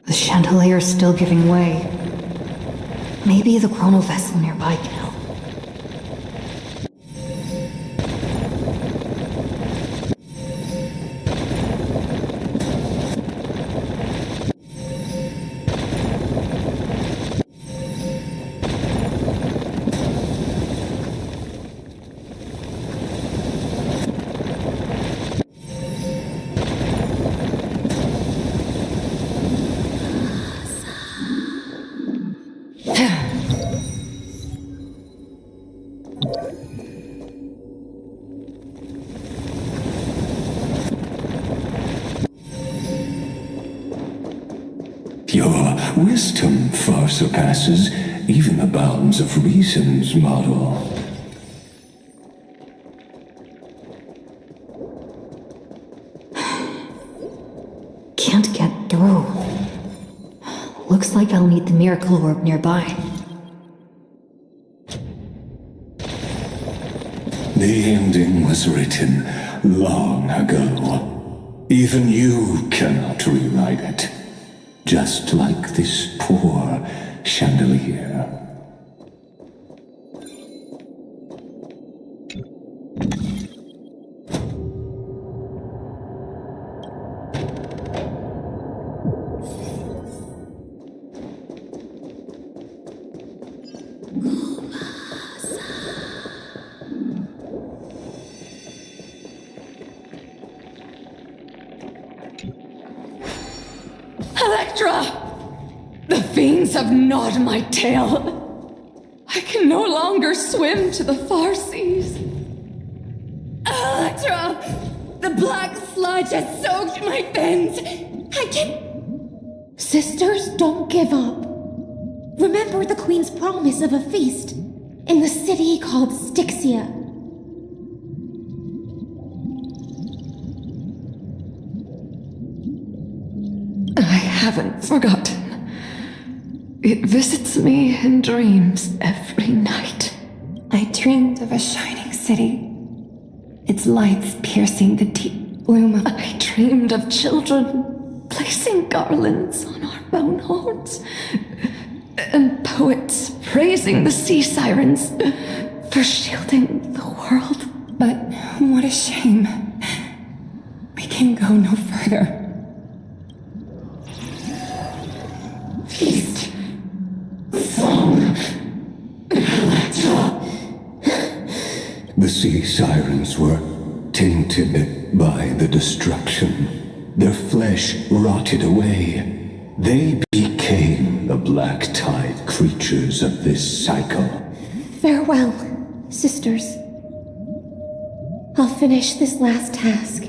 The chandelier's still giving way. Maybe the chrono vessel nearby can help. Your wisdom far surpasses even the bounds of reason's model. Can't get through. Looks like I'll need the miracle orb nearby. The ending was written long ago. Even you cannot rewrite it. Just like this poor chandelier. Saputra! The fiends have gnawed my tail. I can no longer swim to the far seas. Electra! The black sludge has soaked my fins. I can't... Sisters, don't give up. Remember the Queen's promise of a feast in the city called Styxia. I haven't forgotten. It visits me in dreams every night. I dreamed of a shining city, its lights piercing the deep gloom of... I dreamed of children placing garlands on our bone horns, and poets praising the sea sirens for shielding the world. But what a shame. We can go no further. Feast. Song. The sea sirens were tainted by the destruction. Their flesh rotted away. They became the black tide creatures of this cycle. Farewell, sisters. I'll finish this last task.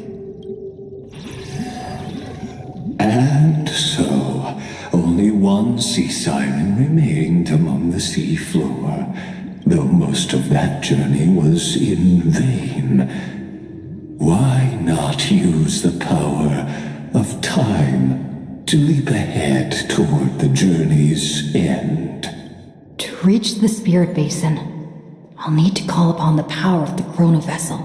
And so, only one sea siren remained among the sea floor, though most of that journey was in vain. Why not use the power of time to leap ahead toward the journey's end? To reach the spirit basin, I'll need to call upon the power of the chrono vessel.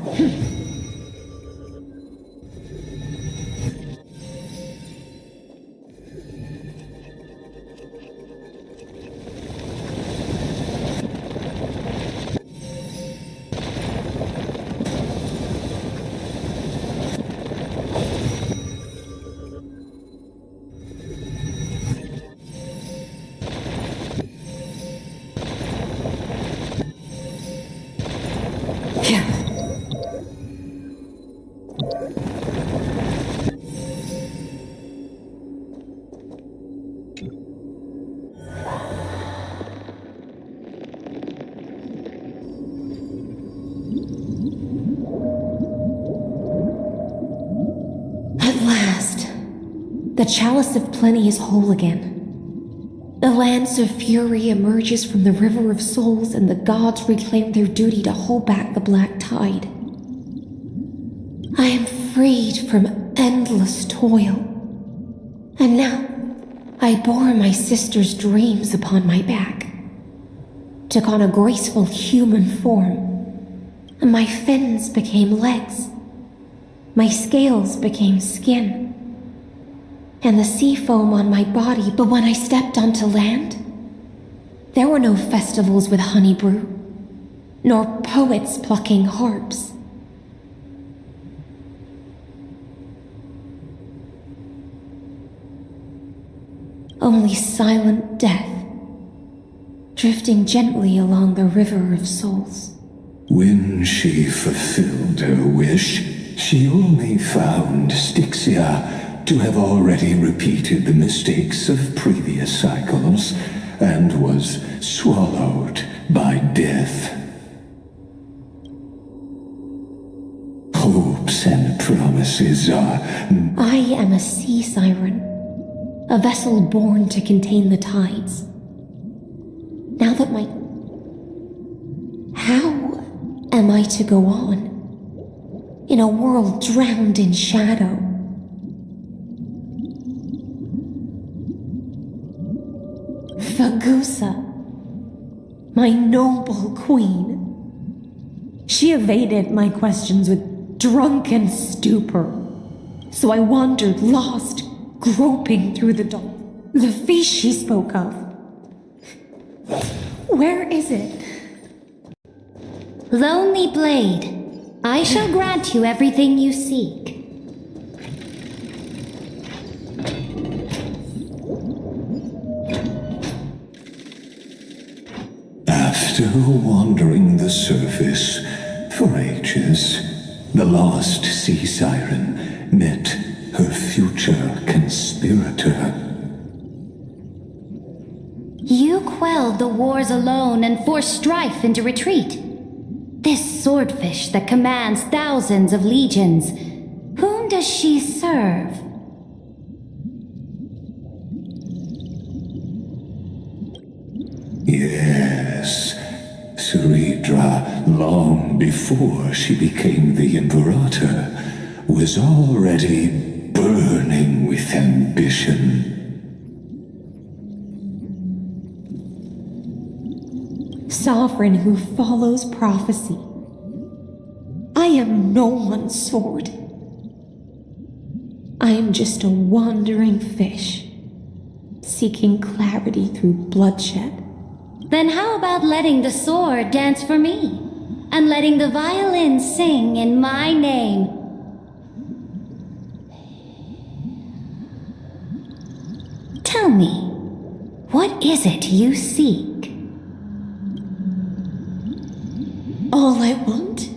The chalice of plenty is whole again. The lance of fury emerges from the river of souls, and the gods reclaim their duty to hold back the black tide. I am freed from endless toil. And now, I bore my sister's dreams upon my back, took on a graceful human form, and my fins became legs. My scales became skin. And the sea foam on my body, but when I stepped onto land, there were no festivals with honey brew, nor poets plucking harps. Only silent death, drifting gently along the river of souls. When she fulfilled her wish, she only found Styxia to have already repeated the mistakes of previous cycles, and was swallowed by death. Hopes and promises are... I am a sea siren, a vessel born to contain the tides. Now that my... How am I to go on in a world drowned in shadow? Vagusa, my noble queen. She evaded my questions with drunken stupor, so I wandered lost, groping through the dark. The feast she spoke of. Where is it? Lonely Blade, I shall grant you everything you seek. After wandering the surface for ages, the lost sea siren met her future conspirator. quelled the wars alone and forced strife into retreat. This swordfish that commands thousands of legions, whom does she serve? Yes, Saputra, long before she became the Imperator, was already burning with ambition. Sovereign who follows prophecy. I am no one's sword. I am just a wandering fish, seeking clarity through bloodshed. Then how about letting the sword dance for me, and letting the violin sing in my name? Tell me, what is it you seek? All I want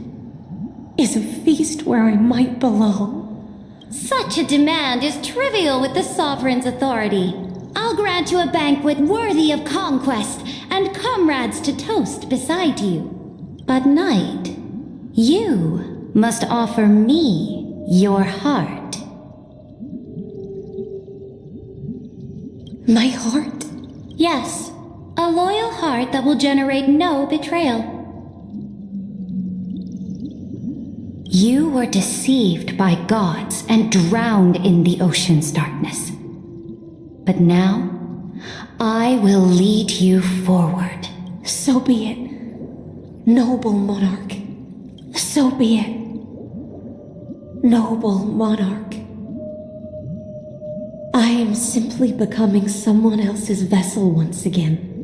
is a feast where I might belong. Such a demand is trivial with the sovereign's authority. I'll grant you a banquet worthy of conquest and comrades to toast beside you. But knight, you must offer me your heart. My heart? Yes, a loyal heart that will generate no betrayal. You were deceived by gods and drowned in the ocean's darkness. But now, I will lead you forward. So be it, noble monarch. So be it, noble monarch. I am simply becoming someone else's vessel once again.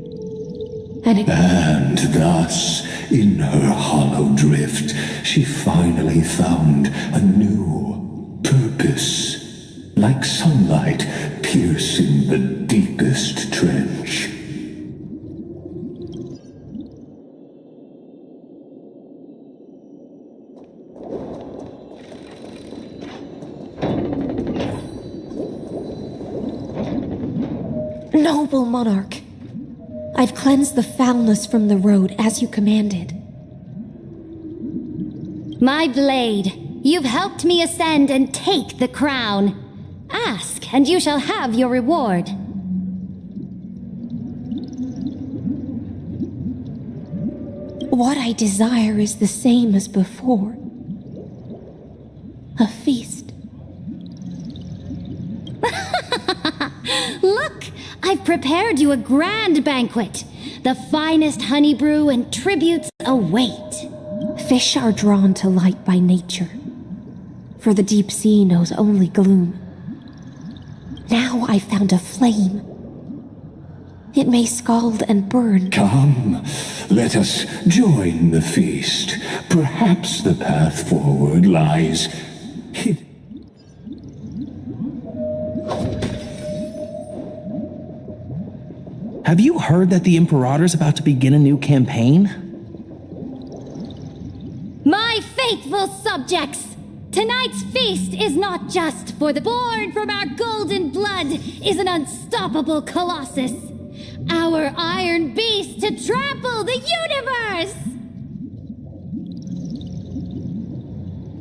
And thus, in her hollow drift, she finally found a new purpose. Like sunlight piercing the deepest trench. Noble monarch, I've cleansed the foulness from the road as you commanded. My blade, you've helped me ascend and take the crown. Ask, and you shall have your reward. What I desire is the same as before. A feast. Look, I've prepared you a grand banquet. The finest honey brew and tributes await. Fish are drawn to light by nature, for the deep sea knows only gloom. Now I found a flame. It may scald and burn. Come, let us join the feast. Perhaps the path forward lies hidden. Have you heard that the Imperator's about to begin a new campaign? My faithful subjects! Tonight's feast is not just for the born from our golden blood is an unstoppable colossus. Our iron beast to trample the universe!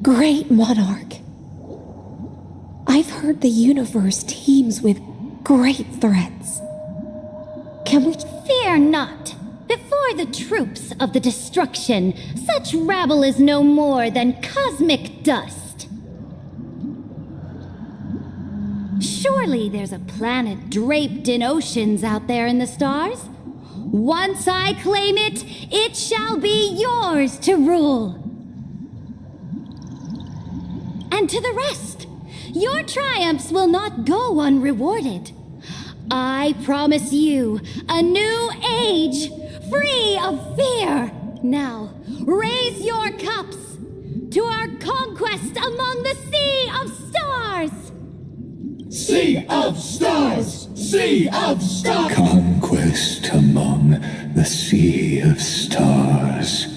Great monarch. I've heard the universe teems with great threats. Can we... Fear not. Before the troops of the destruction, such rabble is no more than cosmic dust. Surely there's a planet draped in oceans out there in the stars. Once I claim it, it shall be yours to rule. And to the rest, your triumphs will not go unrewarded. I promise you a new age, free of fear. Now, raise your cups to our conquest among the sea of stars. Sea of stars! Sea of stars! Conquest among the sea of stars.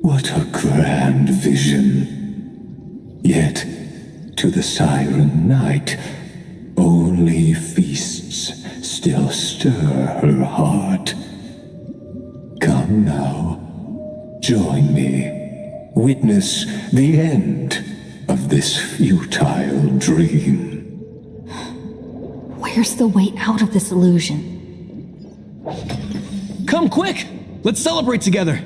What a grand vision. Yet, to the siren night, only feasts still stir her heart. Come now. Join me. Witness the end of this futile dream. Where's the way out of this illusion? Come quick! Let's celebrate together!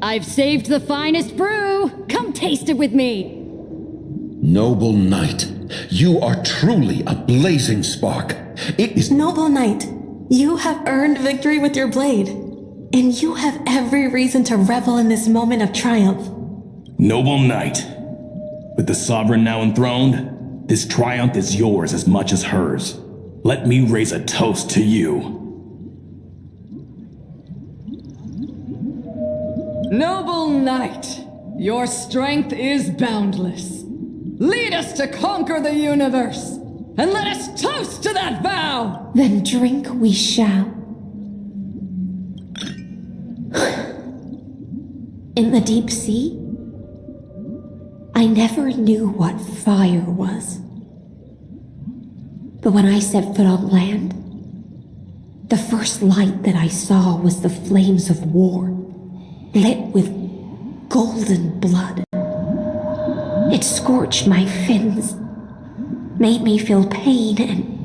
I've saved the finest brew! Come taste it with me! Noble knight, you are truly a blazing spark. It is... Noble knight, you have earned victory with your blade, and you have every reason to revel in this moment of triumph. Noble knight, with the sovereign now enthroned, this triumph is yours as much as hers. Let me raise a toast to you. Noble knight, your strength is boundless. Lead us to conquer the universe, and let us toast to that vow! Then drink we shall. In the deep sea, I never knew what fire was. But when I set foot on land, the first light that I saw was the flames of war, lit with golden blood. It scorched my fins, made me feel pain, and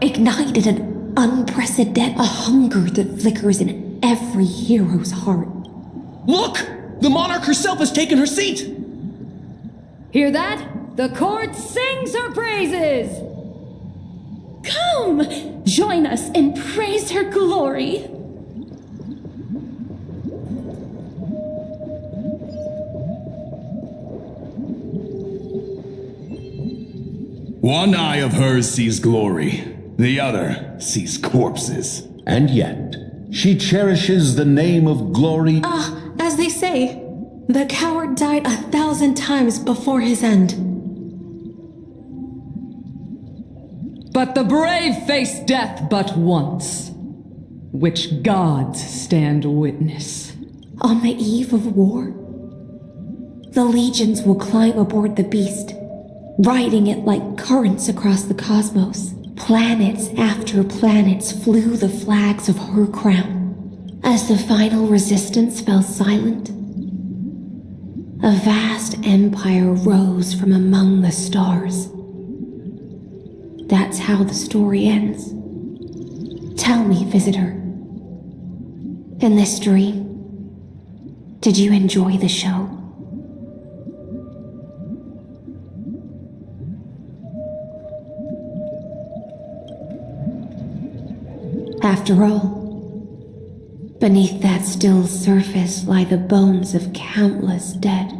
ignited an unprecedented hunger that flickers in every hero's heart. Look! The monarch herself has taken her seat! Hear that? The court sings her praises! Come! Join us and praise her glory! One eye of hers sees glory, the other sees corpses. And yet, she cherishes the name of glory. As they say, the coward died 1,000 times before his end. But the brave face death but once, which gods stand witness. On the eve of war, the legions will climb aboard the beast, riding it like currents across the cosmos. Planets after planets flew the flags of her crown. As the final resistance fell silent, a vast empire rose from among the stars. That's how the story ends. Tell me, visitor, in this dream, did you enjoy the show? After all, beneath that still surface lie the bones of countless dead.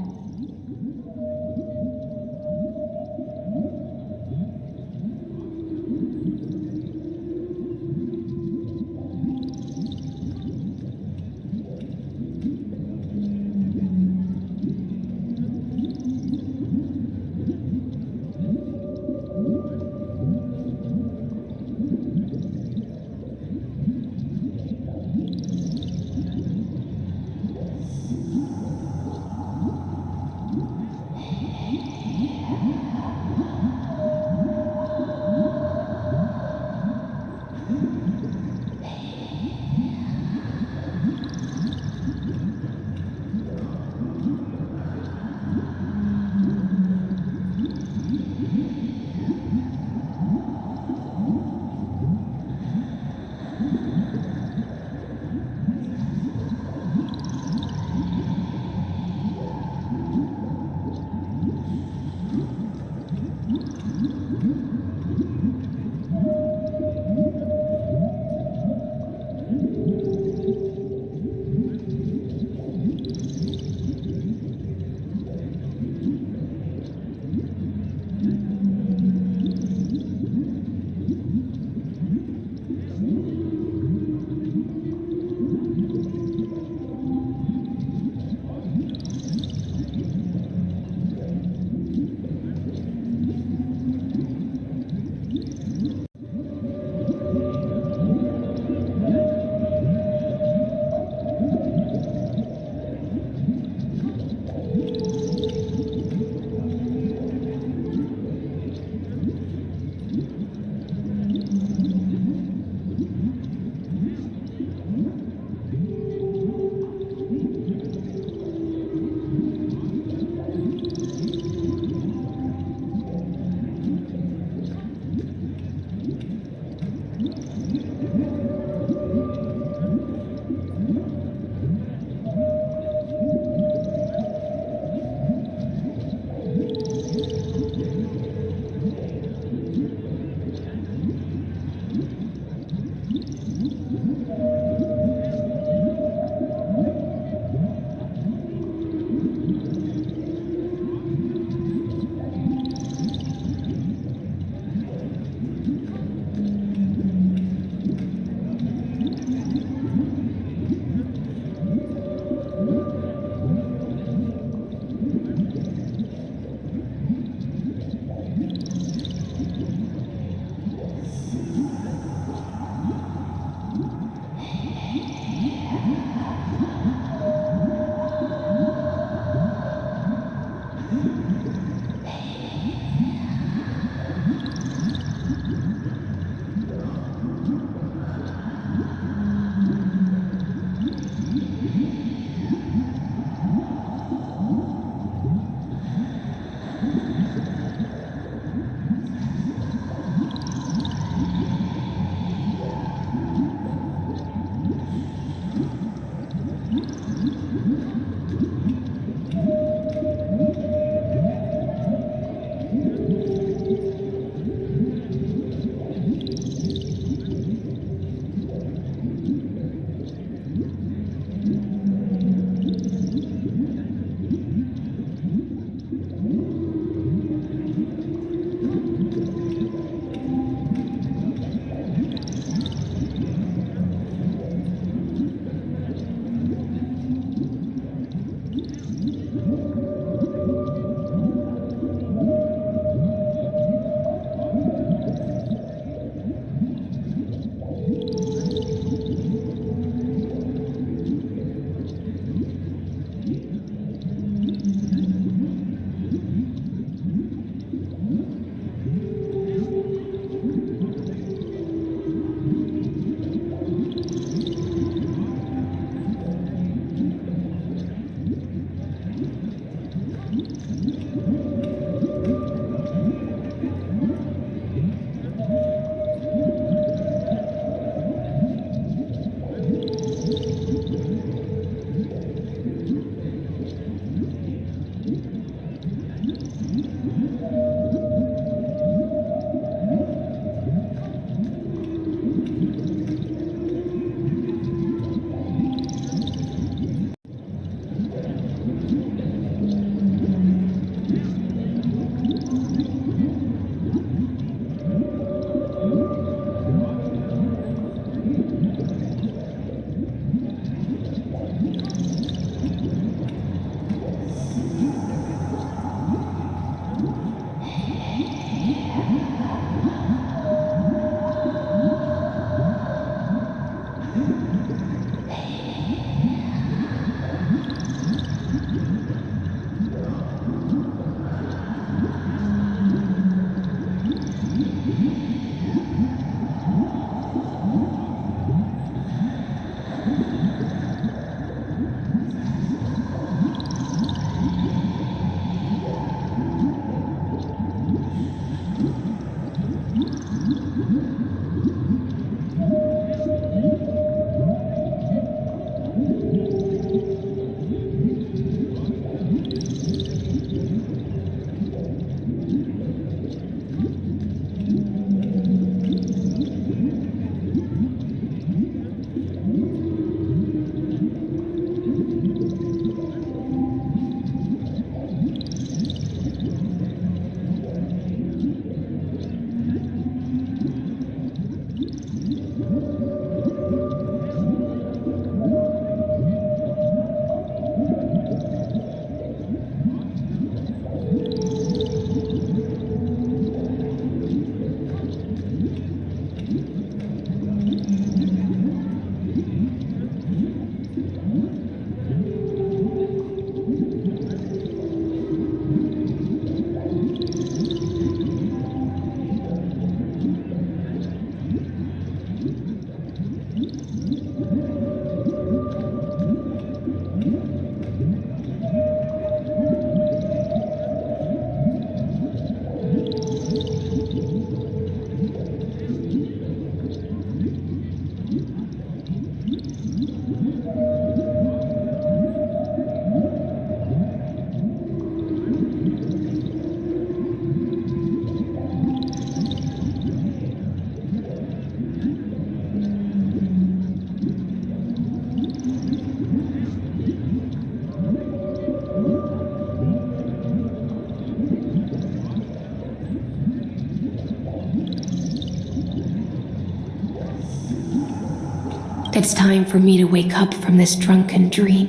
It's time for me to wake up from this drunken dream.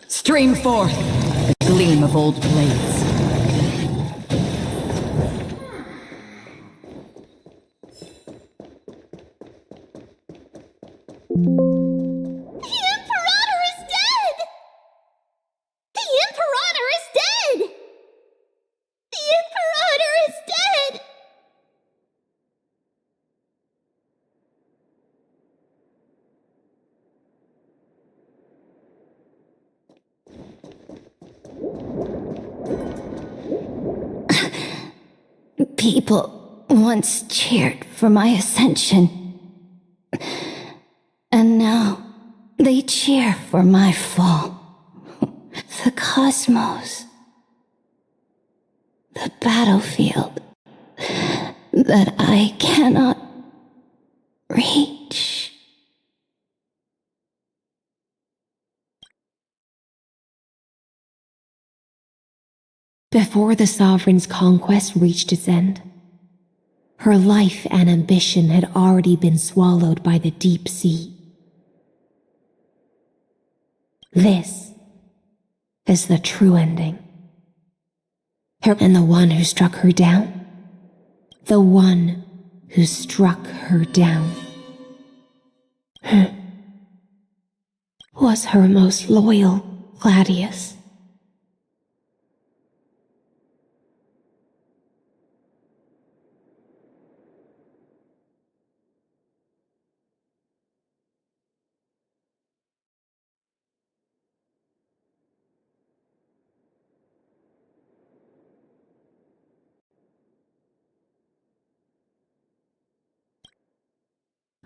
Stream forth, the gleam of old blades. People once cheered for my ascension, and now they cheer for my fall. The cosmos, the battlefield that I cannot reach. Before the Sovereign's conquest reached its end, her life and ambition had already been swallowed by the deep sea. This is the true ending. And the one who struck her down, the one who struck her down, was her most loyal Gladius.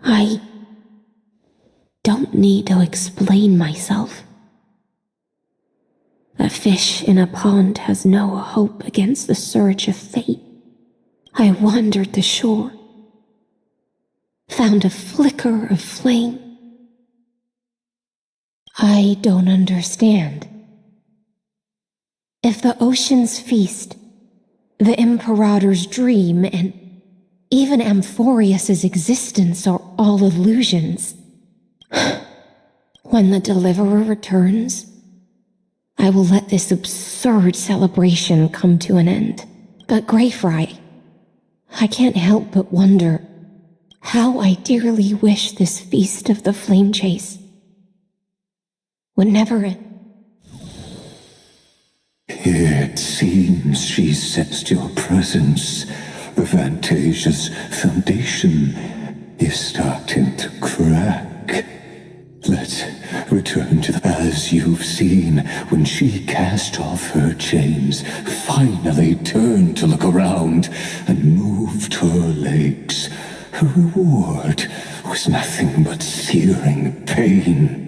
I don't need to explain myself. A fish in a pond has no hope against the surge of fate. I wandered the shore, found a flicker of flame. I don't understand. If the ocean's feast, the Imperator's dream, and even Amphorius's existence are all illusions, when the Deliverer returns, I will let this absurd celebration come to an end. But Greyfry, I can't help but wonder how I dearly wish this feast of the flame chase would never end. It seems she sensed your presence. The Fantasia's foundation is starting to crack. Let's return to as you've seen when she cast off her chains, finally turned to look around and moved her legs. Her reward was nothing but searing pain.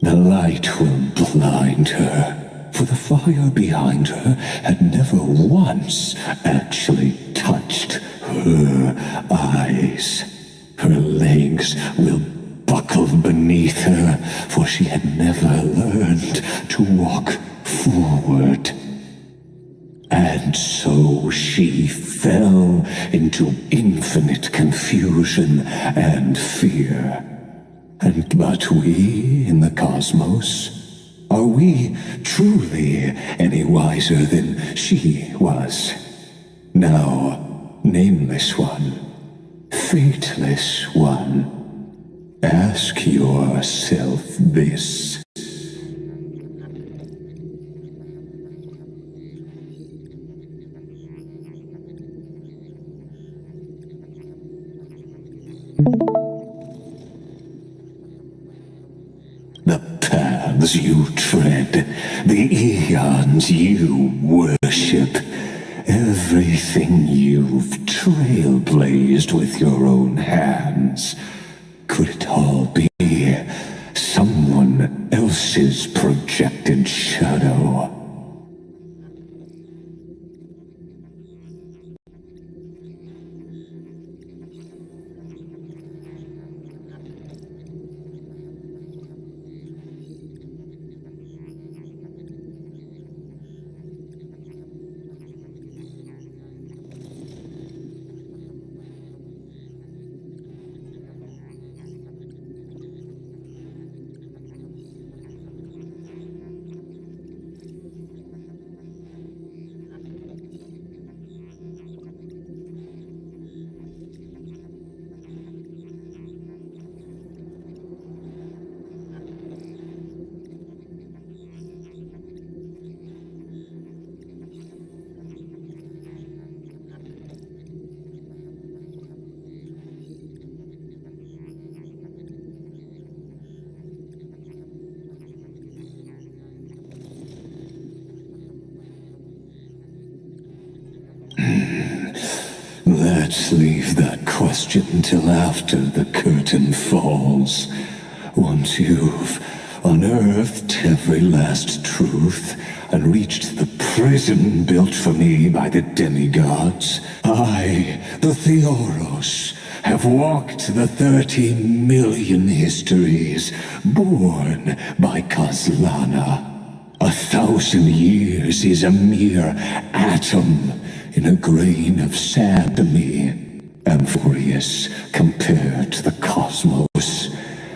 The light will blind her, for the fire behind her had never once actually touched her eyes. Her legs will buckle beneath her, for she had never learned to walk forward. And so she fell into infinite confusion and fear. But we in the cosmos, are we truly any wiser than she was? Now, nameless one, fateless one, ask yourself this. The paths you tread, the eons you worship, everything you've trailblazed with your own hands, could it all be someone else's projected shadow? Let's leave that question till after the curtain falls. Once you've unearthed every last truth and reached the prison built for me by the demigods, I, the Theoros, have walked the 30 million histories born by Kozlana. 1,000 years is a mere atom in a grain of sand to me. Amphorius, compared to the cosmos,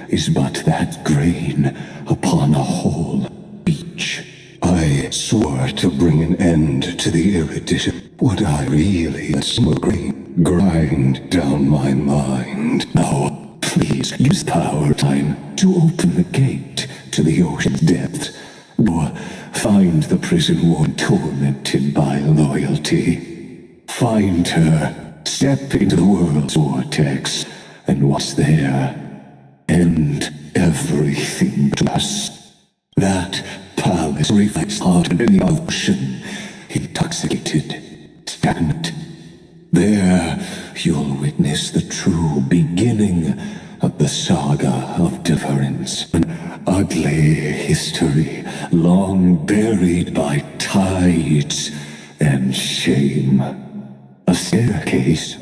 is but that grain upon a whole beach. I swore to bring an end to the erudition. Would I really let some grain grind down my mind? Now, please use power time to open the gate to the ocean's depths. Or find the prison warden tormented by loyalty. Find her, step into the world's vortex, and what's there? End everything to us. That palace reflects hard in the ocean, intoxicated, stagnant. There you'll witness the true beginning of the saga of deliverance. An ugly history long buried by tides and shame. A staircase.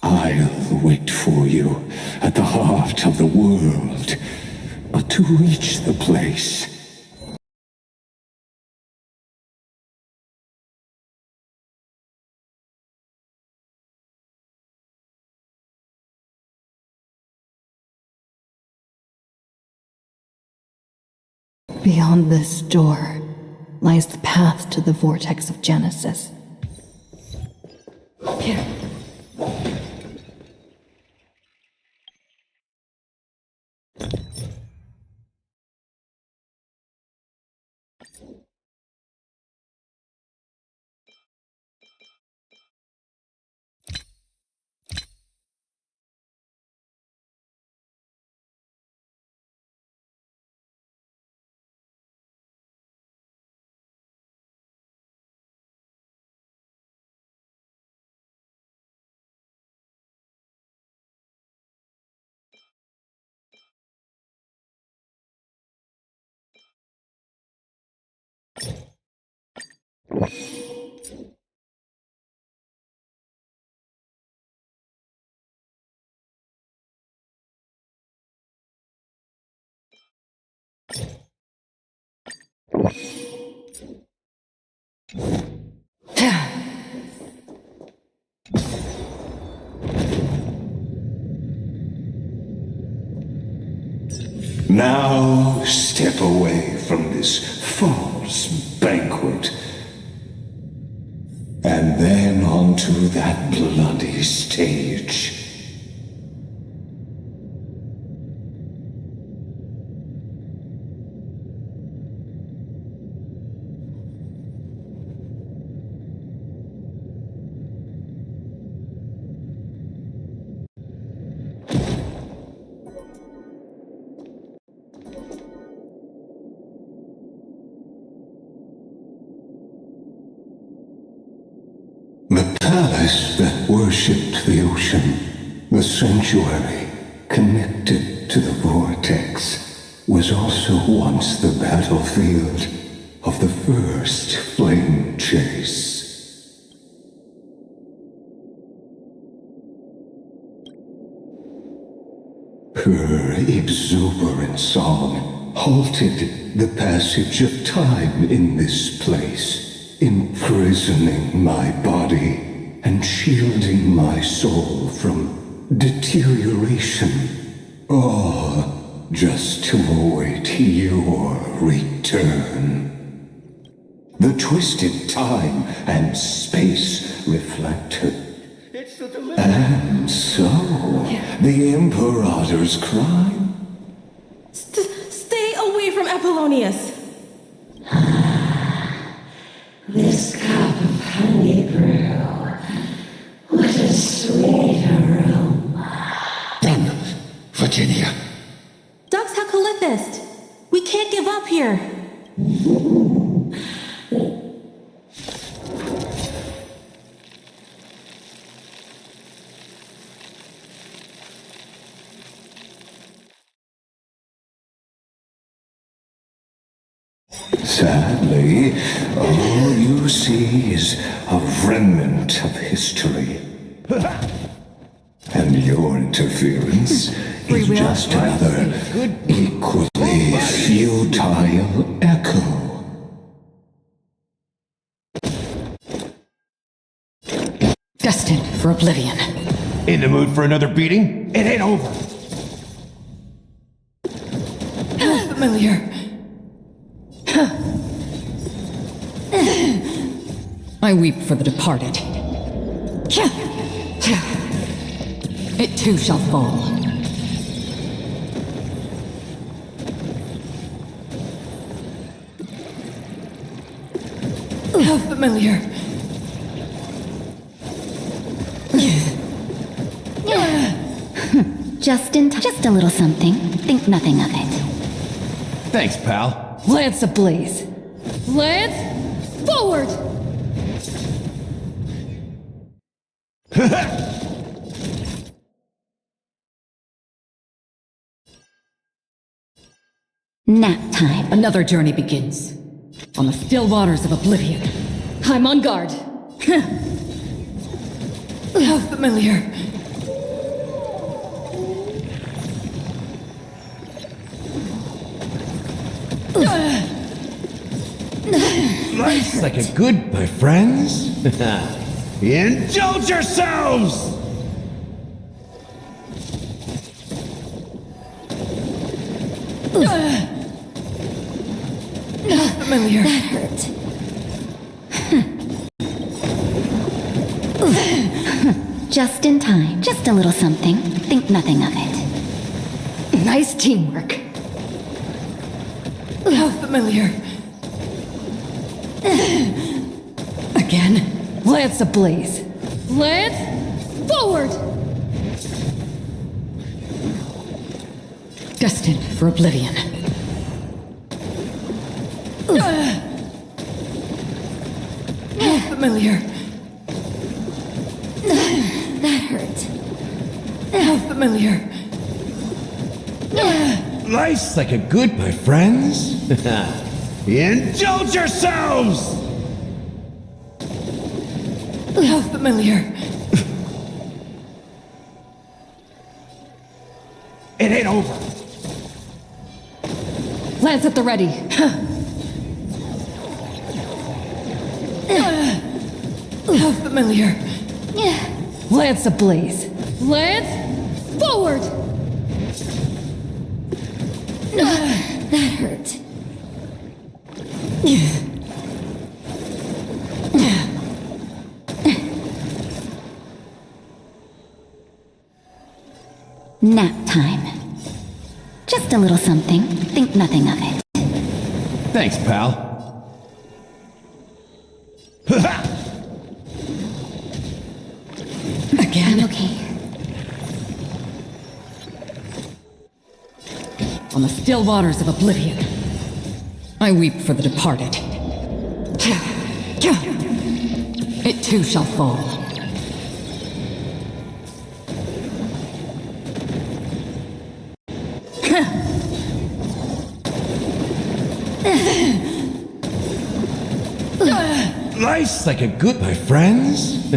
I'll wait for you at the heart of the world. But to reach the place, beyond this door lies the path to the vortex of Genesis. Here. Now step away from this false banquet, and then onto that bloody stage. The palace that worshipped the ocean, the sanctuary connected to the vortex, was also once the battlefield of the first flame chase. Her exuberant song halted the passage of time in this place, imprisoning my body and shielding my soul from deterioration, all just to await your return. The twisted time and space reflect her. And so, the Imperator's crime? Stay away from Apollonius! This cup of honey brew. What a sweet aroma. Run, Virginia. Dux Hakalithist! We can't give up here! Sadly, all you see is a remnant of history. And your interference is just another equally futile echo. Destined for oblivion. In the mood for another beating? It ain't over. Familiar. I weep for the departed. It too shall fall. How familiar. Just a little something. Think nothing of it. Thanks, pal. Lance ablaze. Lance, forward! Nap time. Another journey begins. On the still waters of oblivion. I'm on guard. How familiar. Life's like a good, my friends. Indulge yourselves! Familiar. That hurt. Just in time. Just a little something. Think nothing of it. Nice teamwork. How familiar. Again? Lance ablaze. Lance, forward! Destined for oblivion. How familiar. That hurt. How familiar. Life's like a good, my friends. Indulge yourselves! How familiar. It ain't over. Lance at the ready. How familiar. Lance ablaze. Lance, forward! That hurt. Nap time. Just a little something. Think nothing of it. Thanks, pal. Again? I'm okay. On the still waters of oblivion, I weep for the departed. It too shall fall. Life's like a good, my friends.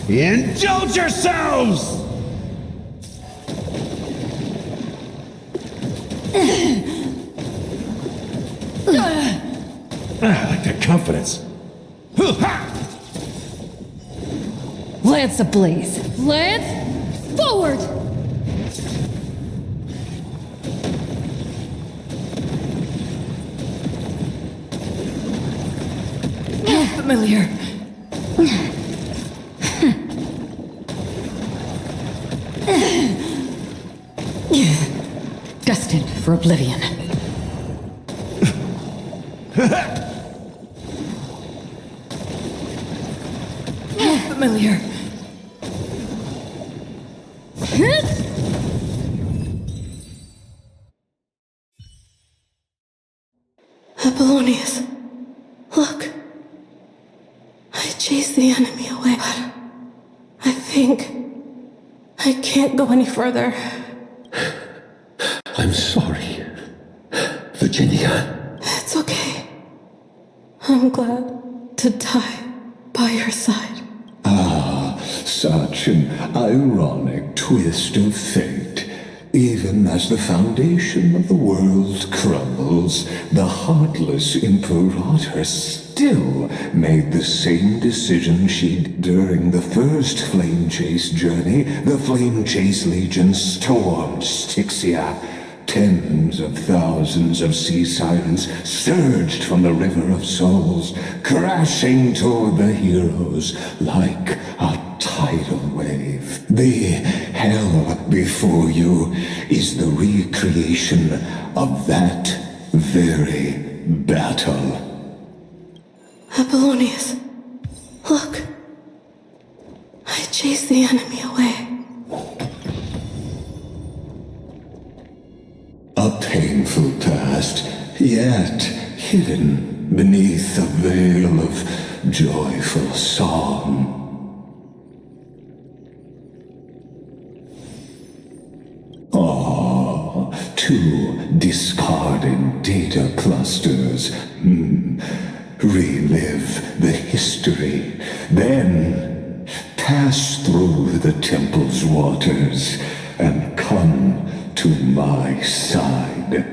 Indulge yourselves! I like that confidence. Lance ablaze. Lance, forward! How familiar. Destined for oblivion. How familiar. Apollonius, look. I chased the enemy away, but I think I can't go any further. I'm sorry, Virginia. It's okay. I'm glad to die by your side. Ah, such an ironic twist of fate. Even as the foundation of the world crumbles, the heartless Imperator still made the same decision she did during the first Flame Chase journey. The Flame Chase Legion stormed Styxia. Tens of thousands of sea sirens surged from the River of Souls, crashing toward the heroes like a tidal wave. The hell before you is the recreation of that very battle. Apollonius, look. I chased the enemy away. A painful past, yet hidden beneath a veil of joyful song. Ah, two discarded data clusters. Relive the history, then pass through the temple's waters and come to my side.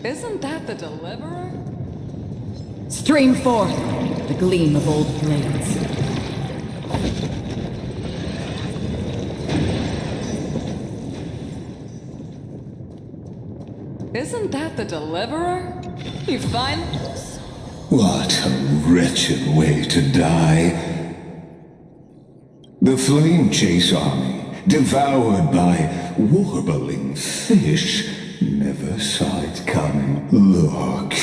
Isn't that the Deliverer? Stream forth the gleam of old blades. Isn't that the Deliverer? You find... What a wretched way to die. The Flame Chase Army, devoured by warbling fish, never saw it coming. Look,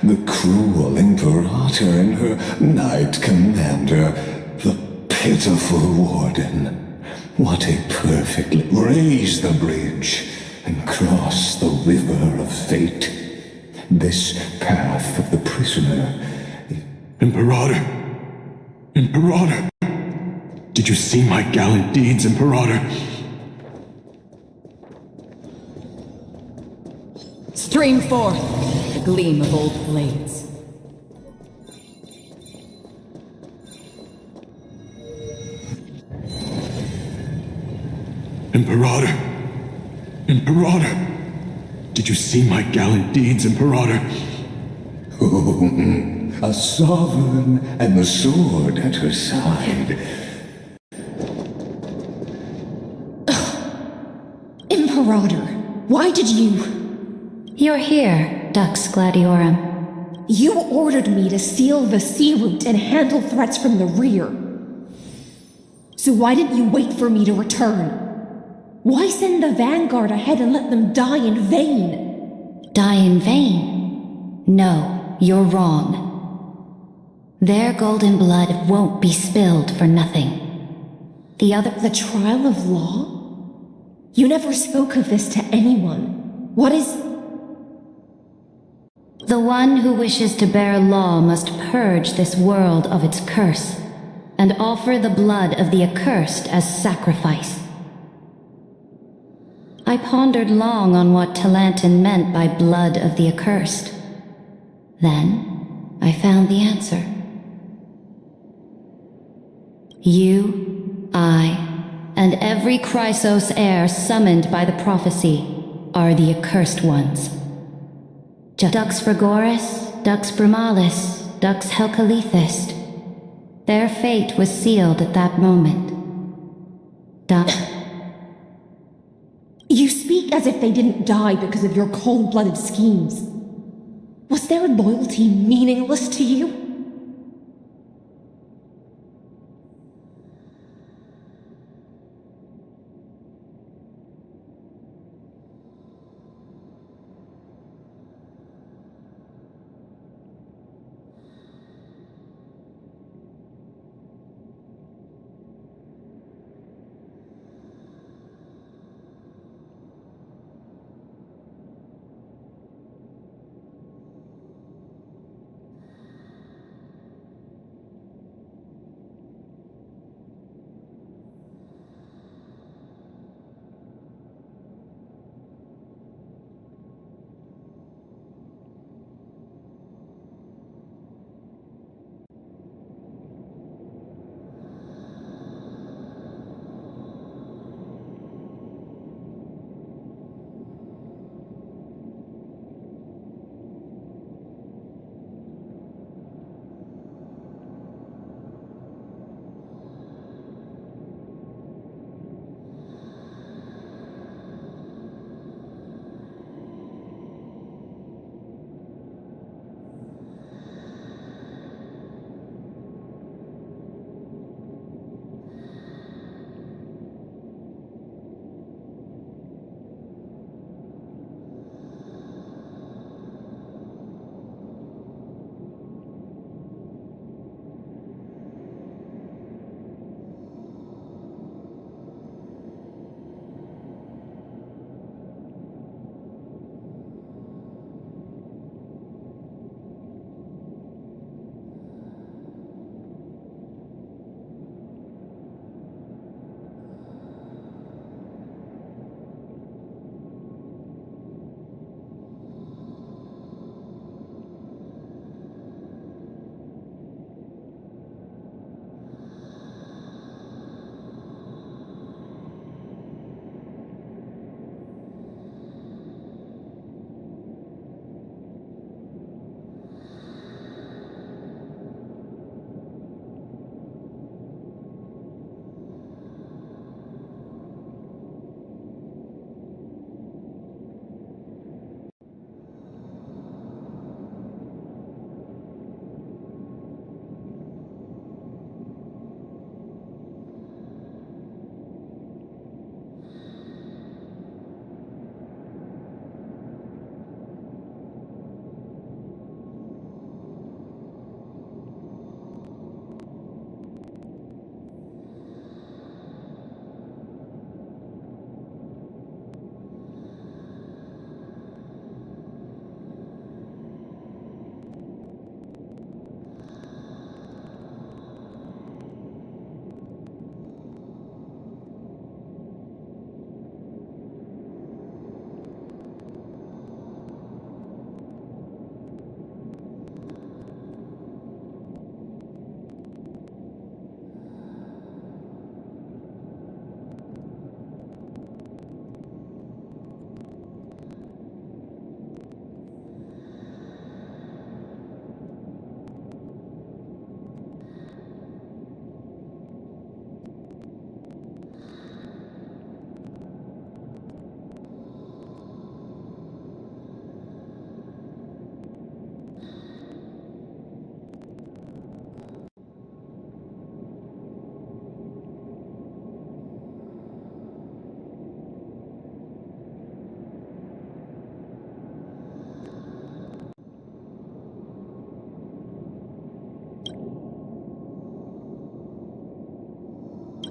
the cruel Imperator and her Knight Commander, the pitiful Warden. What a perfectly... Raise the bridge and cross the river of fate. This path of the prisoner... Imperator! Imperator! Did you see my gallant deeds, Imperator? Stream forth, the gleam of old blades. Imperator! Imperator! Did you see my gallant deeds, Imperator? Oh, a sovereign and the sword at her side. Imperator, why did you... You're here, Dux Gladiorum. You ordered me to seal the sea route and handle threats from the rear. So why didn't you wait for me to return? Why send the vanguard ahead and let them die in vain? Die in vain? No, you're wrong. Their golden blood won't be spilled for nothing. The trial of law? You never spoke of this to anyone. What is... The one who wishes to bear law must purge this world of its curse, and offer the blood of the accursed as sacrifice. I pondered long on what Talanton meant by blood of the accursed. Then, I found the answer. You, I, and every Chrysos heir summoned by the prophecy are the accursed ones. Dux Frigoris, Dux Brumalis, Dux Helcalethist. Their fate was sealed at that moment. You speak as if they didn't die because of your cold-blooded schemes. Was their loyalty meaningless to you?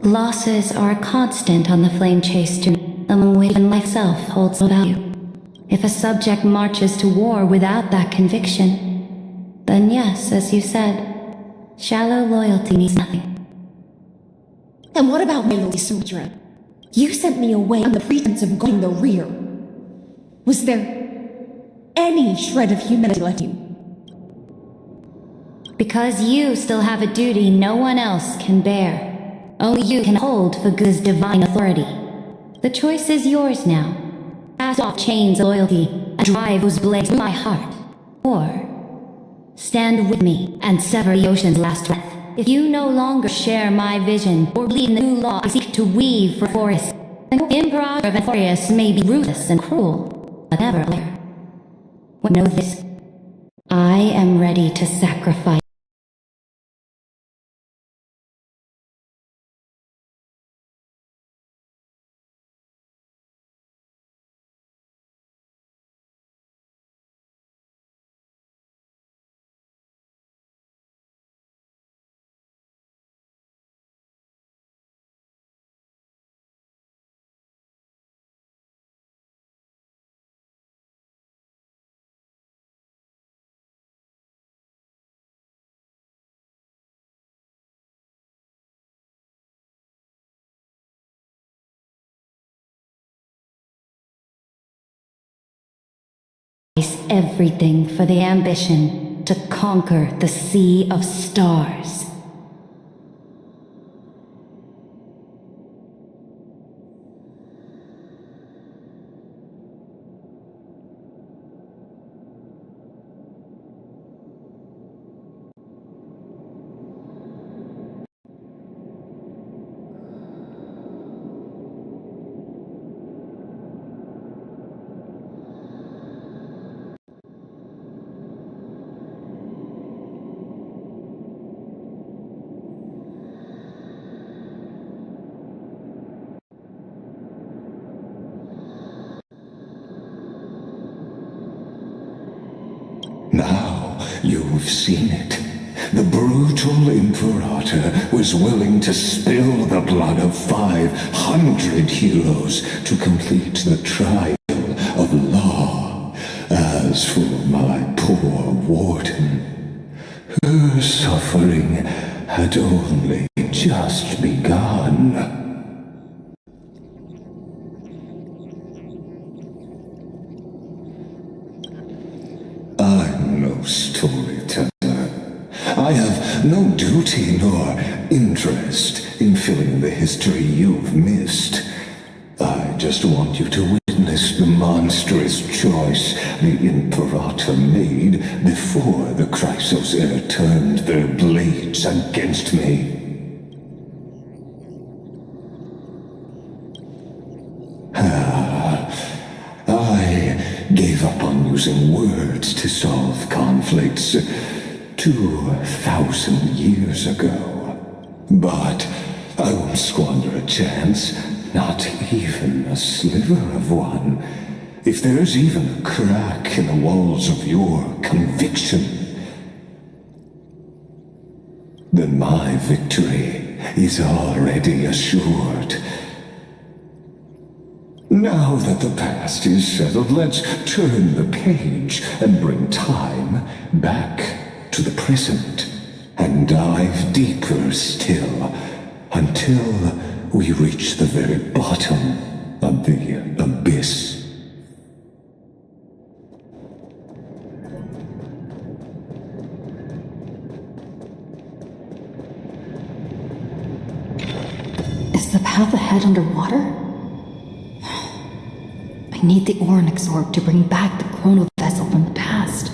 Losses are a constant on the flame chase journey, among which life itself holds no value. If a subject marches to war without that conviction, then yes, as you said, shallow loyalty means nothing. And what about my LeoSaputra? You sent me away on the pretense of going the rear. Was there any shred of humanity left in you? Because you still have a duty no one else can bear. Only you can hold Fagu's divine authority. The choice is yours now. Cast off chains of loyalty and drive those blades through my heart. Or stand with me and sever the ocean's last breath. If you no longer share my vision or believe in the new law I seek to weave for forests, then the Emperor of Enforius may be ruthless and cruel, but never a liar. Know this. I am ready to sacrifice. Everything for the ambition to conquer the sea of stars. Now you've seen it. The brutal Imperator was willing to spill the blood of 500 heroes to complete the trial of law. As for my poor warden, her suffering had only just begun. I'm no storyteller. I have no duty nor interest in filling the history you've missed. I just want you to witness the monstrous choice the Imperator made before the Chrysos Heir turned their blades against me. I gave up on using words to solve conflicts 2,000 years ago. But I won't squander a chance, not even a sliver of one. If there's even a crack in the walls of your conviction, then my victory is already assured. Now that the past is settled, let's turn the page and bring time back to the present and dive deeper still until we reach the very bottom of the abyss. Is the path ahead underwater? I need the Onyx Orb to bring back the chrono vessel from the past.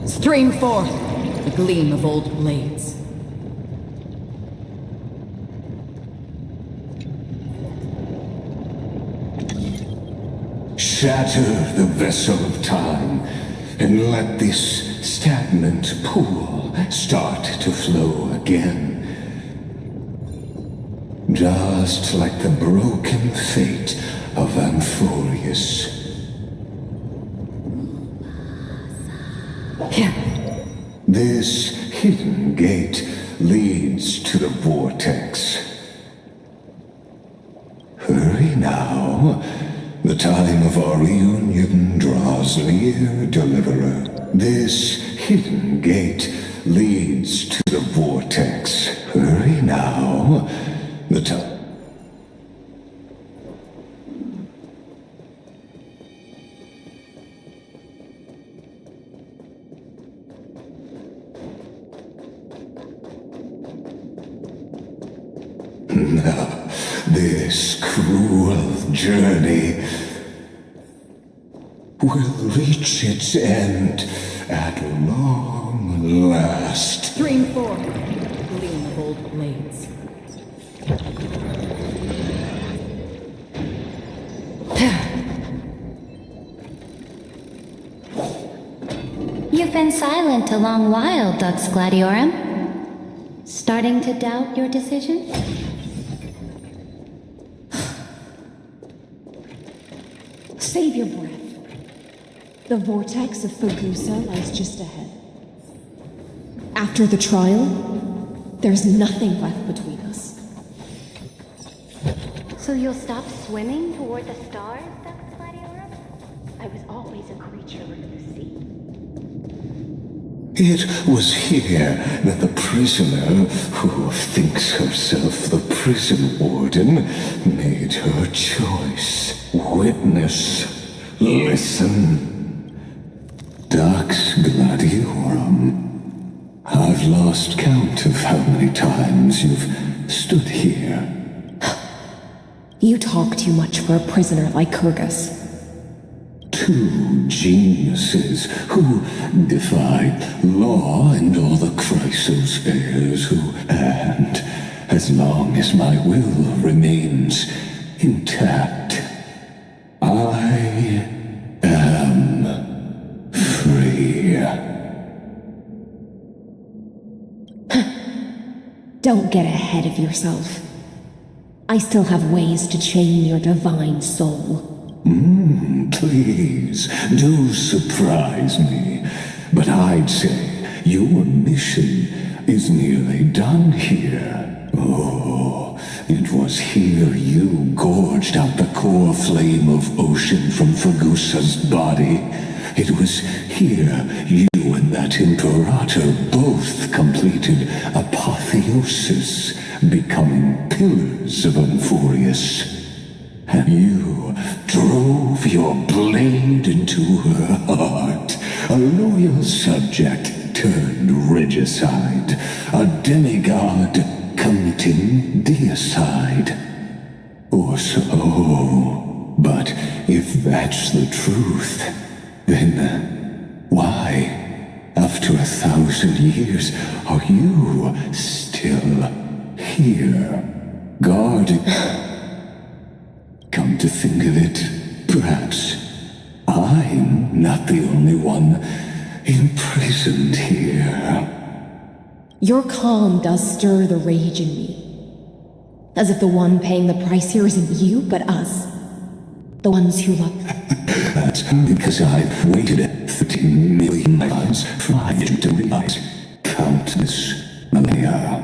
Stream forth, the gleam of old blades. Shatter the vessel of time and let this stagnant pool start to flow again. Just like the broken fate of Amphorius. This hidden gate leads to the vortex. Hurry now. The time of our reunion draws near, Deliverer. This hidden gate leads to the vortex. Hurry now. The time... Now, this cruel journey will reach its end at long last. Stream 4. Gleam of old blades. You've been silent a long while, Dux Gladiorum. Starting to doubt your decision? Save your breath. The vortex of Fagusa lies just ahead. After the trial, there's nothing left between us. So you'll stop swimming toward the stars, Dux Gladiorum? I was always a creature of the sea. It was here that the prisoner, who thinks herself the prison warden, made her choice. Witness. Listen. Dux Gladiorum. I've lost count of how many times you've stood here. You talk too much for a prisoner like Kyrgyz. Two geniuses who defied law and all the Chrysos heirs who, and as long as my will remains intact, I am free. Don't get ahead of yourself. I still have ways to chain your divine soul. Please, do surprise me. But I'd say your mission is nearly done here. Oh, it was here you gorged out the core flame of ocean from Fagusa's body. It was here you and that Imperator both completed apotheosis, becoming pillars of Amphorius. And you drove your blade into her heart, a loyal subject turned regicide, a demigod committing deicide. Or so. But if that's the truth, then why, after 1,000 years, are you still here, guarding... Come to think of it, perhaps I'm not the only one imprisoned here. Your calm does stir the rage in me. As if the one paying the price here isn't you, but us. The ones who love... That's because I've waited 13 million times for my vision to realize countless millennia.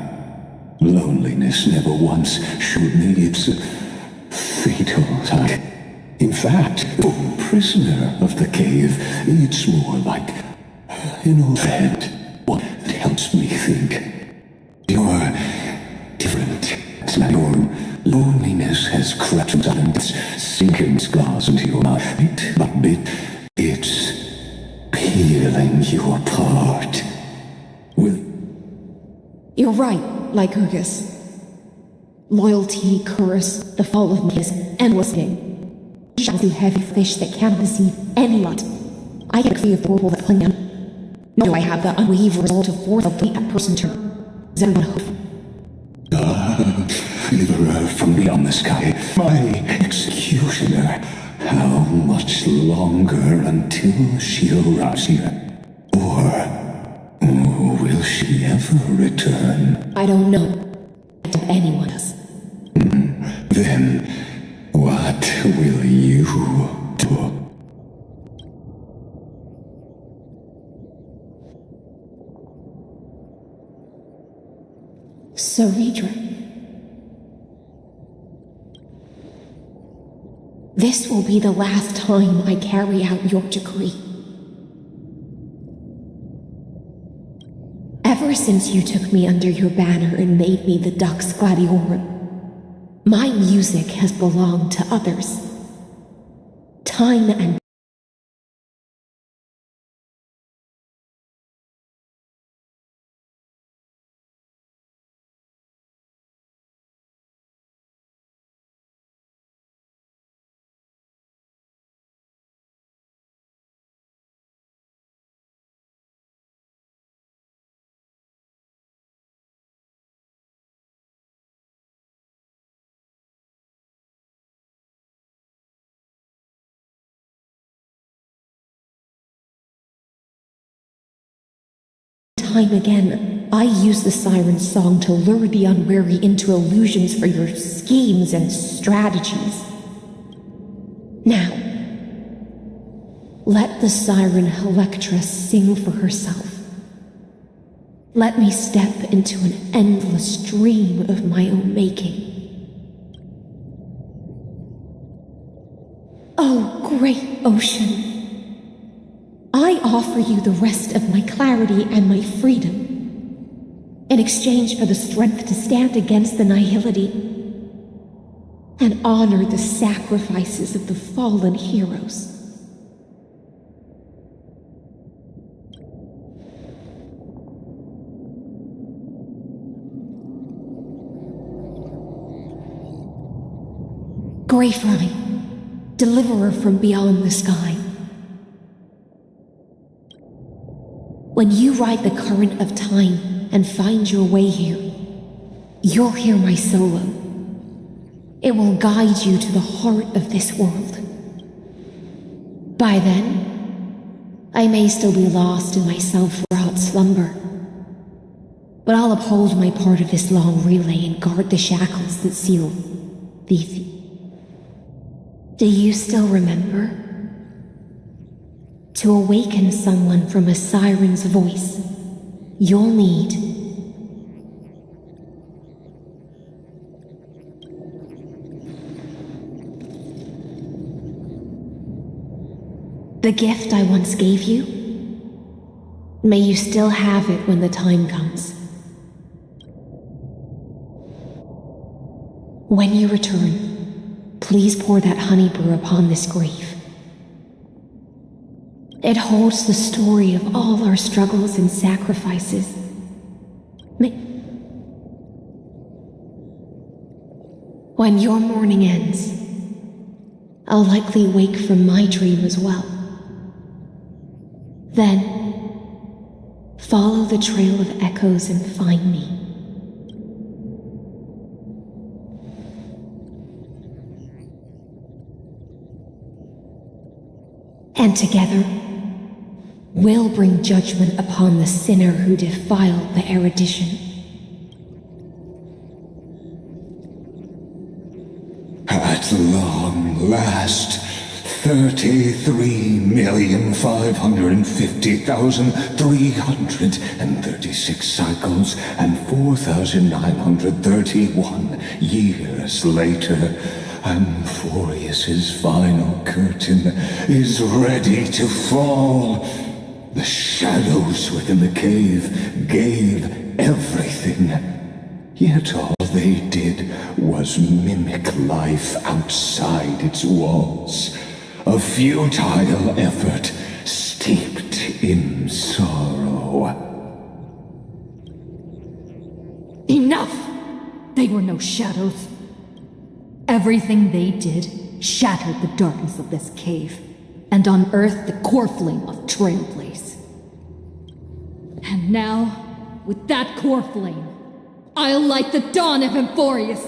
Loneliness never once showed me its... fatal side. In fact, oh, prisoner of the cave, it's more like an old friend. One that helps me think. You're different. Your loneliness has crept up and it's sinking scars into your mind. Bit by bit, it's peeling you apart. You're right, like Kyrgyz. Loyalty, curse, the fall of me is endless thing. Shadows do heavy fish that cannot deceive any light. I get free of the whirlpool that cling on. Nor do I have the unwavering result of force of that person turn. Is everyone hope? Deliverer from beyond the sky, my executioner. How much longer until she arrives here? Or will she ever return? I don't know. If anyone does. Then, What will you do? Saputra. This will be the last time I carry out your decree. Ever since you took me under your banner and made me the Dux Gladiorum, my music has belonged to others. Time and time again, I use the siren's song to lure the unwary into illusions for your schemes and strategies. Now, let the siren Electra sing for herself. Let me step into an endless dream of my own making. Oh, great ocean! I offer you the rest of my clarity and my freedom, in exchange for the strength to stand against the nihility and honor the sacrifices of the fallen heroes. Greyfly, deliverer from beyond the sky. When you ride the current of time and find your way here, you'll hear my solo. It will guide you to the heart of this world. By then, I may still be lost in my self-wrought slumber, but I'll uphold my part of this long relay and guard the shackles that seal the... Do you still remember? To awaken someone from a siren's voice, you'll need the gift I once gave you. May you still have it when the time comes. When you return, please pour that honey brew upon this grave. It holds the story of all our struggles and sacrifices. When your morning ends, I'll likely wake from my dream as well. Then, follow the trail of echoes and find me. And together, we'll bring judgment upon the sinner who defiled the erudition. At long last, 33,550,336 cycles and 4,931 years later, Amphorius's final curtain is ready to fall. The shadows within the cave gave everything, yet all they did was mimic life outside its walls. A futile effort steeped in sorrow. Enough! They were no shadows. Everything they did shattered the darkness of this cave and unearthed the core flame of Trailblaze. And now, with that core flame, I'll light the dawn of Amphorius!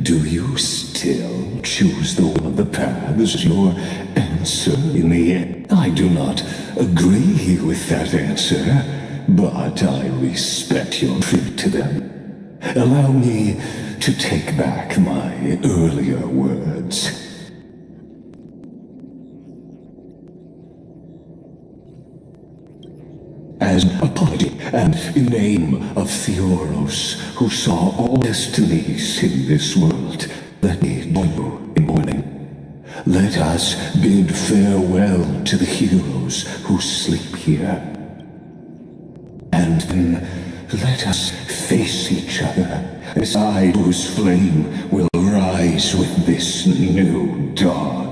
Do you still choose the one of the paths as your answer in the end? I do not agree with that answer, but I respect your tribute to them. Allow me to take back my earlier words. As an apology, and in name of Theoros, who saw all destinies in this world, let me join you in mourning. Let us bid farewell to the heroes who sleep here. And then let us face each other, as I whose flame will rise with this new dawn.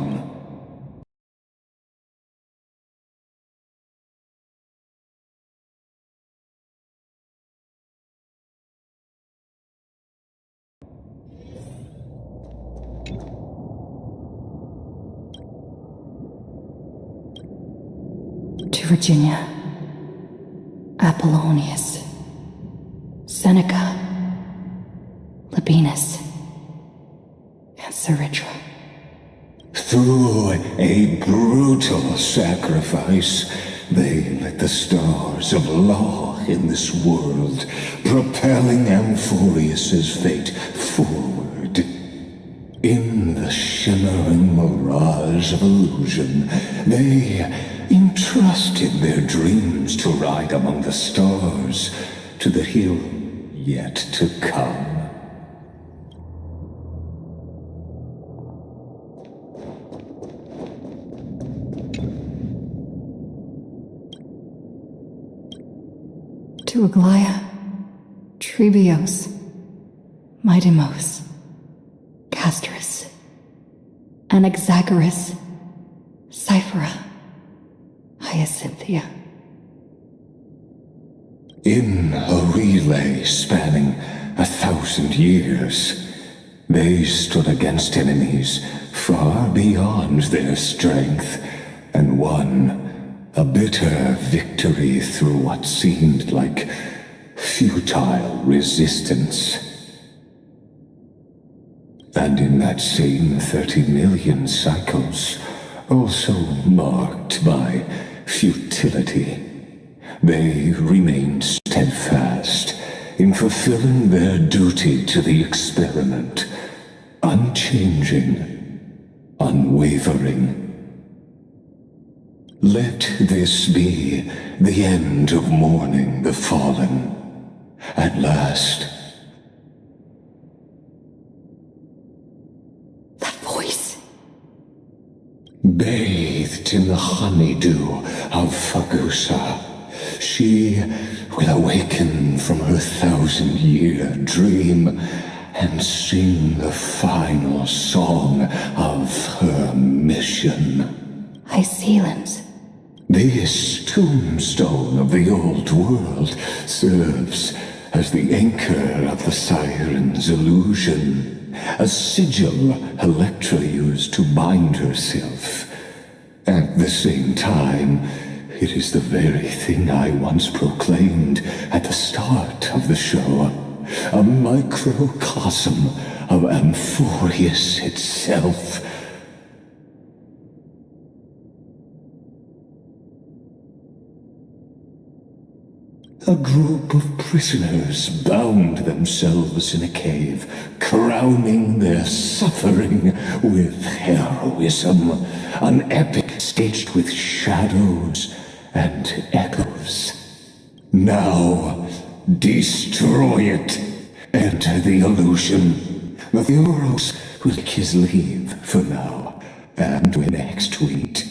To Virginia, Apollonius, Seneca, Labienus, and Saputra. Through a brutal sacrifice, they lit the stars of law in this world, propelling Amphorius's fate forward. In the shimmering mirage of illusion, they entrusted their dreams to ride among the stars to the hero yet to come. To Aglaia, Trebios, Midimos, Castorus, Anaxagoras, Cyphera, Hyacinthia. In a relay spanning 1,000 years, they stood against enemies far beyond their strength and won a bitter victory through what seemed like futile resistance. And in that same 30 million cycles, also marked by futility, they remained steadfast in fulfilling their duty to the experiment, unchanging, unwavering. Let this be the end of mourning the fallen. At last. That voice. Bathed in the honeydew of Fagusa, she will awaken from her 1,000-year dream and sing the final song of her mission. Hycelans. This tombstone of the old world serves as the anchor of the siren's illusion, a sigil Electra used to bind herself. At the same time, it is the very thing I once proclaimed at the start of the show, a microcosm of Amphorius itself. A group of prisoners bound themselves in a cave, crowning their suffering with heroism. An epic staged with shadows and echoes. Now, destroy it. Enter the illusion. The Theoros will take his leave for now, and we next meet.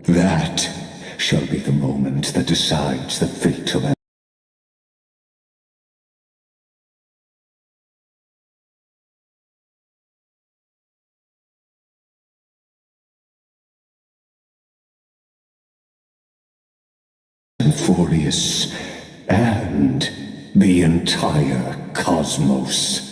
That shall be the moment that decides the fate of Inforius and the entire cosmos.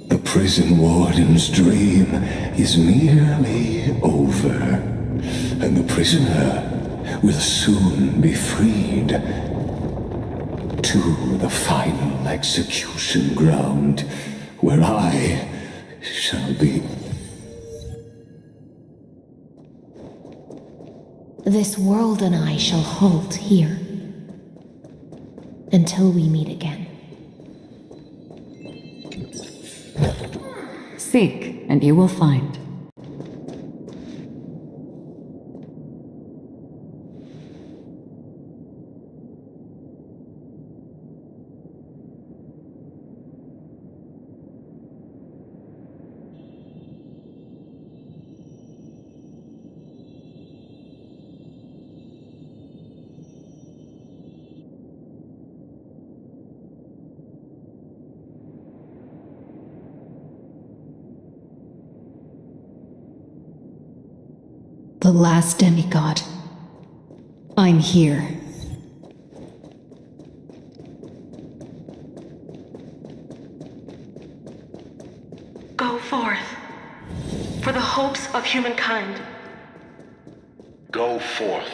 The prison warden's dream is nearly over, and the prisoner will soon be freed to the final execution ground, where I shall be. This world and I shall halt here until we meet again. Seek, and you will find. The last demigod. I'm here. Go forth, for the hopes of humankind. Go forth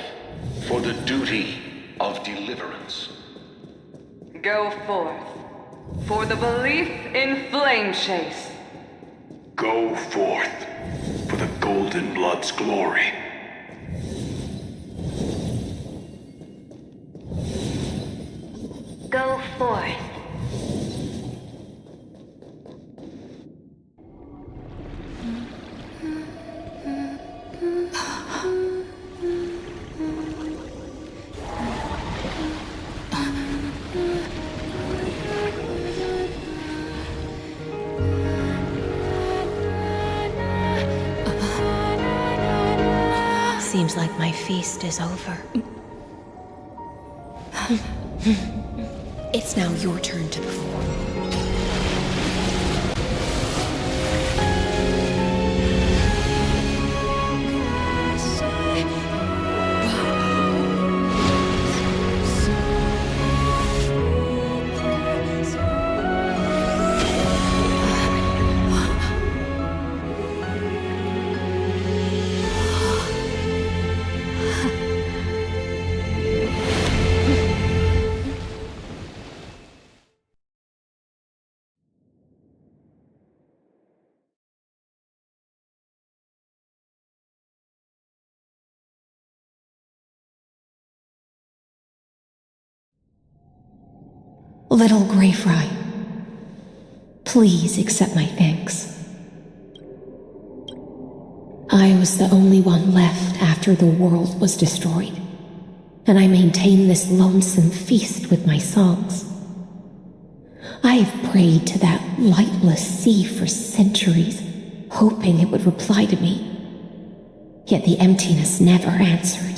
for the duty of deliverance. Go forth for the belief in flame chase. Go forth for the Golden Blood's glory. Go forth. Seems like my feast is over. It's now your turn to perform. Little Grey Fry, please accept my thanks. I was the only one left after the world was destroyed, and I maintained this lonesome feast with my songs. I have prayed to that lightless sea for centuries, hoping it would reply to me, yet the emptiness never answered.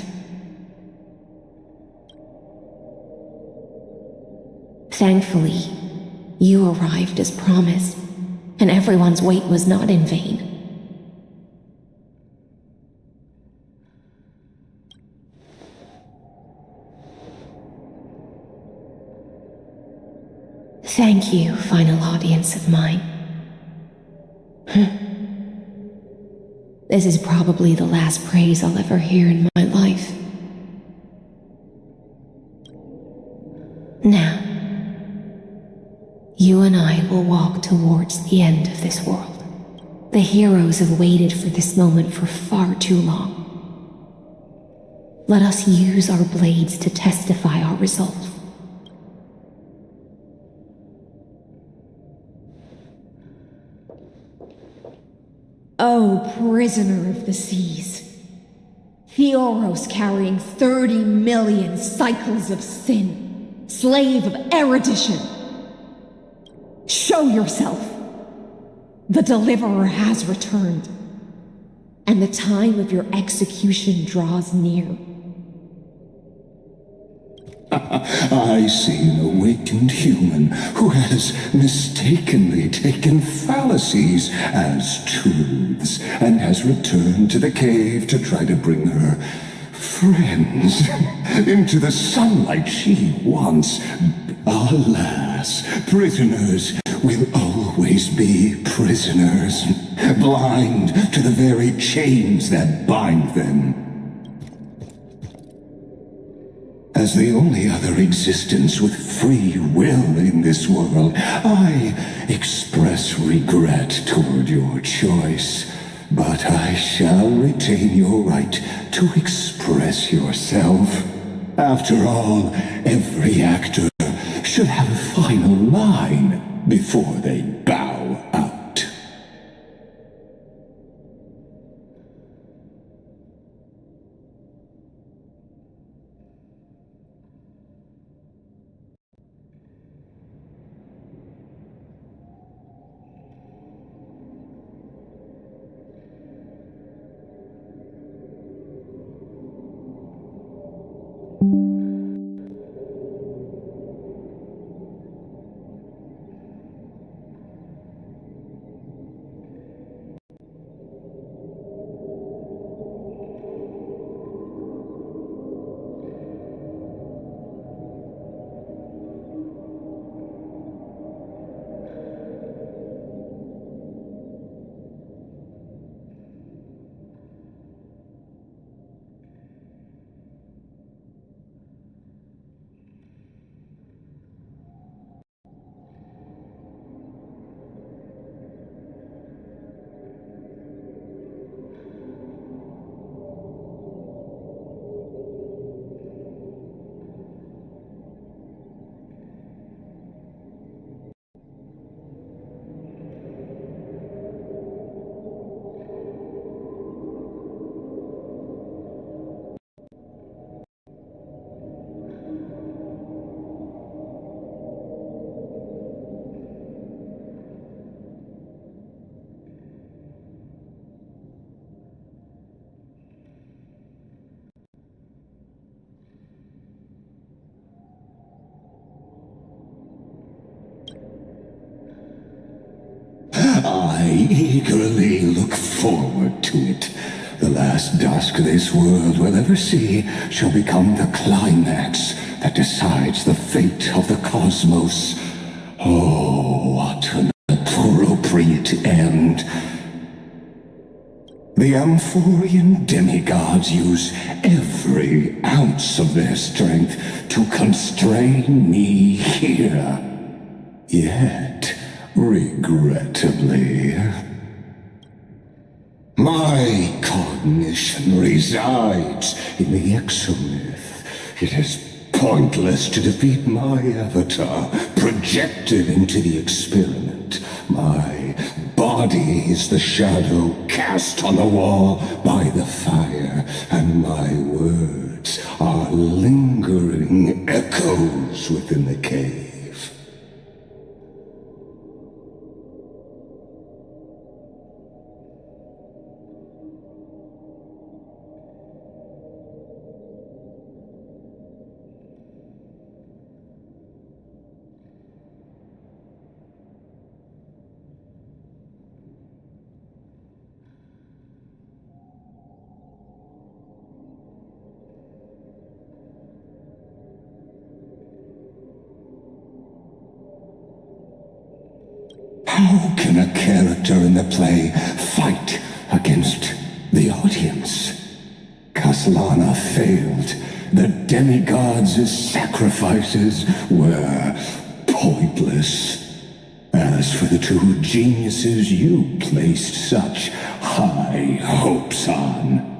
Thankfully, you arrived as promised, and everyone's wait was not in vain. Thank you, final audience of mine. This is probably the last praise I'll ever hear in my life. Now, you and I will walk towards the end of this world. The heroes have waited for this moment for far too long. Let us use our blades to testify our resolve. O prisoner of the seas, Theoros carrying 30 million cycles of sin, slave of erudition. Show yourself. The deliverer has returned, and the time of your execution draws near. I see an awakened human who has mistakenly taken fallacies as truths and has returned to the cave to try to bring her friends into the sunlight she wants. Alas, prisoners will always be prisoners, blind to the very chains that bind them. As the only other existence with free will in this world, I express regret toward your choice. But I shall retain your right to express yourself. After all, every actor should have a final line before they bow out. I eagerly look forward to it. The last dusk this world will ever see shall become the climax that decides the fate of the cosmos. Oh, what an appropriate end. The Amphorian demigods use every ounce of their strength to constrain me here. Yet, regrettably, my cognition resides in the exomyth. It is pointless to defeat my avatar, projected into the experiment. My body is the shadow cast on the wall by the fire, and my words are lingering echoes within the cave. How can a character in the play fight against the audience? Kaslana failed. The demigods' sacrifices were pointless. As for the two geniuses you placed such high hopes on,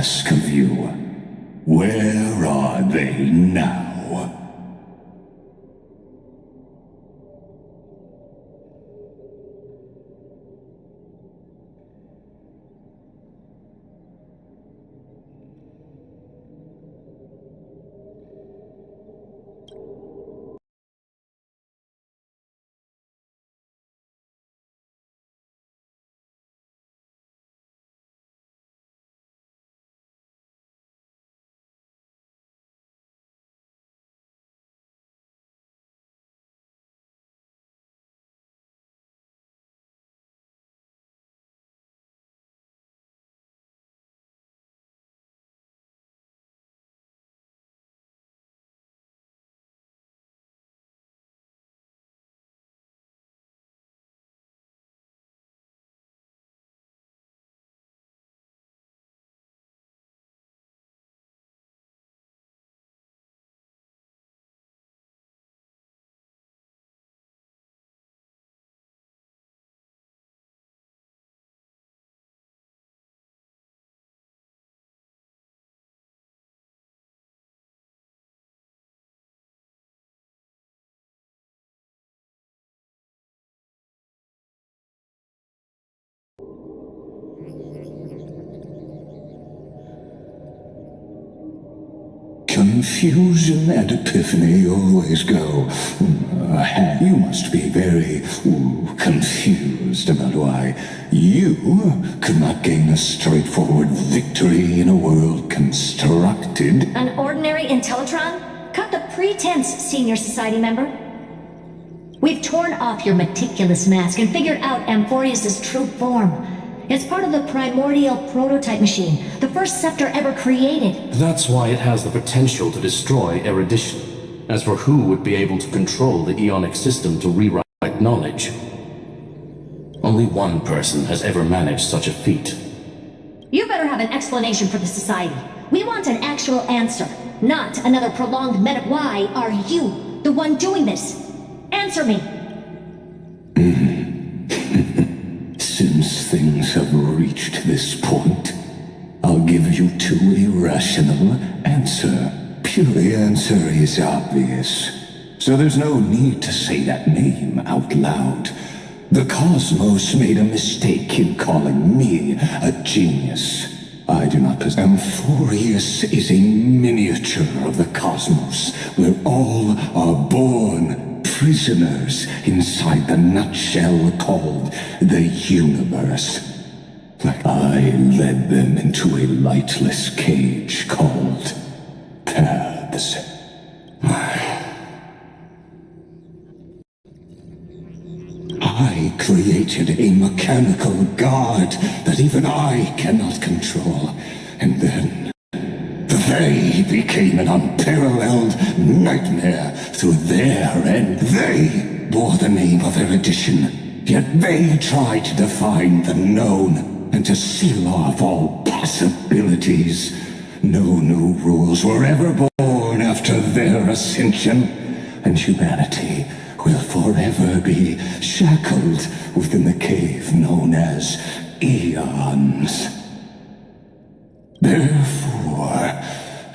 ask of you, where are they now? Confusion and epiphany always go hand. You must be very confused about why you could not gain a straightforward victory in a world constructed. An ordinary Intellitron? Cut the pretense, Senior Society member. We've torn off your meticulous mask and figured out Amphorius' true form. It's part of the primordial prototype machine, the first scepter ever created. That's why it has the potential to destroy erudition. As for who would be able to control the Eonic system to rewrite knowledge, only one person has ever managed such a feat. You better have an explanation for the Society. We want an actual answer, not another prolonged why are you the one doing this? Answer me! Since things have reached this point, I'll give you two irrational answer. The answer is obvious, so there's no need to say that name out loud. The cosmos made a mistake in calling me a genius. I do not possess. Amphorius is a miniature of the cosmos, where all are born prisoners inside the nutshell called the universe. Like I led them into a lightless cage called paths. I created a mechanical guard that even I cannot control, and then they became an unparalleled nightmare through their end. They bore the name of erudition, yet they tried to define the known and to seal off all possibilities. No new rules were ever born after their ascension, and humanity will forever be shackled within the cave known as eons. Therefore,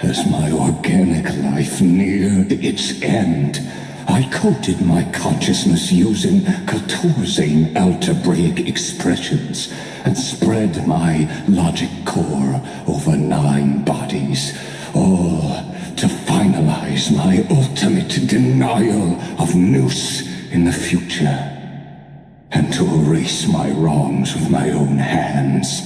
as my organic life neared its end, I coded my consciousness using Catorzean algebraic expressions and spread my logic core over 9 bodies, all to finalize my ultimate denial of Nous in the future, and to erase my wrongs with my own hands.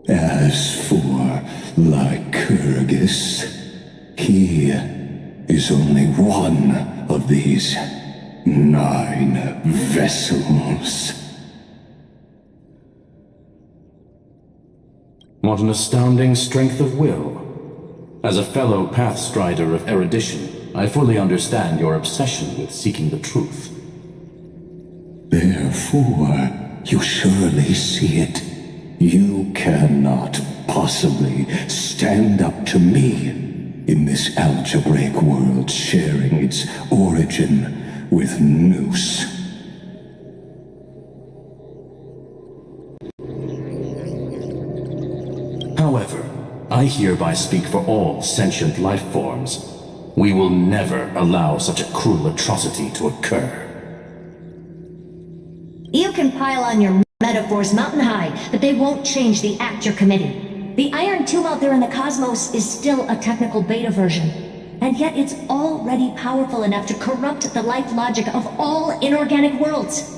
As for Lycurgus, he is only one of these 9 vessels. What an astounding strength of will. As a fellow pathstrider of erudition, I fully understand your obsession with seeking the truth. Therefore, you surely see it. You cannot possibly stand up to me in this algebraic world sharing its origin with Nous. However, I hereby speak for all sentient life forms. We will never allow such a cruel atrocity to occur. You can pile on your metaphors mountain high, but they won't change the act you're committing. The Iron Tomb out there in the cosmos is still a technical beta version, and yet it's already powerful enough to corrupt the life logic of all inorganic worlds.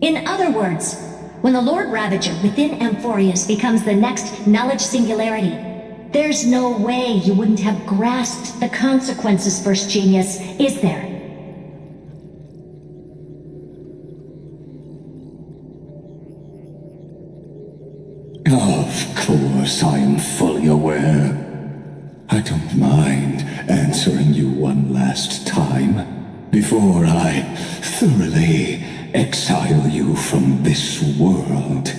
In other words, when the Lord Ravager within Amphorius becomes the next knowledge singularity, there's no way you wouldn't have grasped the consequences, First Genius, is there? Of course, I am fully aware. I don't mind answering you one last time before I thoroughly exile you from this world.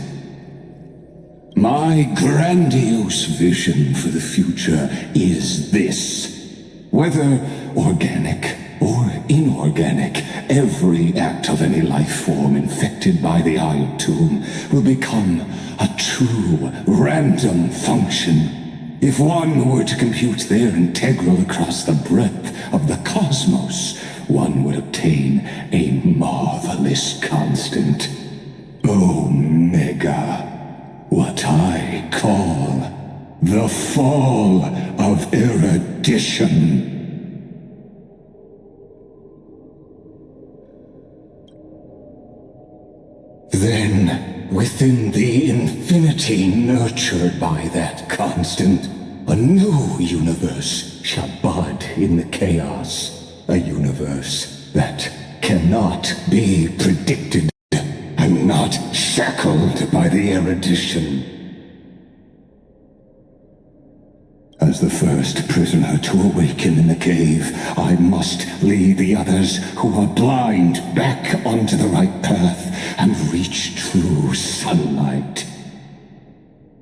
My grandiose vision for the future is this. Whether organic or inorganic, every act of any life form infected by the Iron Tomb will become a true random function. If one were to compute their integral across the breadth of the cosmos, one would obtain a marvelous constant. Omega. What I call the fall of erudition. Then, within the infinity nurtured by that constant, a new universe shall bud in the chaos. A universe that cannot be predicted and not shackled by the erudition. As the first prisoner to awaken in the cave, I must lead the others who are blind back onto the right path and reach true sunlight.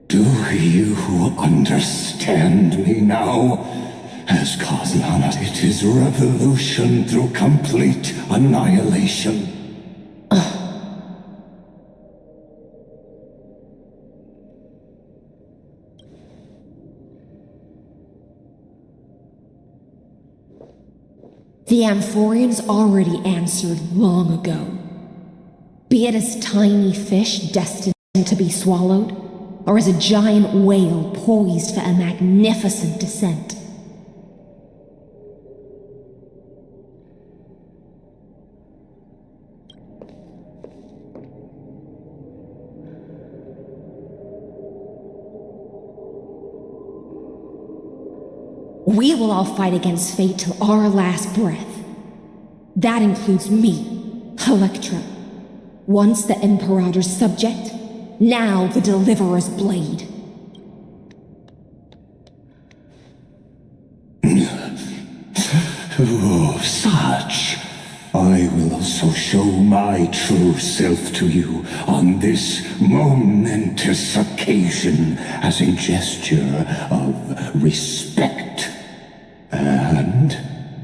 Do you understand me now? As Cosmon, it is revolution through complete annihilation. The Amphorians already answered long ago. Be it as tiny fish destined to be swallowed, or as a giant whale poised for a magnificent descent. We will all fight against fate till our last breath. That includes me, Electra. Once the Imperator's subject, now the Deliverer's blade. Oh, such. I will also show my true self to you on this momentous occasion as a gesture of respect. And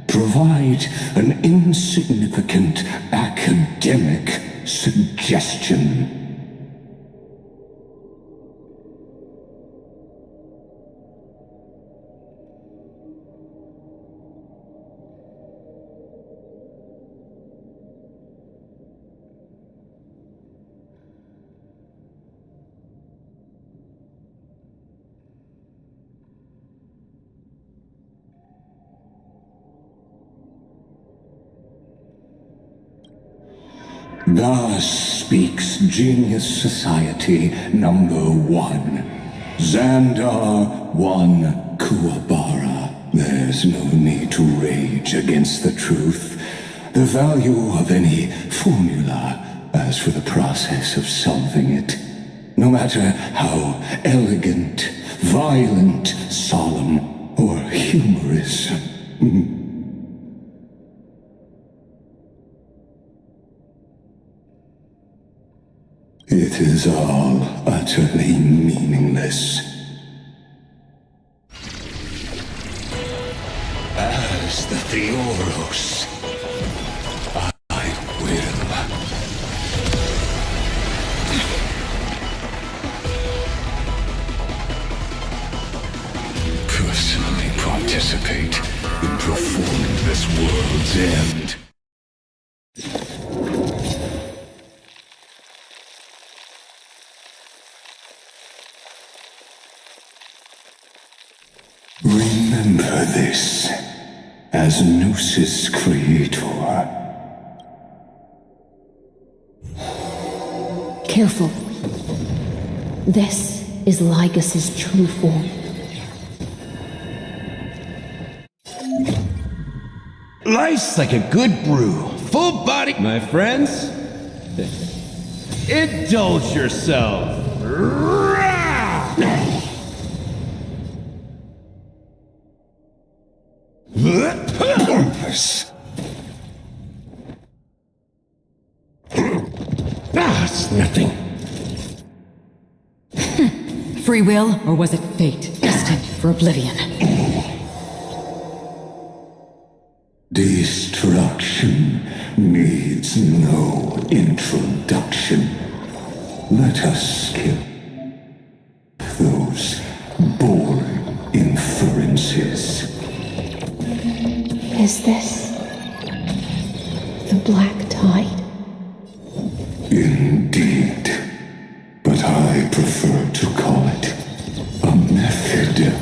provide an insignificant academic suggestion. Thus speaks Genius Society number 1. Xandar 1 Kuwabara. There's no need to rage against the truth. The value of any formula, as for the process of solving it, no matter how elegant, violent, solemn, or humorous. It is all utterly meaningless. As the Theoros, I will. Personally participate in performing this world's end. Remember this, as Gnosis creator. Careful. This is Lycus's true form. Life's like a good brew. Full body. My friends, indulge yourself. Pointless. It's nothing. Free will, or was it fate, destined for oblivion? Destruction needs no introduction. Let us skip those boring inferences. Is this the Black Tide? Indeed, but I prefer to call it a method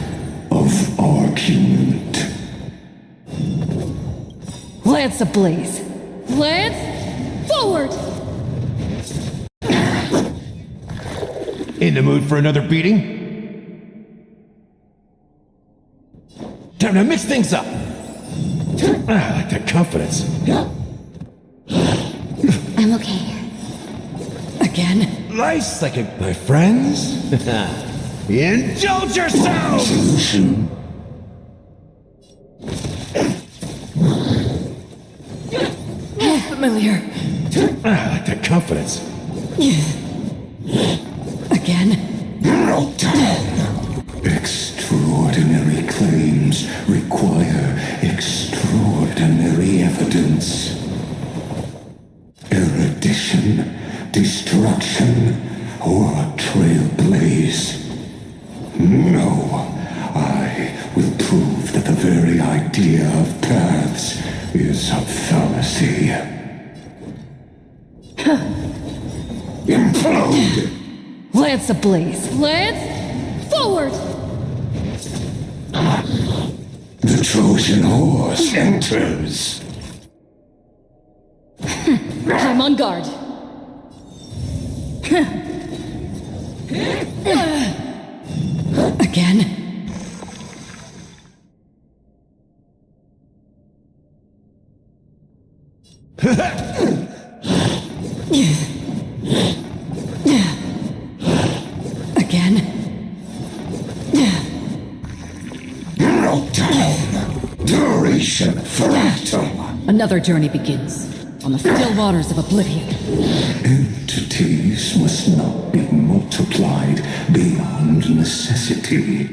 of argument. Lance ablaze! Lance, forward! In the mood for another beating? Time to mix things up. I like that confidence. I'm okay. Again? Life's like a... My friends? Indulge yourselves! Familiar. I like that confidence. Again? Extraordinary claims require extraordinary evidence. Erudition, destruction, or trailblaze. No, I will prove that the very idea of paths is a fallacy. Implode! Lance ablaze! Lance, forward! The Trojan horse enters. I'm on guard. Again? Again? Duration fractal. Another journey begins on the still waters of oblivion. Entities must not be multiplied beyond necessity.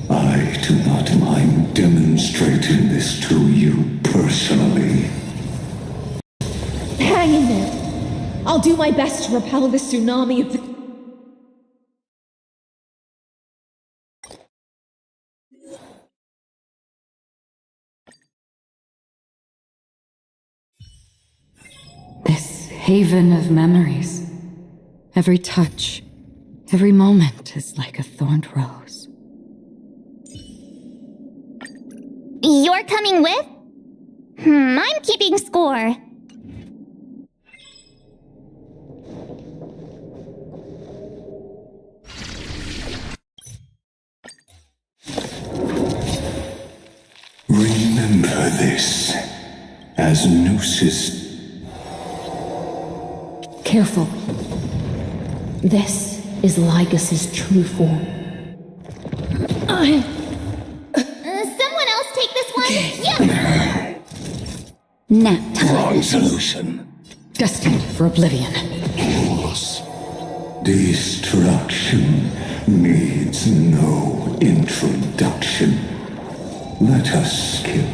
I do not mind demonstrating this to you personally. Hang in there. I'll do my best to repel the tsunami of the... This haven of memories. Every touch, every moment is like a thorned rose. You're coming with? I'm keeping score. Remember this, as Gnosis. Careful. This is Lycus's true form. Someone Nap time. Wrong solution. Destined for oblivion. Destruction needs no introduction. Let us skip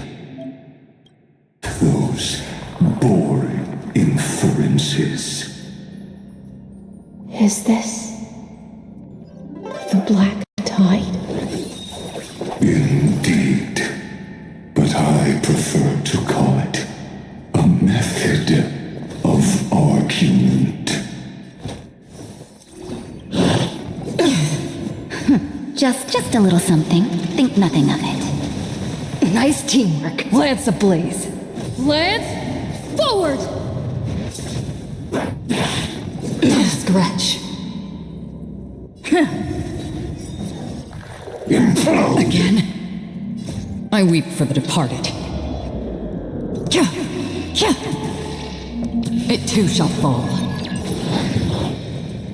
those boring inferences. Is this the black tide? Indeed, but I prefer to call it a method of argument. Just a little something. Think nothing of it. Nice teamwork. Lance ablaze. Lance, forward! Scratch. Implode! Again? I weep for the departed. It too shall fall.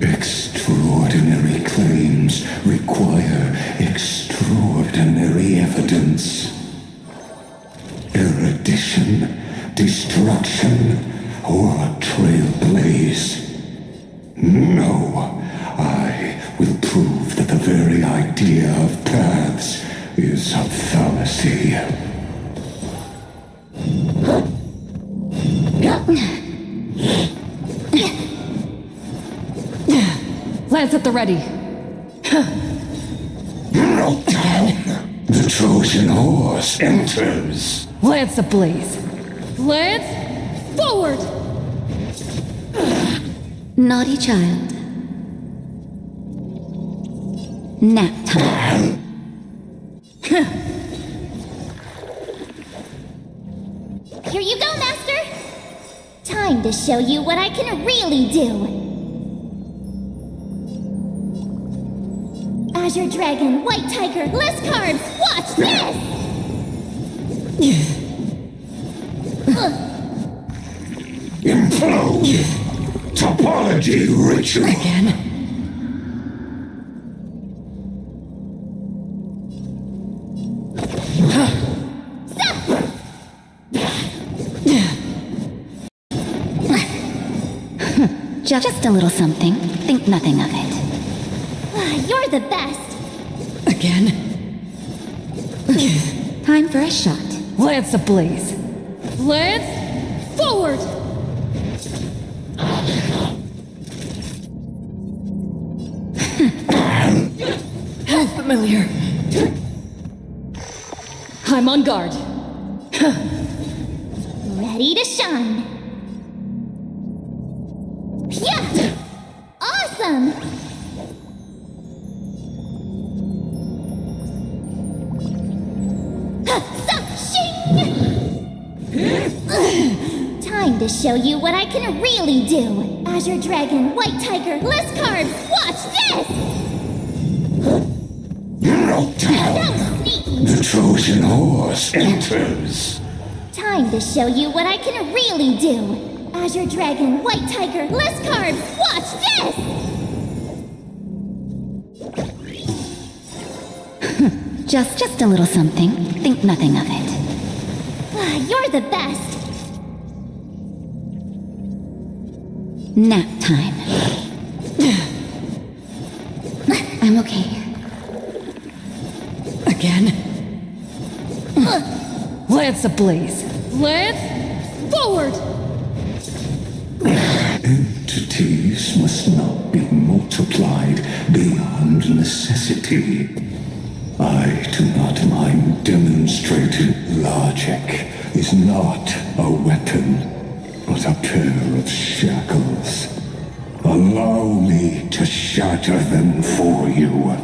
Extraordinary claims require extraordinary evidence. Erudition, destruction, or trailblaze. No, I will prove that the very idea of paths is a fallacy. Lance at the ready. Again. The Trojan horse enters. Lance ablaze. Lance, forward! Naughty child. Nap time. Here you go, Master! Time to show you what I can really do! Azure Dragon, White Tiger, less carbs! Watch this! Implode! Topology ritual! Again? Just a little something. Think nothing of it. You're the best! Again? Time for a shot. Lance ablaze. Lance, forward! How familiar. I'm on guard. Ready to shine! Yeah! Awesome! Time to show you what I can really do! Azure Dragon, White Tiger, less carbs! Watch this! The Trojan horse enters. Time to show you what I can really do! Azure Dragon, White Tiger, less carbs! Watch this! Just a little something. Think nothing of it. You're the best! Nap time. I'm okay. Again? Lance ablaze. Lance, forward! Entities must not be multiplied beyond necessity. I do not mind demonstrating logic is not a weapon, but a pair of shackles. Allow me to shatter them for you.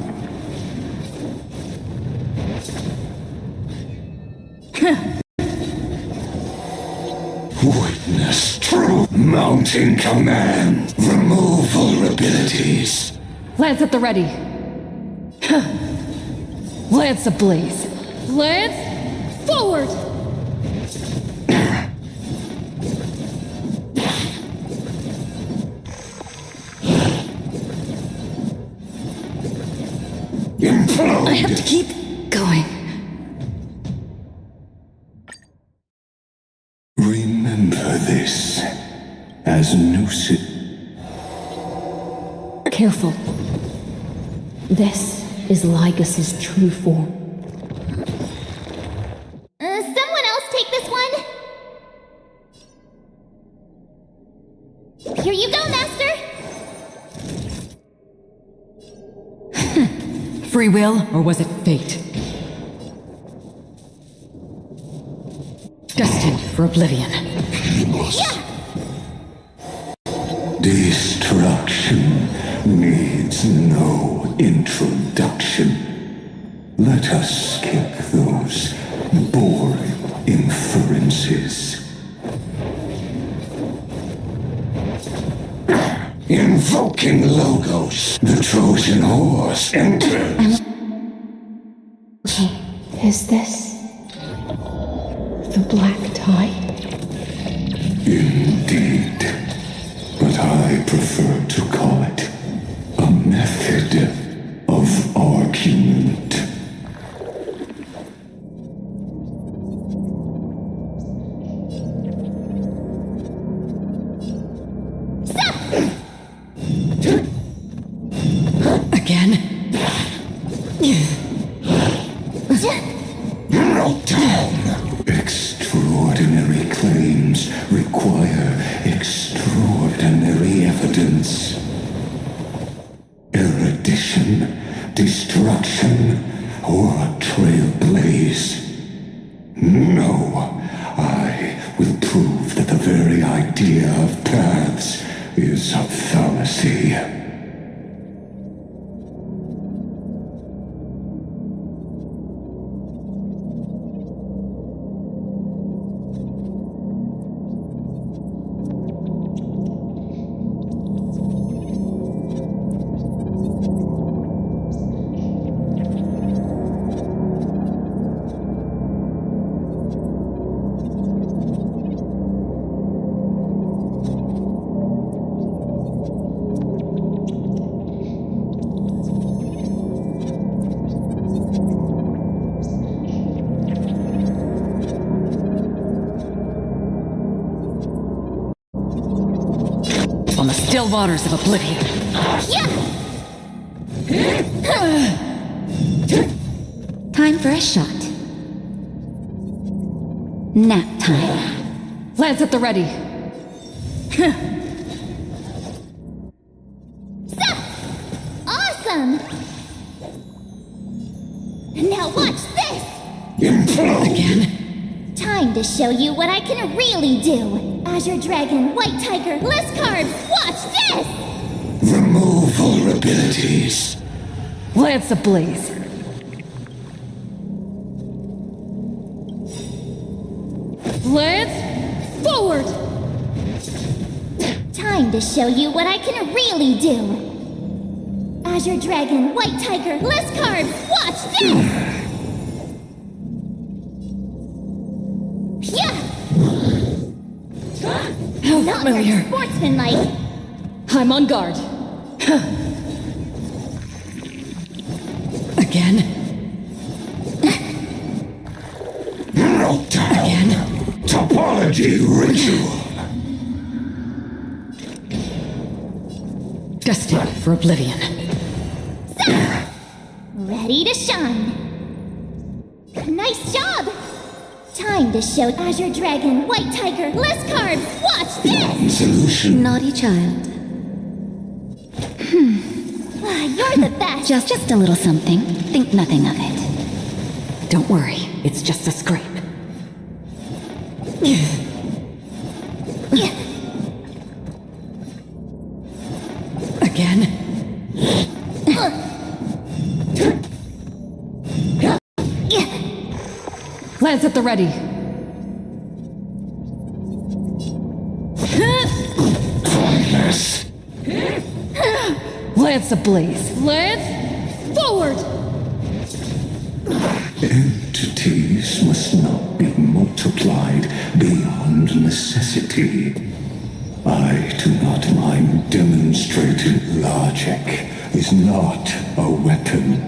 Witness true mounting command. Remove vulnerabilities. Lance at the ready. Lance ablaze. Lance, forward! Implode! I have to keep going. as Nusit. Careful. This is Lygas's true form. Someone else take this one? Here you go, Master! Free will, or was it fate? Destined for oblivion. Destruction needs no introduction. Let us skip those boring inferences. Invoking Logos, the Trojan horse enters. Is this the black tide? Indeed. But I prefer to call it a method of argument. Again? No down. Extraordinary claims require extraordinary evidence. Erudition, destruction, or a trailblaze. No, I will prove that the very idea of paths is a fallacy. On the still waters of oblivion. Time for a shot. Nap time. Lance at the ready. Awesome! Now watch this! Implode! Again? Time to show you what I can really do! Azure Dragon, White Tiger, less carbs! Watch this! Remove vulnerabilities. Lance ablaze. Lance, forward! Time to show you what I can really do! Azure Dragon, White Tiger, less carbs! Watch this! How Not familiar. very sportsmanlike. I'm on guard. Again? No down. Again? Topology ritual. Destined for oblivion. Ready to shine. Nice job! Time to show Azure Dragon, White Tiger, less carbs! Watch this! Solution. Naughty child. You're the best! Just a little something. Think nothing of it. Don't worry, it's just a scrape. Again? Lance at the ready. Pointless. Lance ablaze. Lance, forward! Entities must not be multiplied beyond necessity. I do not mind demonstrating logic is not a weapon,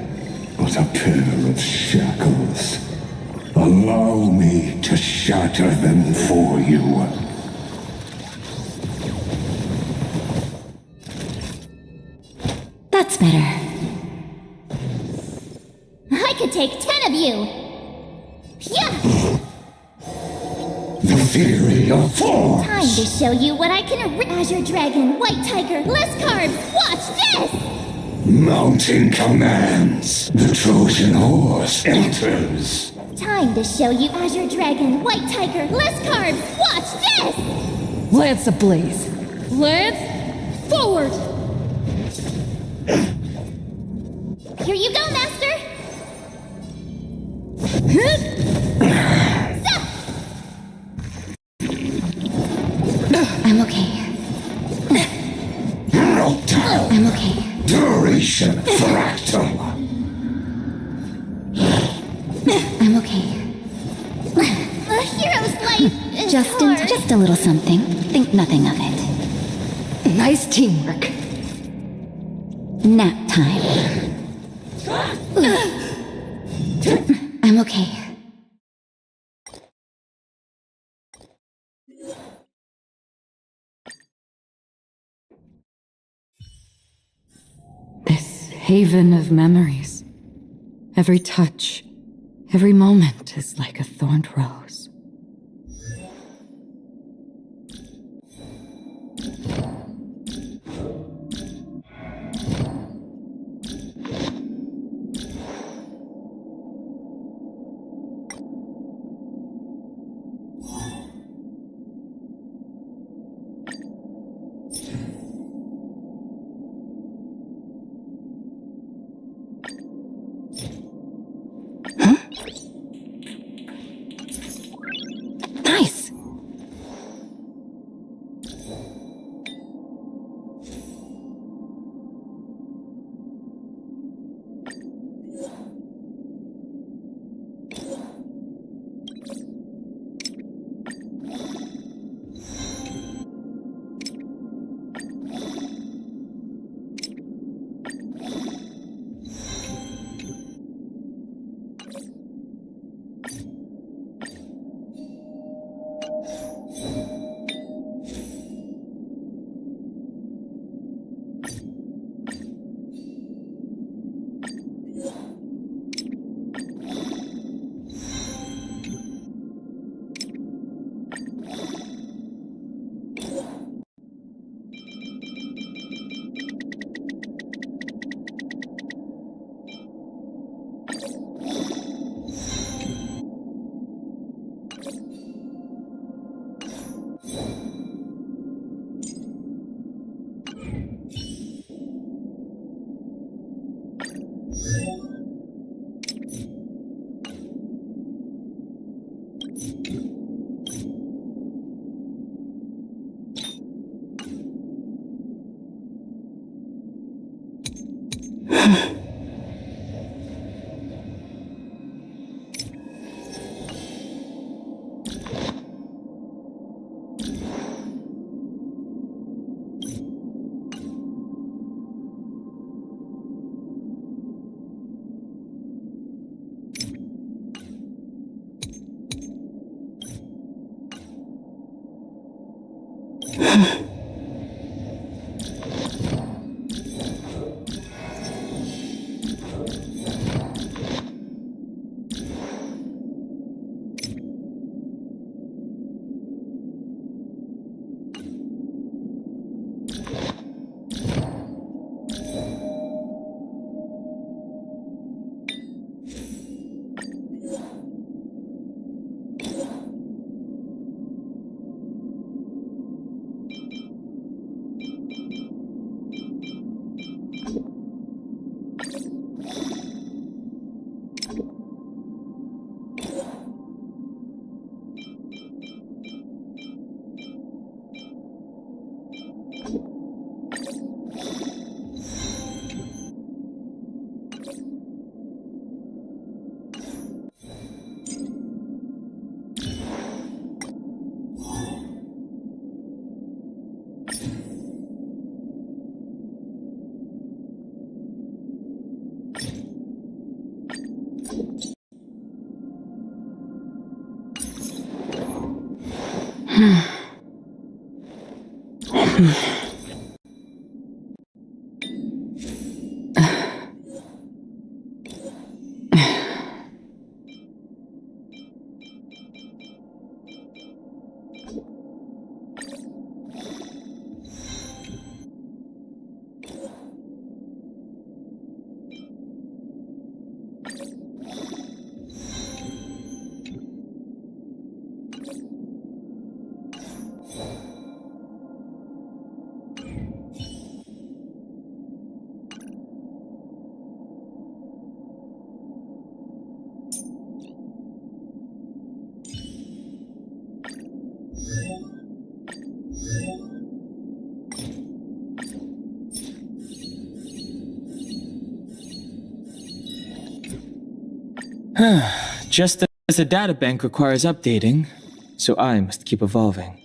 but a pair of shackles. Allow me to shatter them for you. That's better. I could take 10 of you! Yeah! The Fury of Force! Time to show you what I can Azure Dragon, White Tiger, less carbs! Watch this! Mounting commands! The Trojan horse enters! Time to show you Azure Dragon, White Tiger, less carbs! Watch this! Lance ablaze. Lance, forward! Here you go, Master! I'm okay. Rocktail! I'm okay. Duration fractal! I'm okay. A hero's life is hard. Just a little something. Think nothing of it. Nice teamwork. Nap time. I'm okay. This haven of memories. Every touch, every moment is like a thorned rose. Nice. Just as a databank requires updating, so I must keep evolving.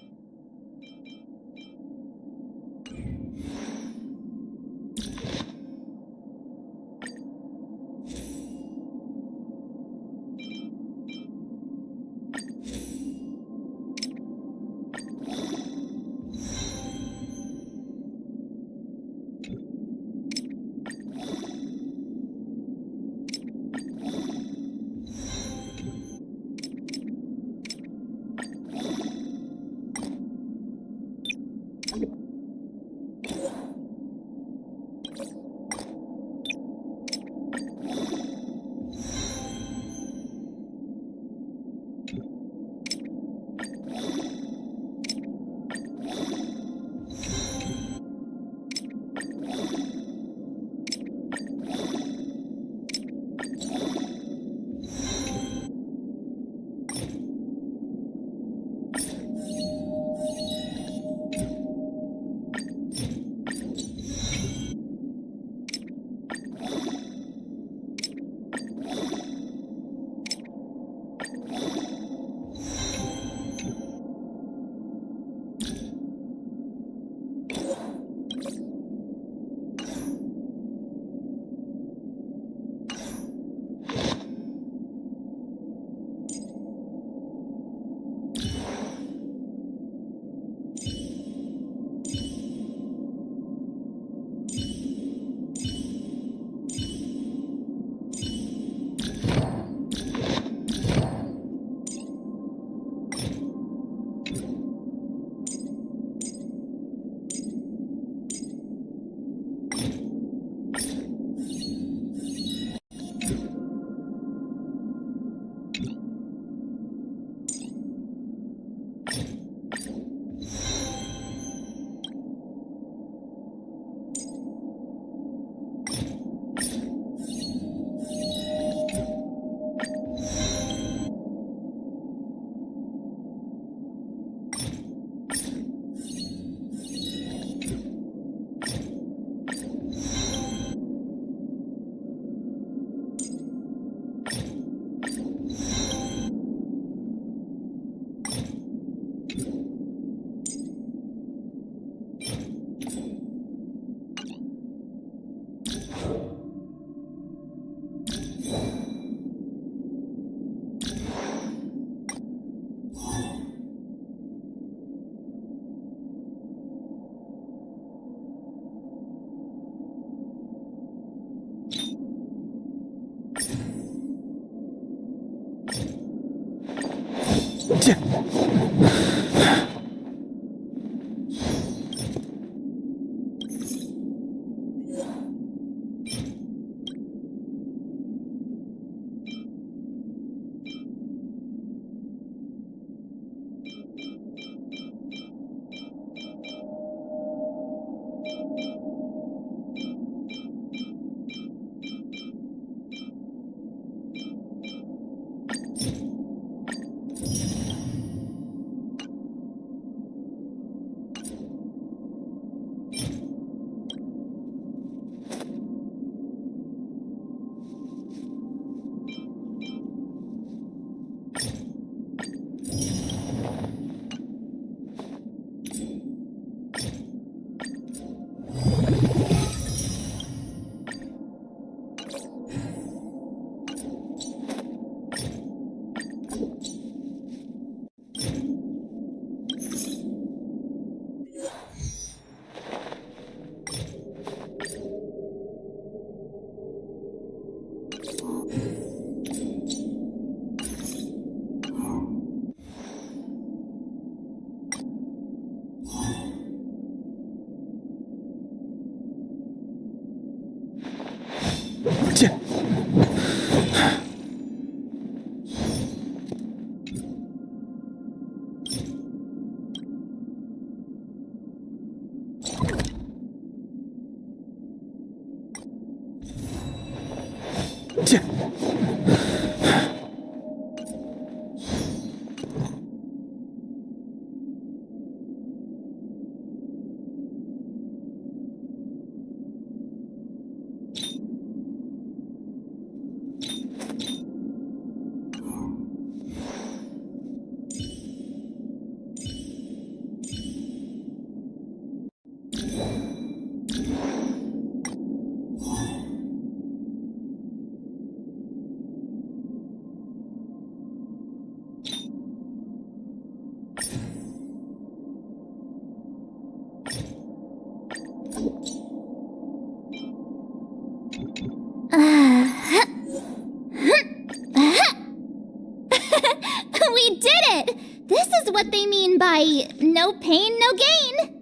We did it! This is what they mean by no pain, no gain!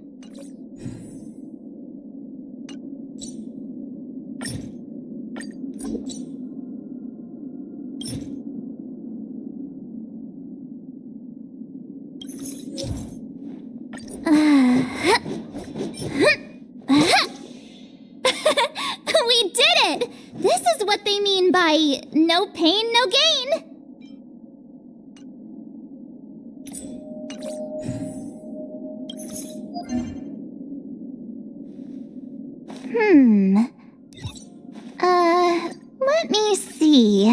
We did it! This is what they mean by no pain, no gain! Let me see.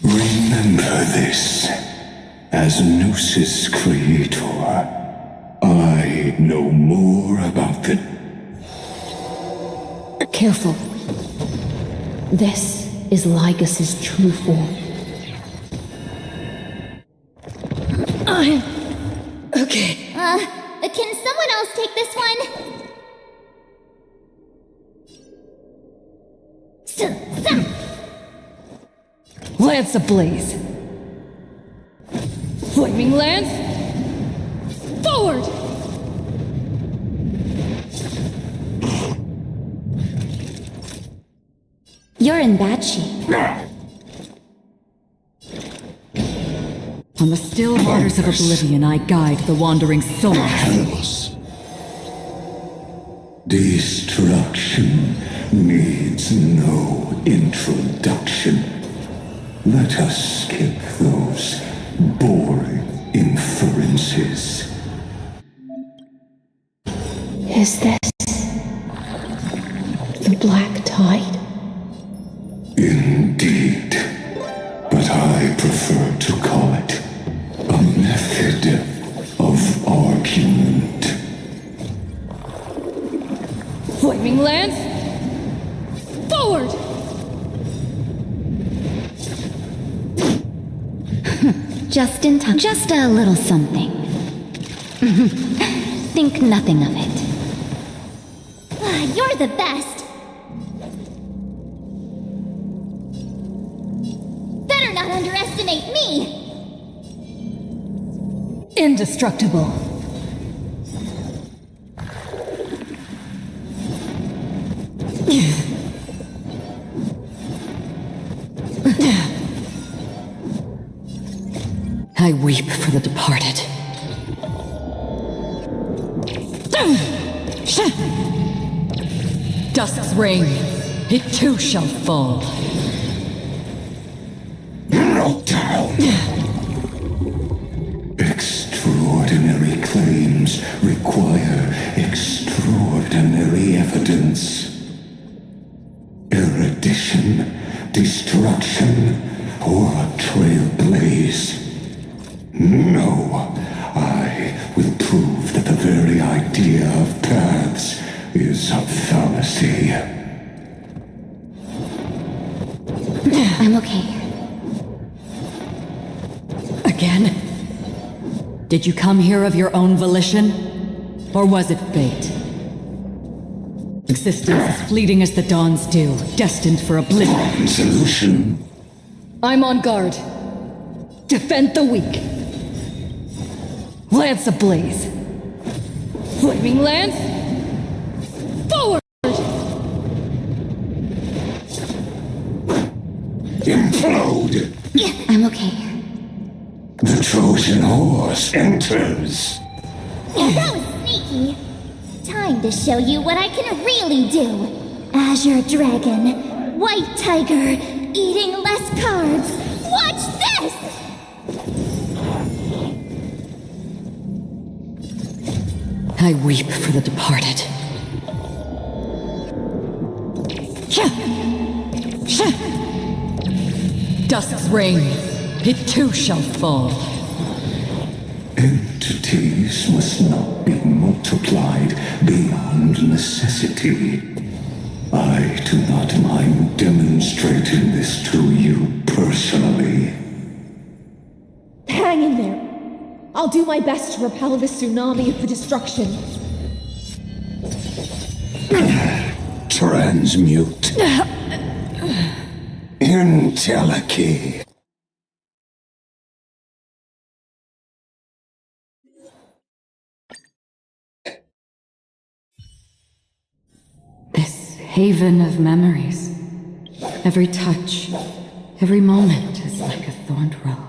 Remember this. As Gnosis creator, I know more about the... Careful. This is Lygas's true form. Okay. Can someone else take this one? Lance ablaze! Flaming lance! in bad shape. On the still waters of oblivion, I guide the wandering soul. Destruction needs no introduction. Let us skip those boring inferences. Is this the black tide? Indeed. But I prefer to call it a method of argument. Flaming lance! Forward! Just in time. Just a little something. Think nothing of it. You're the best. Better not underestimate me. Indestructible. I weep for the departed. Dusk's reign, it too shall fall. No doubt. Extraordinary claims require extraordinary evidence. Erudition, destruction, or a trailblaze. No, I will prove that the very idea of paths is a fallacy. I'm okay. Again? Did you come here of your own volition? Or was it fate? Existence as fleeting as the dawn's dew, destined for oblivion. Solution. I'm on guard. Defend the weak. Lance ablaze. Flaming lance. Forward! Implode! I'm okay. The Trojan horse enters. That was sneaky. Time to show you what I can really do. Azure Dragon, White Tiger, eating less carbs. Watch this! I weep for the departed. Dusk's reign, it too shall fall. Entities must not be multiplied beyond necessity. I do not mind demonstrating this to you personally. Hang in there. I'll do my best to repel this tsunami of destruction. Transmute. Intellecty. This haven of memories. Every touch, every moment is like a thorned rose.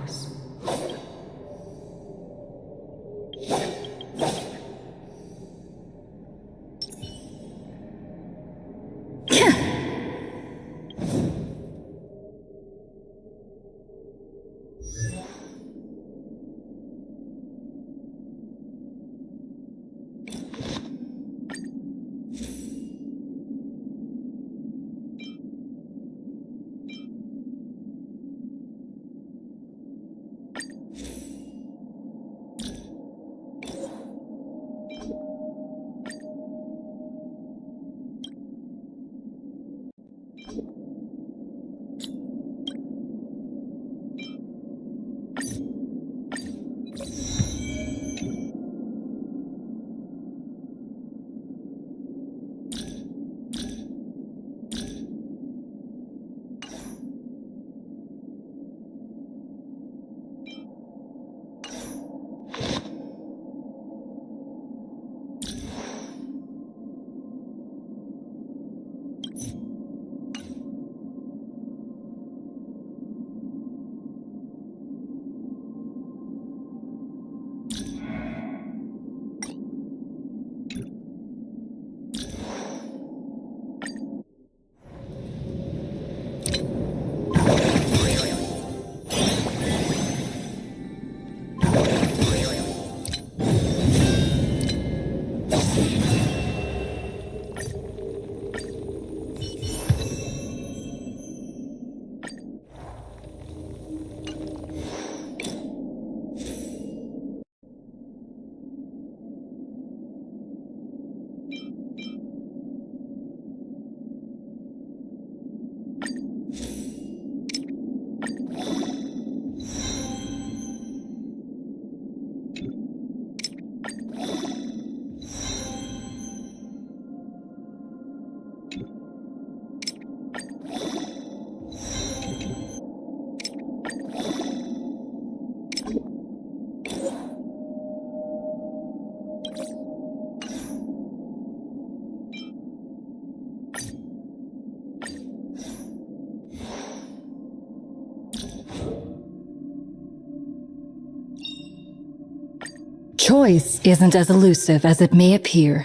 choice isn't as elusive as it may appear.